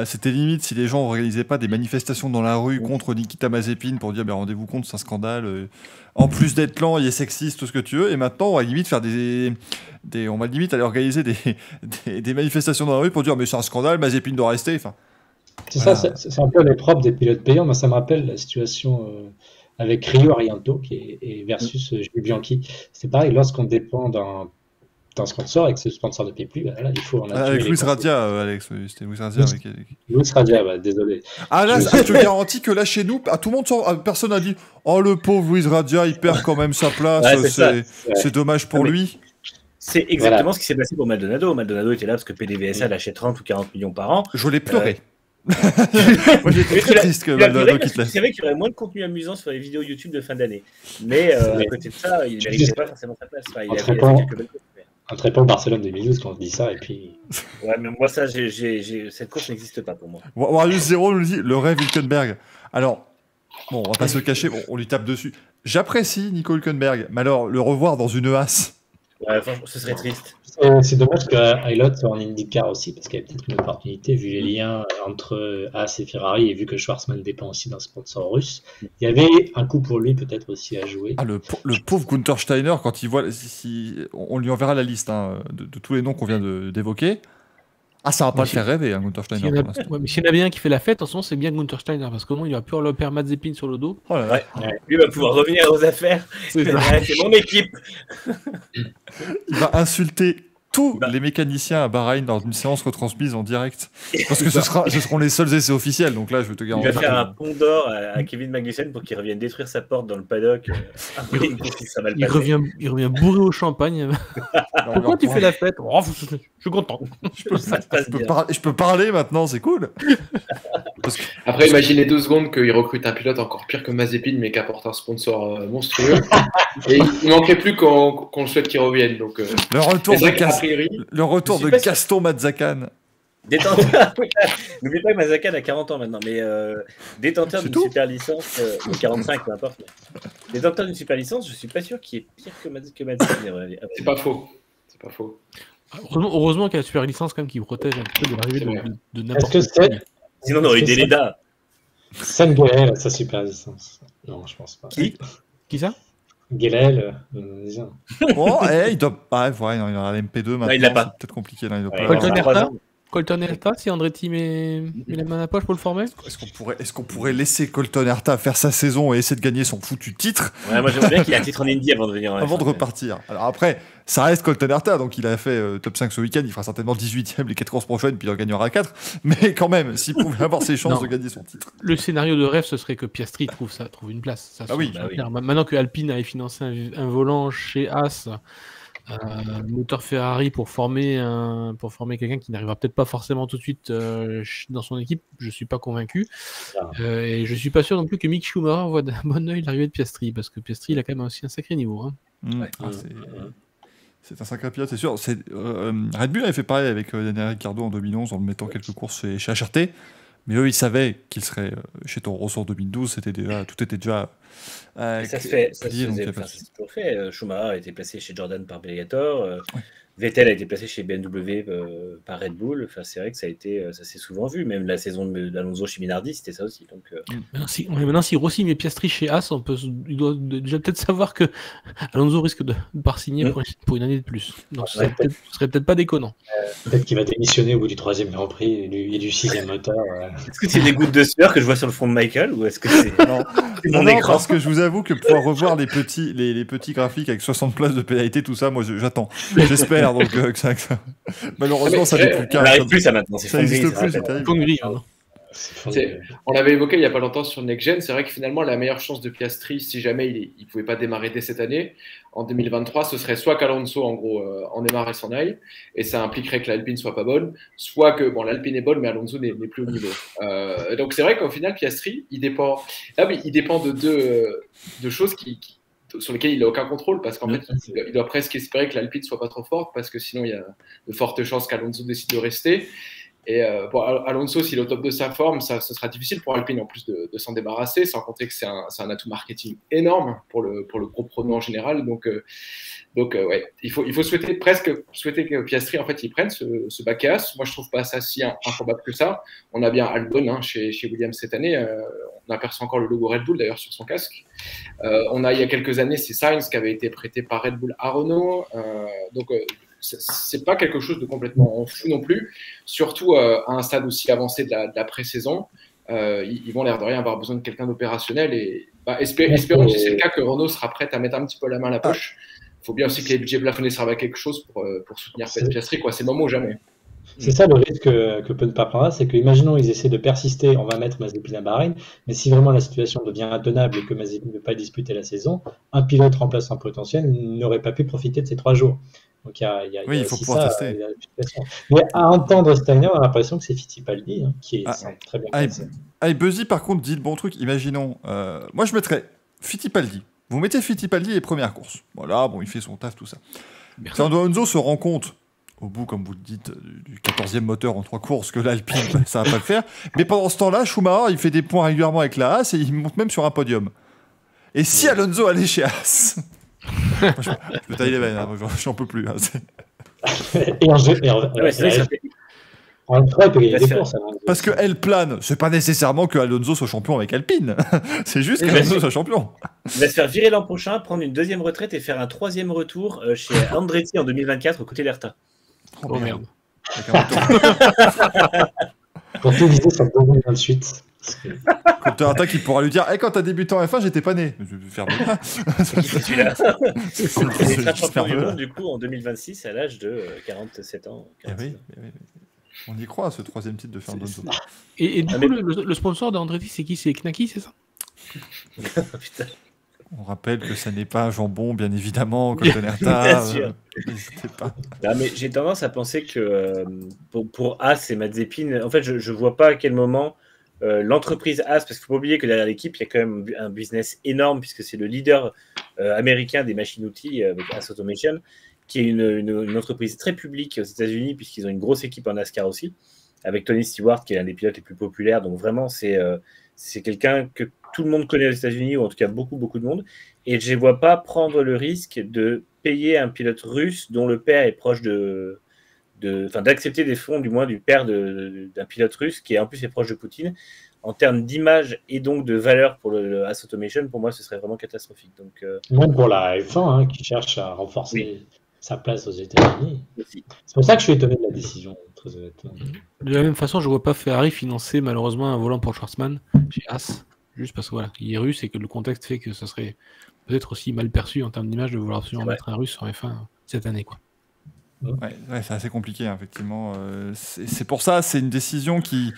c'était limite si les gens n'organisaient pas des manifestations dans la rue contre Nikita Mazepin pour dire rendez-vous compte, c'est un scandale. En plus d'être lent, il est sexiste, tout ce que tu veux. Et maintenant, on va limite faire on va limite aller organiser des manifestations dans la rue pour dire mais c'est un scandale, Mazepin doit rester. C'est ça, c'est un peu les propres des pilotes payants. Moi, ça me rappelle la situation avec Rio Arianto versus Jules Bianchi. C'est pareil, lorsqu'on dépend d'un sponsor et que ce sponsor ne paye plus, il faut en assumer avec Luis Radia, Alex, c'était Luis Radia. Luis Radia, désolé. Ah là, je te garantis que là, chez nous, tout le monde personne n'a dit oh le pauvre Luis Radia, il perd quand même sa place, c'est dommage pour lui. C'est exactement ce qui s'est passé pour Maldonado. Maldonado était là parce que PDVSA lâchait 30 ou 40 millions par an. Je l'ai pleuré. Moi j'étais très triste que Maldonado quitte la. Je savais qu'il y aurait moins de contenu amusant sur les vidéos YouTube de fin d'année. Mais à côté de ça, il ne méritait pas forcément sa place. Il avait fait quelques belles courses. Un très bon Barcelone 2012 quand on dit ça, et puis. Ouais, mais moi, cette course n'existe pas pour moi. Warius Zero nous dit le rêve Hülkenberg. Alors, on va pas se cacher, on lui tape dessus. J'apprécie Nico Hülkenberg, mais alors le revoir dans une Haas. Ouais, franchement, ce serait triste. C'est dommage que Hilot soit en IndyCar aussi, parce qu'il y a peut-être une opportunité, vu les liens entre Haas et Ferrari, et vu que Schwarzman dépend aussi d'un sponsor russe. Il y avait un coup pour lui peut-être aussi à jouer. Le pauvre Gunther Steiner, quand il voit, on lui enverra la liste de tous les noms qu'on vient d'évoquer. Ça va pas le faire rêver, Gunther Steiner. Mais s'il y en a bien qui fait la fête, en ce moment, c'est bien Gunther Steiner, parce qu'au moins, il va plus le père Mazepin sur le dos. Oh là là. Ouais. Lui va pouvoir revenir aux affaires. C'est mon équipe. Il va insulter tous les mécaniciens à Bahreïn dans une séance retransmise en direct. Parce que ce seront les seuls essais officiels, donc là, je veux te garantir. Il va faire un pont d'or à Kevin Magnussen pour qu'il revienne détruire sa porte dans le paddock. Il revient bourré au champagne. Pourquoi tu fais la fête? Je suis content. Je peux parler maintenant, c'est cool. Après, imaginez 2 secondes qu'il recrute un pilote encore pire que Mazepin, mais qui apporte un sponsor monstrueux. Et il ne manquerait plus qu'on le souhaite qu'il revienne. Donc, le retour c'est vrai de, qu'a priori, le retour Je de suis pas Gaston Mazzacan. Détenteur. N'oublie pas que Mazakan a 40 ans maintenant, mais détenteur C'est d'une tout super licence, ou 45, peu importe. Mais détenteur d'une super licence, je suis pas sûr qu'il est pire que Mazakan. c'est pas faux. C'est pas faux. Heureusement qu'il y a la super licence quand même qui protège un petit peu de l'arrivée C'est vrai. de Est-ce n'importe que qui. Sinon, on aurait eu des Leda. Sam Guélel a sa super licence. Non, je pense pas. Qui ça? Guélel, Bon, il doit. Ah, ouais, non, il a la MP2 maintenant. il l'a pas. C'est peut-être compliqué. Non, il doit Ouais, pas Colton l'avoir. Colton Herta ans. Colton Herta, si Andretti met la main à la poche pour le former? Est-ce qu'on pourrait laisser Colton Herta faire sa saison et essayer de gagner son foutu titre Ouais, moi, j'aimerais bien qu'il ait un titre en Indy avant de venir en avant de F1. repartir? Alors après, ça reste Colton Herta, donc il a fait top 5 ce week-end, il fera certainement 18ème les 4 courses prochaines, puis il en gagnera 4. Mais quand même, s'il pouvait avoir ses chances Non. de gagner son titre. Le scénario de rêve, ce serait que Piastri trouve une place. Ça, Ah oui. c'est Bah oui. clair. Maintenant que Alpine avait financé un volant chez As, moteur Ferrari pour former quelqu'un qui n'arrivera peut-être pas forcément tout de suite dans son équipe, je suis pas convaincu. Et je suis pas sûr non plus que Mick Schumacher voit d'un bon oeil l'arrivée de Piastri, parce que Piastri il a quand même aussi un sacré niveau. Hein. Ouais. C'est un sacré pilote, c'est sûr. Red Bull avait fait pareil avec Daniel Ricciardo en 2011 en le mettant quelques courses chez HRT. Mais eux, ils savaient qu'il serait chez Toro Rosso en 2012. Tout était déjà. Ça se fait, ça se plié, donc faisait, il y a pas enfin, de ça souci. s'est toujours fait. Schumacher a été placé chez Jordan par Bellator. Ouais. Vettel a été placé chez BMW par Red Bull. Enfin, c'est vrai que ça s'est souvent vu. Même la saison d'Alonso chez Minardi, c'était ça aussi. Donc, Maintenant, si Rossi met Piastri chez As, il doit déjà peut-être savoir que Alonso risque de ne pas signer pour une année de plus. Donc ce serait peut-être pas déconnant. peut-être qu'il va démissionner au bout du 3e Grand Prix et du 6e moteur. est-ce que c'est des gouttes de sueur que je vois sur le front de Michael ou est-ce que c'est c'est mon Non, écran parce que je vous avoue que pouvoir revoir les petits graphiques avec 60 places de pénalité, tout ça, moi j'attends. J'espère donc que ça. Malheureusement, ça n'est plus le On cas. n'arrive plus ça maintenant. C'est Ça fondé, n'existe ça plus, c'est s'appelle. terrible. Connerie, hein. On l'avait évoqué il n'y a pas longtemps sur Next Gen. C'est vrai que finalement, la meilleure chance de Piastri, si jamais il ne pouvait pas démarrer dès cette année, en 2023, ce serait soit qu'Alonso, en gros, en démarre et s'en aille, et ça impliquerait que l'Alpine soit pas bonne, soit que l'Alpine est bonne, mais Alonso n'est plus au niveau. Donc c'est vrai qu'au final, Piastri, il dépend de deux choses sur lesquelles il n'a aucun contrôle, parce qu'en fait, il doit presque espérer que l'Alpine soit pas trop forte, parce que sinon, il y a de fortes chances qu'Alonso décide de rester. Et pour Alonso, s'il est au top de sa forme, ce sera difficile pour Alpine en plus de s'en débarrasser, sans compter que c'est un atout marketing énorme pour le gros prono en général. Donc ouais, il faut souhaiter que Piastri en fait il prenne ce bac à as. Moi, je trouve pas ça si improbable que ça. On a bien Albon chez Williams cette année. On aperçoit encore le logo Red Bull d'ailleurs sur son casque. On a il y a quelques années, c'est Sainz qui avait été prêté par Red Bull à Renault. C'est pas quelque chose de complètement fou non plus, surtout à un stade aussi avancé de la pré-saison. Ils vont l'air de rien avoir besoin de quelqu'un d'opérationnel et espérons que c'est le cas, que Renault sera prête à mettre un petit peu la main à la poche. Il faut bien aussi que les budgets plafonnés servent à quelque chose pour soutenir Piastri, quoi. C'est le moment ou jamais. C'est ça le risque que peut ne pas prendre, c'est que, imaginons, ils essaient de persister, on va mettre Mazepin à Bahreïn, mais si vraiment la situation devient intenable et que Mazepin ne veut pas disputer la saison, un pilote remplaçant potentiel n'aurait pas pu profiter de ces 3 jours. Donc il faut pouvoir tester. Mais à entendre Steiner, on a l'impression que c'est Fittipaldi qui est très bien placé. Buzzy, par contre, dit le bon truc. Imaginons, moi je mettrais Fittipaldi. Vous mettez Fittipaldi les premières courses. Voilà, il fait son taf, tout ça. Fernando Alonso se rend compte, au bout, comme vous le dites, du 14e moteur en 3 courses, que l'Alpine, ça va pas le faire. Mais pendant ce temps-là, Schumacher, il fait des points régulièrement avec la Haas et il monte même sur un podium. Et si Alonso allait chez Haas, je me taille les veines, j'en peux plus. En 3, il peut gagner des courses. Parce qu'elle plane, c'est pas nécessairement que Alonso soit champion avec Alpine. C'est juste qu'Alonso soit champion. Il va se faire virer l'an prochain, prendre une 2e retraite et faire un 3e retour chez Andretti en 2024 aux côtés d'Herta. Oh merde. Pour tout viser sur 2028. Quand t'as un tas qui pourra lui dire quand t'as débuté en F1, j'étais pas né. Je vais faire bien. Celui-là. Il sera champion du monde du coup en 2026 à l'âge de 47 ans. 47 ans. Oui. On y croit, ce 3e titre de Fernando. Et du coup, le sponsor d'Andretti, c'est qui? C'est Knacky, c'est ça? Putain. On rappelle que ça n'est pas un jambon, bien évidemment, Colton Herta. N'hésitez pas. Non, mais j'ai tendance à penser que pour As et Mazepin, en fait, je vois pas à quel moment l'entreprise As, parce qu'il ne faut pas oublier que derrière l'équipe, il y a quand même un business énorme, puisque c'est le leader américain des machines-outils avec As Automation, qui est une entreprise très publique aux États-Unis, puisqu'ils ont une grosse équipe en NASCAR aussi, avec Tony Stewart, qui est l'un des pilotes les plus populaires. Donc vraiment, c'est quelqu'un que tout le monde connaît aux États-Unis, ou en tout cas beaucoup, beaucoup de monde. Et je ne vois pas prendre le risque de payer un pilote russe dont le père est proche d'accepter des fonds, du moins du père d'un pilote russe qui en plus est proche de Poutine. En termes d'image et donc de valeur pour le As Automation, pour moi, ce serait vraiment catastrophique. Donc, même pour la F1, qui cherche à renforcer sa place aux États-Unis. C'est pour ça que je suis étonné de la décision, très honnêtement. De la même façon, je ne vois pas Ferrari financer malheureusement un volant pour Schwarzman chez As, juste parce que voilà, il est russe et que le contexte fait que ça serait peut-être aussi mal perçu en termes d'image de vouloir absolument mettre un russe en F1 cette année, quoi. Ouais, c'est assez compliqué, hein, effectivement. C'est pour ça, c'est une décision qui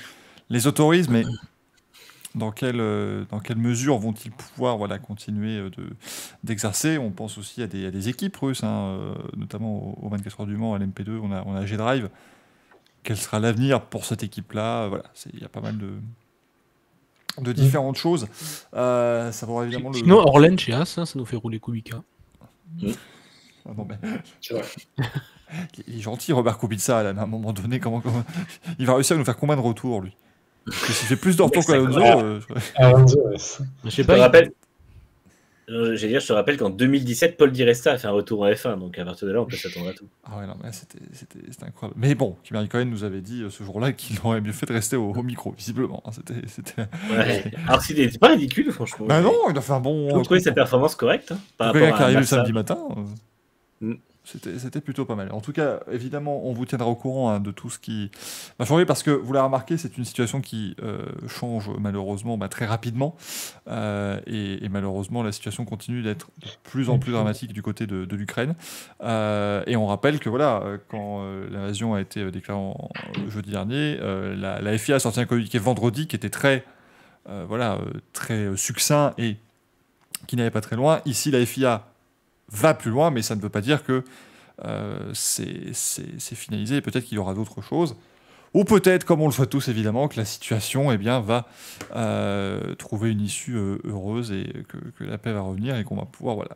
les autorise, mais dans quelle mesure vont-ils pouvoir continuer d'exercer? On pense aussi à des équipes russes, hein, notamment au 24 heures du Mans, à l'MP2, on a G-Drive. Quel sera l'avenir pour cette équipe-là? Voilà, il y a pas mal de différentes choses. Ça va évidemment Sinon, Orlen chez As, ça nous fait rouler Kubica. Ah bon, ben... C'est vrai. Il est gentil, Robert Kubica, là, mais à un moment donné, comment... il va réussir à nous faire combien de retours, lui? Parce que s'il fait plus de retours qu'Alonso... Je sais pas, je te rappelle qu'en 2017, Paul Di Resta a fait un retour en F1, donc à partir de là, on peut s'attendre à tout. Ah ouais, non, mais c'était incroyable. Mais bon, Kimi Räikkönen nous avait dit ce jour-là qu'il aurait mieux fait de rester au micro, visiblement. C'était... Ouais. Alors, c'est pas ridicule, franchement. Bah non, il a fait un bon... J'ai trouvé sa performance correcte. Hein, par rapport quelqu'un qui à arrive le Massa. samedi matin... C'était plutôt pas mal. En tout cas, évidemment, on vous tiendra au courant de tout ce qui va changer, parce que, vous l'avez remarqué, c'est une situation qui change malheureusement très rapidement. Et malheureusement, la situation continue d'être de plus en plus dramatique du côté de l'Ukraine. Et on rappelle que quand l'invasion a été déclarée jeudi dernier, la FIA a sorti un communiqué vendredi qui était très succinct et qui n'allait pas très loin. Ici, la FIA va plus loin, mais ça ne veut pas dire que c'est finalisé. Peut-être qu'il y aura d'autres choses. Ou peut-être, comme on le souhaite tous évidemment, que la situation va trouver une issue heureuse et que la paix va revenir et qu'on va pouvoir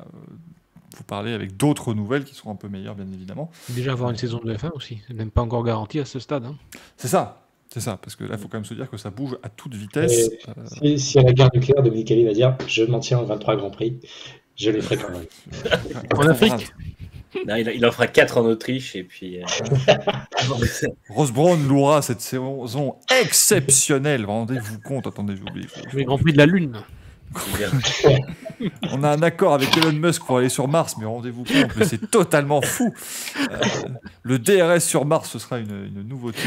vous parler avec d'autres nouvelles qui seront un peu meilleures, bien évidemment. Déjà avoir une saison de F1 aussi, c'est même pas encore garanti à ce stade. Hein. C'est ça, parce que là, il faut quand même se dire que ça bouge à toute vitesse. Si à la guerre nucléaire, Dominique Kelly va dire « Je m'en tiens aux 23 Grands Prix », je les ferai quand même. En Afrique non, il en fera 4 en Autriche et puis... Ross Brown louera cette saison exceptionnelle. Rendez-vous compte, attendez, j'oublie. Le Grand Prix de la Lune. On a un accord avec Elon Musk pour aller sur Mars, mais rendez-vous compte, mais c'est totalement fou. Le DRS sur Mars, ce sera une nouveauté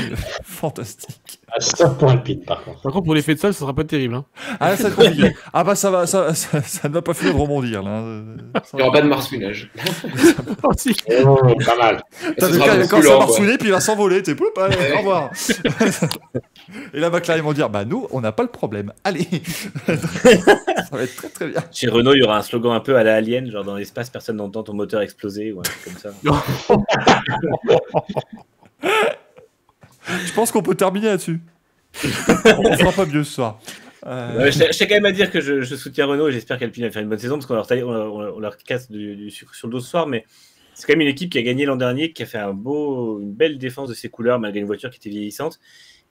fantastique. Sauf pour Alpine, par contre. Par contre, pour l'effet de salle, ça sera pas terrible. Hein. Ah, ça va être compliqué. Ah bah ça ne va pas finir de rebondir là. Il n'y aura pas de marsouinage. Oh, si. Pas mal. T'as le cas quand ça va marsouiner, puis il va s'envoler, t'es poup, allez, au revoir. Et là, McLaren, ils vont dire, bah nous, on n'a pas le problème. Allez. Ça va être très très bien. Chez Renault, il y aura un slogan un peu à la Alien, genre dans l'espace, personne n'entend ton moteur exploser ou un truc comme ça. Je pense qu'on peut terminer là-dessus. On fera pas mieux ce soir. Je tiens quand même à dire que je soutiens Renault et j'espère qu'Alpine va faire une bonne saison parce qu'on leur casse du sucre sur le dos ce soir, mais c'est quand même une équipe qui a gagné l'an dernier, qui a fait une belle défense de ses couleurs malgré une voiture qui était vieillissante.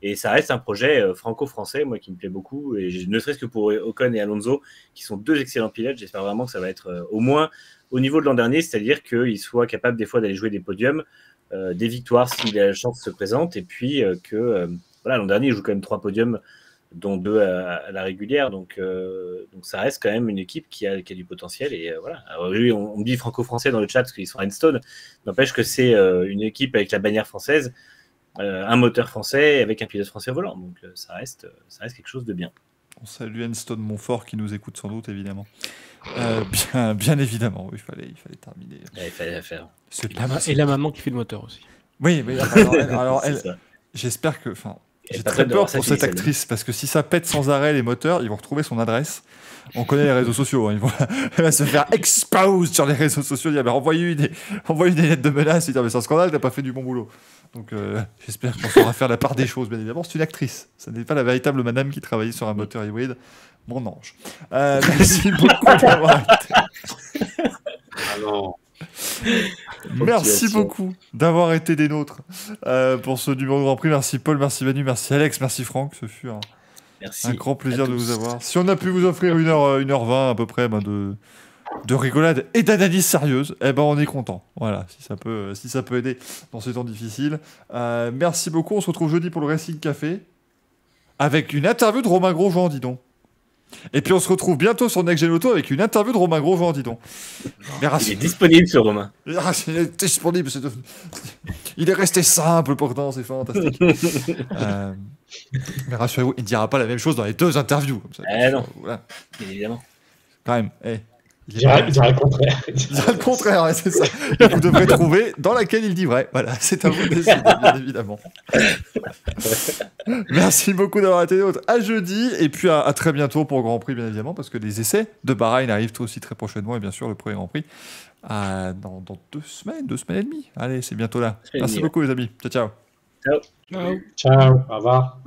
Et ça reste un projet franco-français, moi, qui me plaît beaucoup. Et ne serait-ce que pour Ocon et Alonso, qui sont deux excellents pilotes, j'espère vraiment que ça va être au moins au niveau de l'an dernier, c'est-à-dire qu'ils soient capables des fois d'aller jouer des podiums, des victoires si la chance se présente. Et puis l'an dernier, ils jouent quand même 3 podiums, dont 2 à la régulière. Donc ça reste quand même une équipe qui a du potentiel. Et voilà. Alors, oui, on me dit franco-français dans le chat parce qu'ils sont à Enstone. N'empêche que c'est une équipe avec la bannière française. Un moteur français avec un pilote français volant, donc ça reste quelque chose de bien. On salue Enstone Montfort qui nous écoute sans doute évidemment. Bien évidemment, il fallait terminer. Il fallait la faire. Et la maman qui fait le moteur aussi. Oui, mais alors elle j'espère que, j'ai très peur pour cette actrice parce que si ça pète sans arrêt les moteurs, ils vont retrouver son adresse. On connaît les réseaux sociaux, hein. Elle va se faire expose sur les réseaux sociaux, dire envoyez-lui des lettres de menace et dire mais c'est un scandale, t'as pas fait du bon boulot. Donc j'espère qu'on saura faire la part des choses, bien évidemment. C'est une actrice. Ce n'est pas la véritable madame qui travaillait sur un moteur hybride. Mon ange. Merci beaucoup d'avoir été... Ah non. Merci beaucoup d'avoir été des nôtres pour ce numéro de Grand Prix. Merci Paul, merci Manu, merci Alex, merci Franck. Ce fut un grand plaisir de vous avoir. Si on a pu vous offrir 1h20 à peu près de rigolade et d'analyse sérieuse, eh ben on est content. Voilà, si ça peut aider dans ces temps difficiles. Merci beaucoup. On se retrouve jeudi pour le Racing Café avec une interview de Romain Grosjean, dis donc. Et puis on se retrouve bientôt sur Next Gen Auto avec une interview de Romain Grosjean, dis donc. Il est disponible ce Romain. Il est disponible. Il est resté simple pourtant, c'est fantastique. Mais rassurez-vous, il ne dira pas la même chose dans les 2 interviews. Comme ça, non, voilà. Évidemment. Quand même, il dira le contraire. Il dira le contraire, ouais, c'est ça. Et vous devrez trouver dans laquelle il dit vrai. Voilà, c'est à vous de décider, bien évidemment. Merci beaucoup d'avoir été nôtres. À jeudi, et puis à très bientôt pour le Grand Prix, bien évidemment, parce que les essais de Bahreïn arrivent aussi très prochainement, et bien sûr, le premier Grand Prix dans 2 semaines et demie. Allez, c'est bientôt là. Merci beaucoup, les amis. Ciao, ciao. Ciao. Ciao. Au revoir.